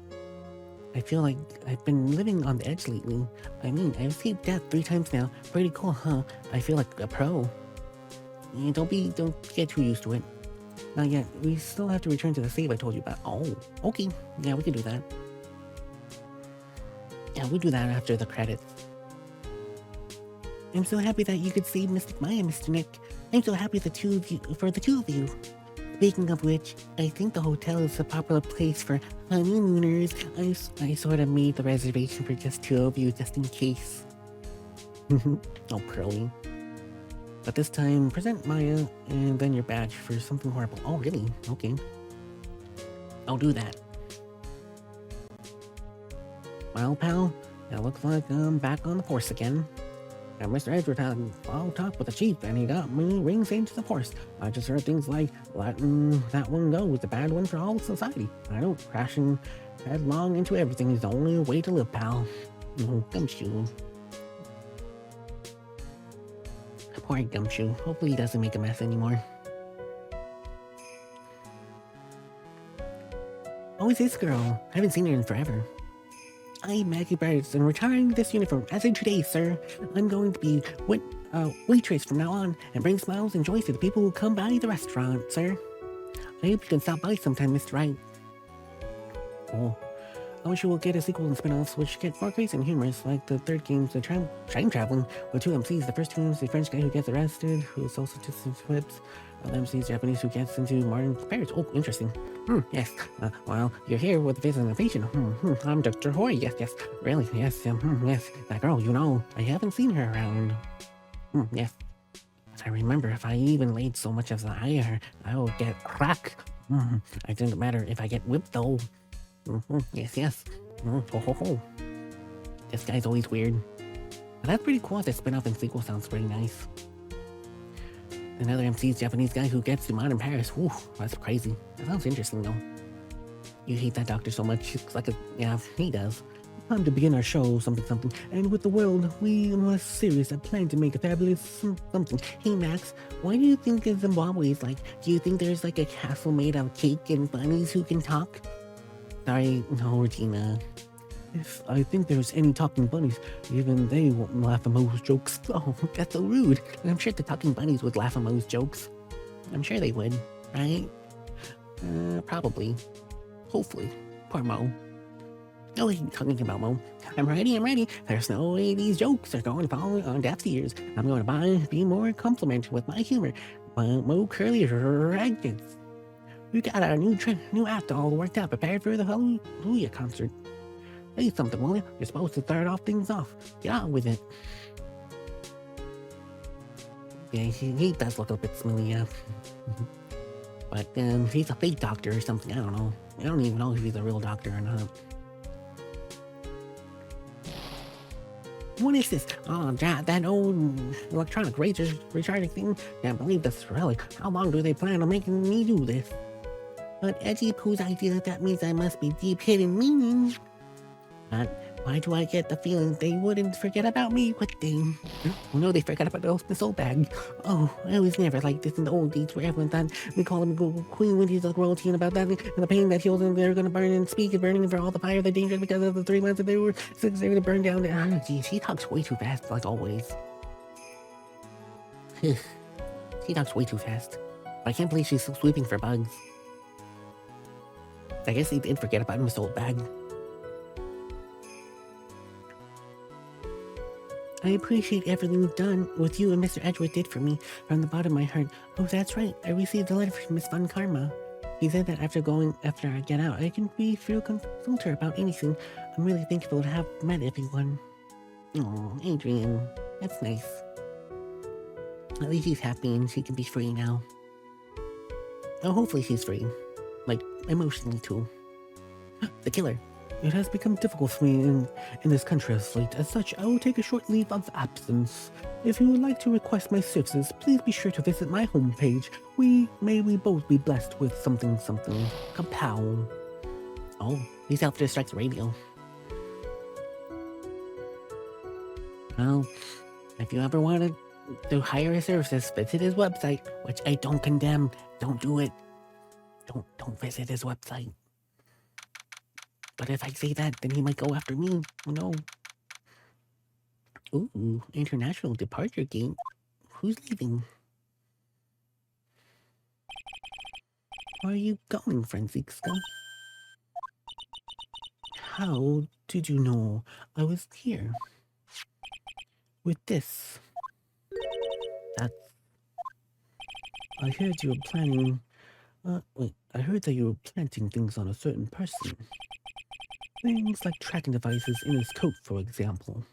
I feel like I've been living on the edge lately. I mean, I've escaped death 3 times now. Pretty cool, huh? I feel like a pro. Don't get too used to it. Not yet. We still have to return to the save I told you about. Oh, okay. Yeah, we can do that. Yeah, we'll do that after the credits. I'm so happy that you could save Mystic Maya, Mr. Nick. I'm so happy for the two of you. Speaking of which, I think the hotel is a popular place for honeymooners. I sort of made the reservation for just 2 of you, just in case. Oh, Pearly. But this time, present Maya and then your badge for something horrible. Oh, really? Okay. I'll do that. Well, pal, it looks like I'm back on the force again. And Mr. Edgeworth had a talk with the chief, and he got me rings into the force. I just heard things like letting that one go was the bad one for all of society. I know, crashing headlong into everything is the only way to live, pal. Gumshoe. Poor Gumshoe. Hopefully he doesn't make a mess anymore. Oh, it's this girl. I haven't seen her in forever. I'm Maggie Birds and retiring this uniform as of today, sir. I'm going to be waitress from now on and bring smiles and joy to the people who come by the restaurant, sir. I hope you can stop by sometime, Mr. Wright. Oh, I wish you will get a sequel and spin-offs which get more crazy and humorous, like the third game's the time traveling with 2 MCs. The first two is the French guy who gets arrested, who is also just some flips. The MC's Japanese who gets into modern Paris. Oh, interesting. Yes. Well, you're here with visiting patient. I'm Dr. Hoy. Yes. Really? Yes. Yes. That girl, you know, I haven't seen her around. Yes. I remember if I even laid so much as an eye at her, I would get crack. It didn't matter if I get whipped though. Yes. This guy's always weird. But that's pretty cool. The spin-off and sequel sounds pretty nice. Another MC's Japanese guy who gets to modern Paris. Whew, that's crazy. That sounds interesting though. You hate that doctor so much. It's like yeah, he does. Time to begin our show, something. And with the world, we must serious a plan to make a fabulous something. Hey Max, why do you think Zimbabwe is like? Do you think there's like a castle made of cake and bunnies who can talk? Sorry, no, Regina. If I think there's any talking bunnies, even they won't laugh at most jokes. Oh, that's so rude. And I'm sure the talking bunnies would laugh at most jokes. I'm sure they would, right? Probably. Hopefully. Poor Mo. No, he's talking about Mo. I'm ready. There's no way these jokes are going to fall on deaf ears. I'm going to be more complimentary with my humor. Mo Curly Raggins. We got our new act all worked out, prepared for the Hallelujah concert. Say something, will you? You're supposed to start things off. Get on with it. Yeah, he does look a bit smelly, yeah. But he's a fake doctor or something, I don't know. I don't even know if he's a real doctor or not. What is this? Oh, that old electronic razor recharging thing? Can't believe this, really. How long do they plan on making me do this? But Edgy Pooh's idea, that means I must be deep hidden meaning. But why do I get the feeling they wouldn't forget about me, would they? Oh no, they forgot about this old bag. Oh, I was never like this in the old days where everyone thought we call him Queen when he's like royalty and about that and the pain that heals and they're gonna burn and speak and burning for all the fire, the danger because of the 3 months that they were gonna burn down. Geez, he talks way too fast, like always. He talks way too fast. But I can't believe she's still sweeping for bugs. I guess they did forget about his old bag. I appreciate everything you've done with you and Mr. Edgeworth did for me from the bottom of my heart. Oh, that's right. I received a letter from Miss Von Karma. He said that after I get out, I can consult her about anything. I'm really thankful to have met everyone. Oh, Adrian. That's nice. At least she's happy and she can be free now. Oh, hopefully she's free. Like, emotionally too. The killer. It has become difficult for me in this country as late. As such, I will take a short leave of absence. If you would like to request my services, please be sure to visit my homepage. May we both be blessed with something. Kapow. Oh, he's out for Strike the Radio. Well, if you ever wanted to hire his services, visit his website, which I don't condemn. Don't do it. Don't visit his website. But if I say that, then he might go after me. Oh no. Ooh, international departure gate. Who's leaving? Where are you going, Franziska? How did you know I was here? With this. I heard you were planning... I heard that you were planting things on a certain person. Things like tracking devices in his coat, for example.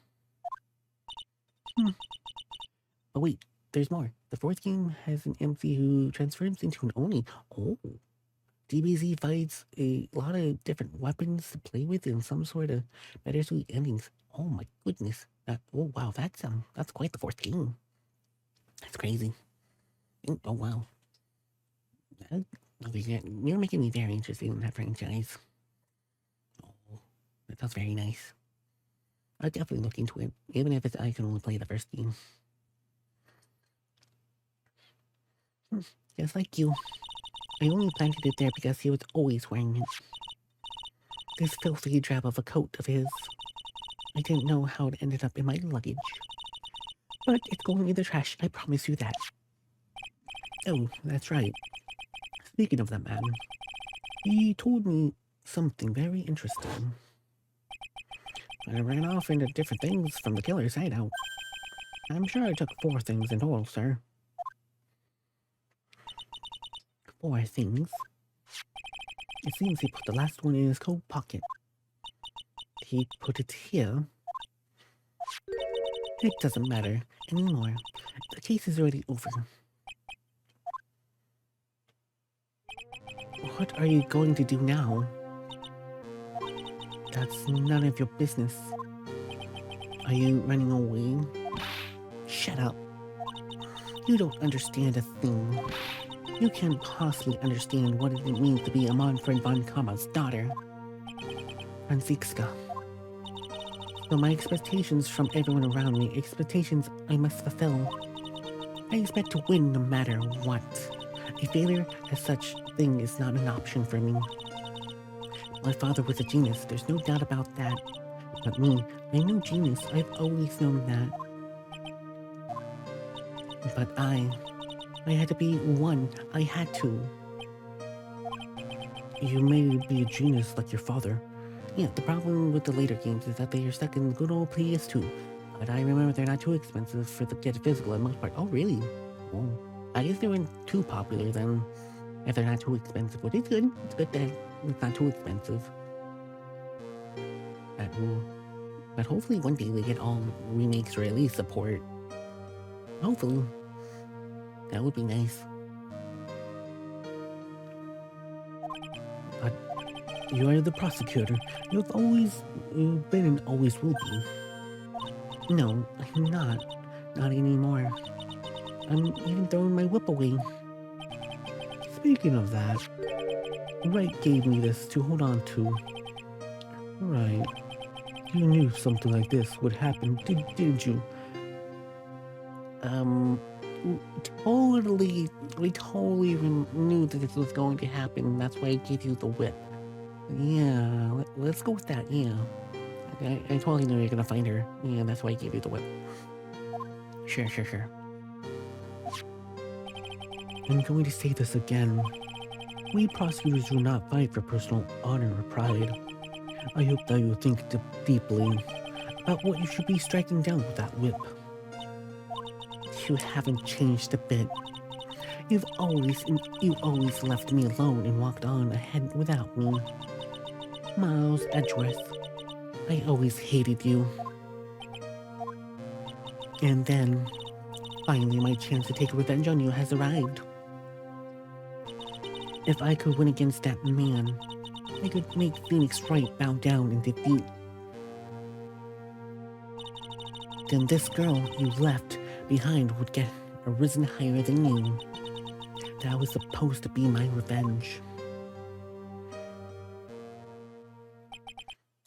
But wait, there's more. The fourth game has an MC who transforms into an Oni. Oh. DBZ fights a lot of different weapons to play with in some sort of bittersweet endings. Oh my goodness. Oh wow, that's quite the fourth game. That's crazy. Oh wow. You're making me very interested in that franchise. That's very nice. I'll definitely look into it, even if I can only play the first game. Just like you. I only planted it there because he was always wearing it. This filthy drab of a coat of his. I didn't know how it ended up in my luggage. But it's going in the trash, I promise you that. Oh, that's right. Speaking of that man, he told me something very interesting. I ran off into different things from the killer's hideout. I'm sure I took 4 things in total, sir. 4 things? It seems he put the last one in his coat pocket. He put it here. It doesn't matter anymore. The case is already over. What are you going to do now? That's none of your business. Are you running away? Shut up. You don't understand a thing. You can't possibly understand what it means to be a Manfred von Kamma's daughter. Franziska. So my expectations from everyone around me, expectations I must fulfill. I expect to win no matter what. A failure as such thing is not an option for me. My father was a genius, there's no doubt about that. But me, I'm no genius, I've always known that. But I had to be one, I had to. You may be a genius like your father. Yeah, the problem with the later games is that they are stuck in the good old PS2. But I remember they're not too expensive for the get physical in most part. Oh really? Oh, I guess they weren't too popular then. If they're not too expensive, but it's good. It's good that it's not too expensive. But hopefully one day they get all remakes or at least support. Hopefully. That would be nice. But you are the prosecutor. You've always been and always will be. No, I'm not. Not anymore. I'm even throwing my whip away. Speaking of that, Wright gave me this to hold on to. Right. You knew something like this would happen, didn't you? We totally knew that this was going to happen. That's why I gave you the whip. Yeah, let's go with that, yeah. I totally knew you were gonna find her. Yeah, that's why I gave you the whip. Sure. I'm going to say this again. We prosecutors do not fight for personal honor or pride. I hope that you think deeply about what you should be striking down with that whip. You haven't changed a bit. You always left me alone and walked on ahead without me. Miles Edgeworth, I always hated you. And then, finally my chance to take revenge on you has arrived. If I could win against that man, I could make Phoenix Wright bow down in defeat. Then this girl you left behind would get arisen higher than you. That was supposed to be my revenge.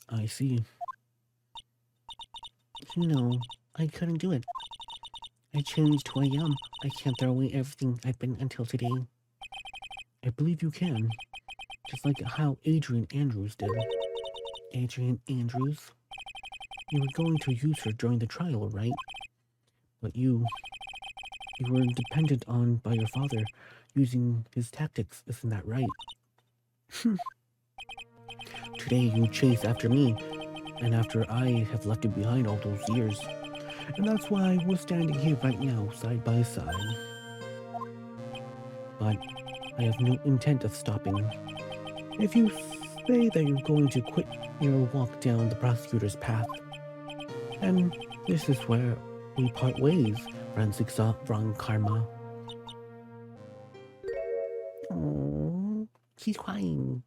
I see. You know, I couldn't do it. I changed who I am. I can't throw away everything I've been until today. I believe you can. Just like how Adrian Andrews did. Adrian Andrews? You were going to use her during the trial, right? But you were dependent on by your father, using his tactics, isn't that right? Today you chase after me, and after I have left you behind all those years. And that's why we're standing here right now, side by side. But I have no intent of stopping. If you say that you're going to quit your walk down the prosecutor's path, and this is where we part ways, Francis Von Karma. Oh, she's crying.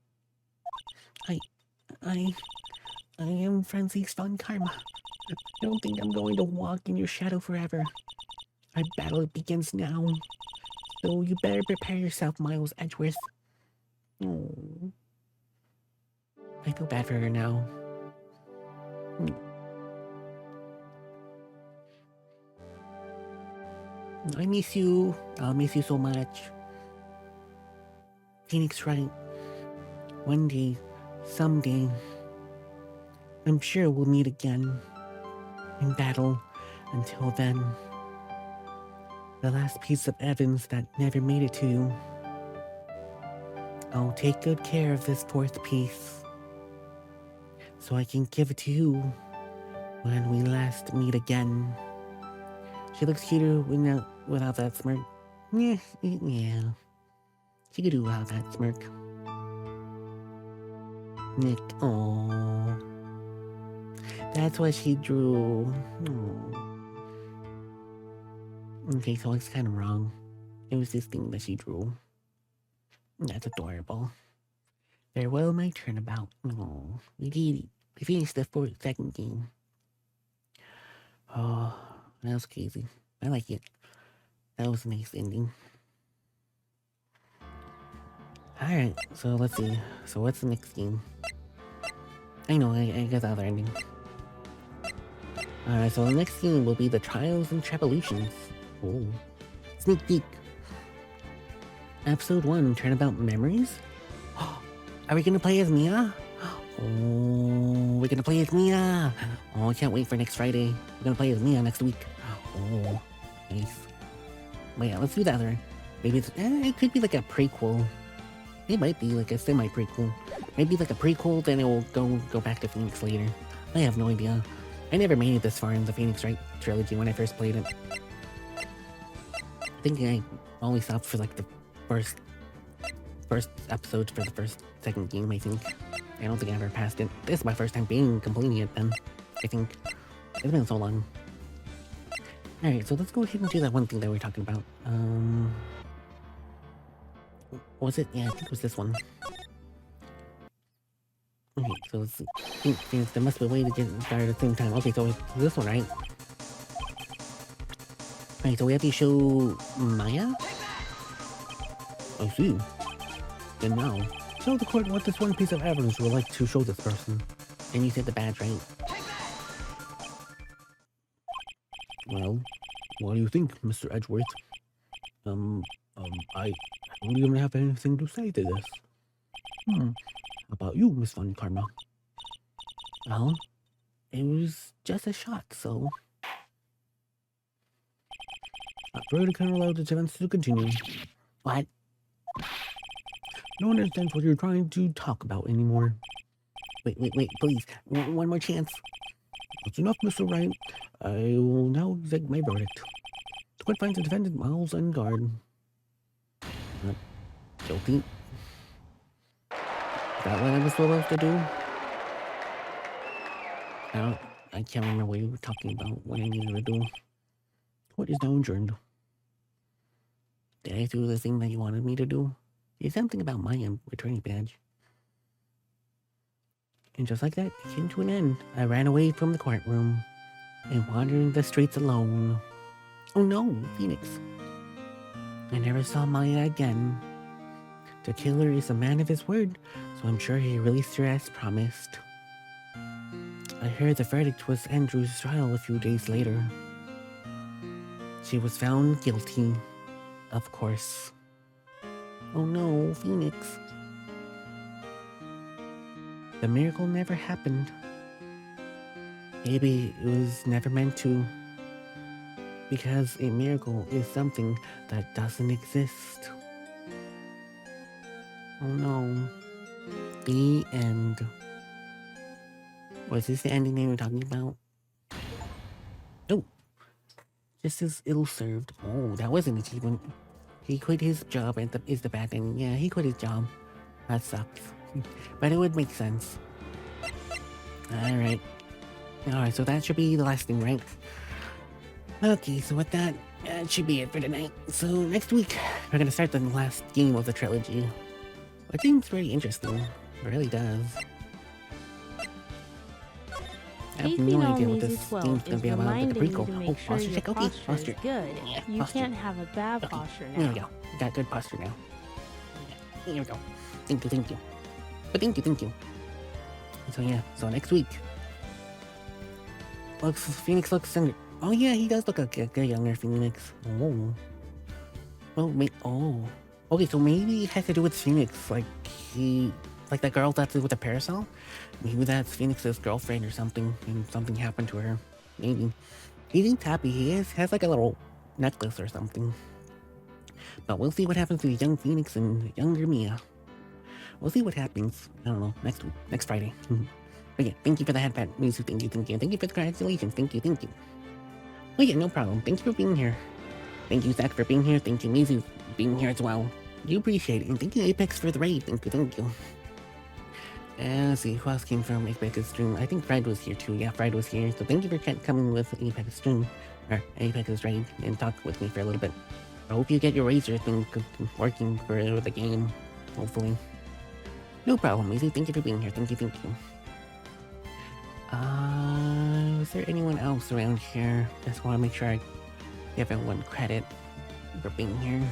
I am Francis Von Karma. I don't think I'm going to walk in your shadow forever. Our battle begins now. So you better prepare yourself, Miles Edgeworth. Oh. I feel bad for her now. I miss you. I'll miss you so much. Phoenix Wright. One day, someday, I'm sure we'll meet again in battle. Until then, the last piece of evidence that never made it to you. I'll take good care of this fourth piece, so I can give it to you when we last meet again. She looks cuter without that smirk. Yeah. She could do without that smirk. Nick, oh, that's what she drew. Aww. Okay, so it's kind of wrong. It was this thing that she drew. That's adorable. Farewell, my turnabout. Oh, we did it. We finished the second game. Oh, that was crazy. I like it. That was a nice ending. Alright, so let's see. So what's the next game? I know, I got the other ending. Alright, so the next game will be the Trials and Trevolutions. Oh. Sneak peek. Episode 1, Turnabout Memories? Are we gonna play as Mia? Oh, we're gonna play as Mia! Oh, I can't wait for next Friday. We're gonna play as Mia next week. Oh, nice. But yeah, let's do the other. Maybe it's, it could be like a prequel. It might be like a semi-prequel. Maybe like a prequel, then it will go back to Phoenix later. I have no idea. I never made it this far in the Phoenix Wright trilogy when I first played it. I think I only stopped for like the first episode for the second game, I think. I don't think I ever passed it. This is my first time being completing it then, I think. It's been so long. Alright, so let's go ahead and do that one thing that we were talking about. Was it? Yeah, I think it was this one. Okay, so let's see. There must be a way to get started at the same time. Okay, so it's this one, right? Alright, so we have to show Maya? I see. And now, tell the court what this one piece of evidence you would like to show this person. And you said the badge, right? Well, what do you think, Mr. Edgeworth? I don't even have anything to say to this. How about you, Miss Von Karma? Well, it was just a shot, so... Operator can allow the events to continue. What? No one understands what you're trying to talk about anymore. Wait, please. One more chance. That's enough, Mr. Wright. I will now execute my verdict. The court finds the defendant Miles on guard. Guilty. Is that what I was supposed to do? I can't remember what you were talking about, what I needed to do. Court is now adjourned. Did I do the thing that you wanted me to do? It's something about my attorney badge. And just like that, it came to an end. I ran away from the courtroom and wandered the streets alone. Oh no, Phoenix. I never saw Maya again. The killer is a man of his word, so I'm sure he released her as promised. I heard the verdict was Andrew's trial a few days later. She was found guilty, of course. Oh no, Phoenix. The miracle never happened. Maybe it was never meant to. Because a miracle is something that doesn't exist. Oh no. The end. Was this the ending they were talking about? Oh. Just as ill-served. Oh, that was an achievement. He quit his job and is the bad ending. Yeah, he quit his job. That sucks. But it would make sense. Alright. Alright, so that should be the last thing, right? Okay, so with that, that should be it for tonight. So next week, we're gonna start the last game of the trilogy. It seems very interesting. It really does. I have no idea what this game's gonna be about, but the prequel. Oh, posture check. Okay, posture. Good. Yeah, You posture. can't have a bad Okay, posture there now. we go. We got good posture now. Here we go. Thank you, thank you. But thank you. So yeah, so next week. Phoenix looks younger. Oh yeah, he does look like a younger Phoenix. Oh. Well, oh. Okay, so maybe it has to do with Phoenix. Like that girl that's with the parasol? Maybe that's Phoenix's girlfriend or something, and something happened to her. Maybe. He seems happy. He has like a little necklace or something. But we'll see what happens to young Phoenix and younger Mia. We'll see what happens. I don't know. Next Friday. But yeah, thank you for the head pat, Mizu. Thank you. Thank you for the congratulations. Thank you. Oh yeah, no problem. Thank you for being here. Thank you, Zach, for being here. Thank you, Mizu, for being here as well. You appreciate it. And thank you, Apex, for the raid. Thank you. Let's see, who else came from Apex's stream? I think Fred was here too. Yeah, Fred was here. So thank you for coming with Apex's stream, or Apex's raid, and talk with me for a little bit. I hope you get your razor thing working for the game, hopefully. No problem, Easy. Thank you for being here. Thank you. Is there anyone else around here? Just want to make sure I give everyone credit for being here.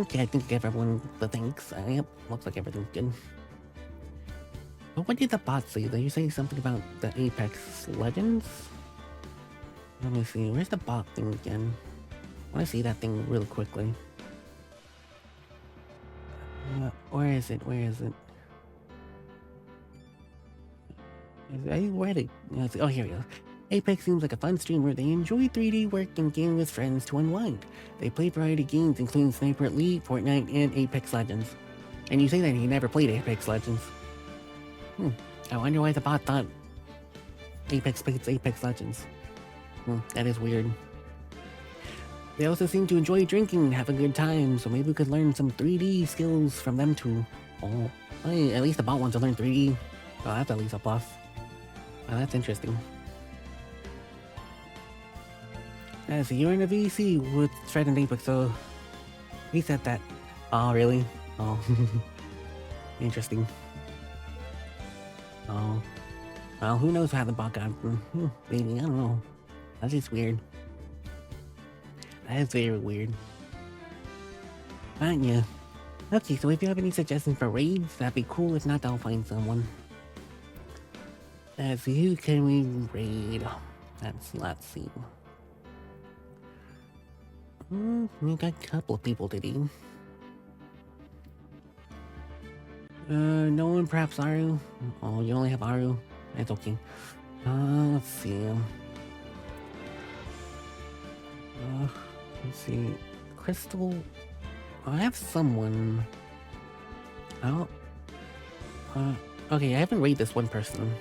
Okay, I think I give everyone the thanks. Yep, looks like everything's good. But what did the bot say? Did you say something about the Apex Legends? Let me see, where's the bot thing again? I want to see that thing really quickly. Where is it? Where did it? Oh, here we go. Apex seems like a fun streamer. They enjoy 3D work and game with friends to unwind. They play variety games including Sniper Elite, Fortnite, and Apex Legends. And you say that he never played Apex Legends. I wonder why the bot thought Apex plays Apex Legends. That is weird. They also seem to enjoy drinking and have a good time, so maybe we could learn some 3D skills from them too. Oh, hey, at least the bot wants to learn 3D. Oh, that's at least a plus. Oh, that's interesting. So you're in a VC with Fred and Apex, so he said that. Oh, really? Oh, interesting. Oh, well, who knows how the bot got? Maybe, I don't know. That's just weird. That is very weird. But yeah. Okay, so if you have any suggestions for raids, that'd be cool. If not, I'll find someone. So who can we raid? Let's see. We got a couple of people to do. No one, perhaps Aru? Oh, you only have Aru? That's okay. Let's see. Let's see. Crystal? I have someone. Okay, I haven't raided this one person.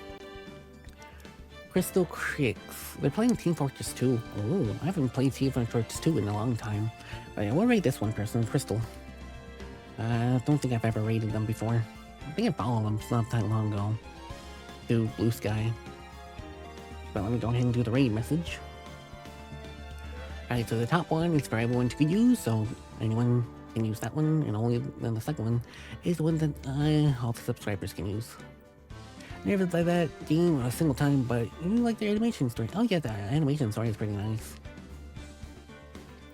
Crystal Cricks. They're playing Team Fortress 2. Oh, I haven't played Team Fortress 2 in a long time. But yeah, we'll rate this one person, Crystal. I don't think I've ever rated them before. I think I followed them not that long ago. Through Blue Sky. But let me go ahead and do the raid message. Alright, so the top one is for everyone to use, so anyone can use that one, and only then the second one is the one that all the subscribers can use. Never played that game a single time, but you like the animation story. Oh yeah, the animation story is pretty nice.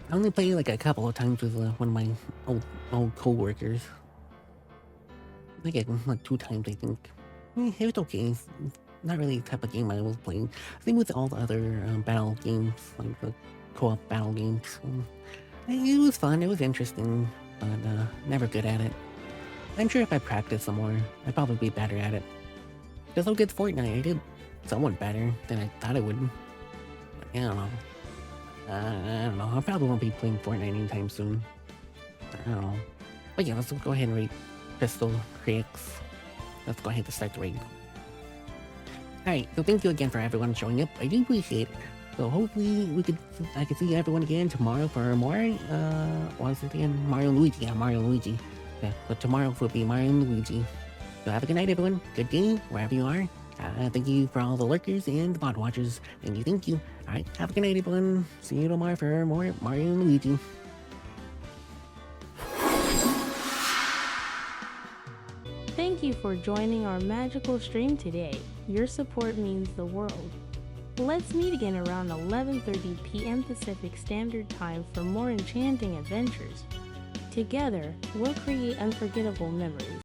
I only played like a couple of times with one of my old co-workers. I think like 2 times, I think. It was okay. It's not really the type of game I was playing. Same with all the other battle games, like the co-op battle games. It was fun, it was interesting, but never good at it. I'm sure if I practiced some more, I'd probably be better at it. Because look at Fortnite, I did somewhat better than I thought I would. But I don't know. I don't know, I probably won't be playing Fortnite anytime soon. I don't know. But yeah, let's go ahead and rate Crystal Cricks. Let's go ahead and start the raid. Alright, so thank you again for everyone showing up. I do appreciate it. So hopefully I can see everyone again tomorrow for more, what is it again? Mario and Luigi. Yeah, Mario and Luigi. Yeah, so tomorrow will be Mario and Luigi. So have a good night, everyone. Good day, wherever you are. Thank you for all the lurkers and the VOD watchers. Thank you. Alright, have a good night, everyone. See you tomorrow for more Mario and Luigi. Thank you for joining our magical stream today. Your support means the world. Let's meet again around 11:30 p.m. Pacific Standard Time for more enchanting adventures. Together, we'll create unforgettable memories.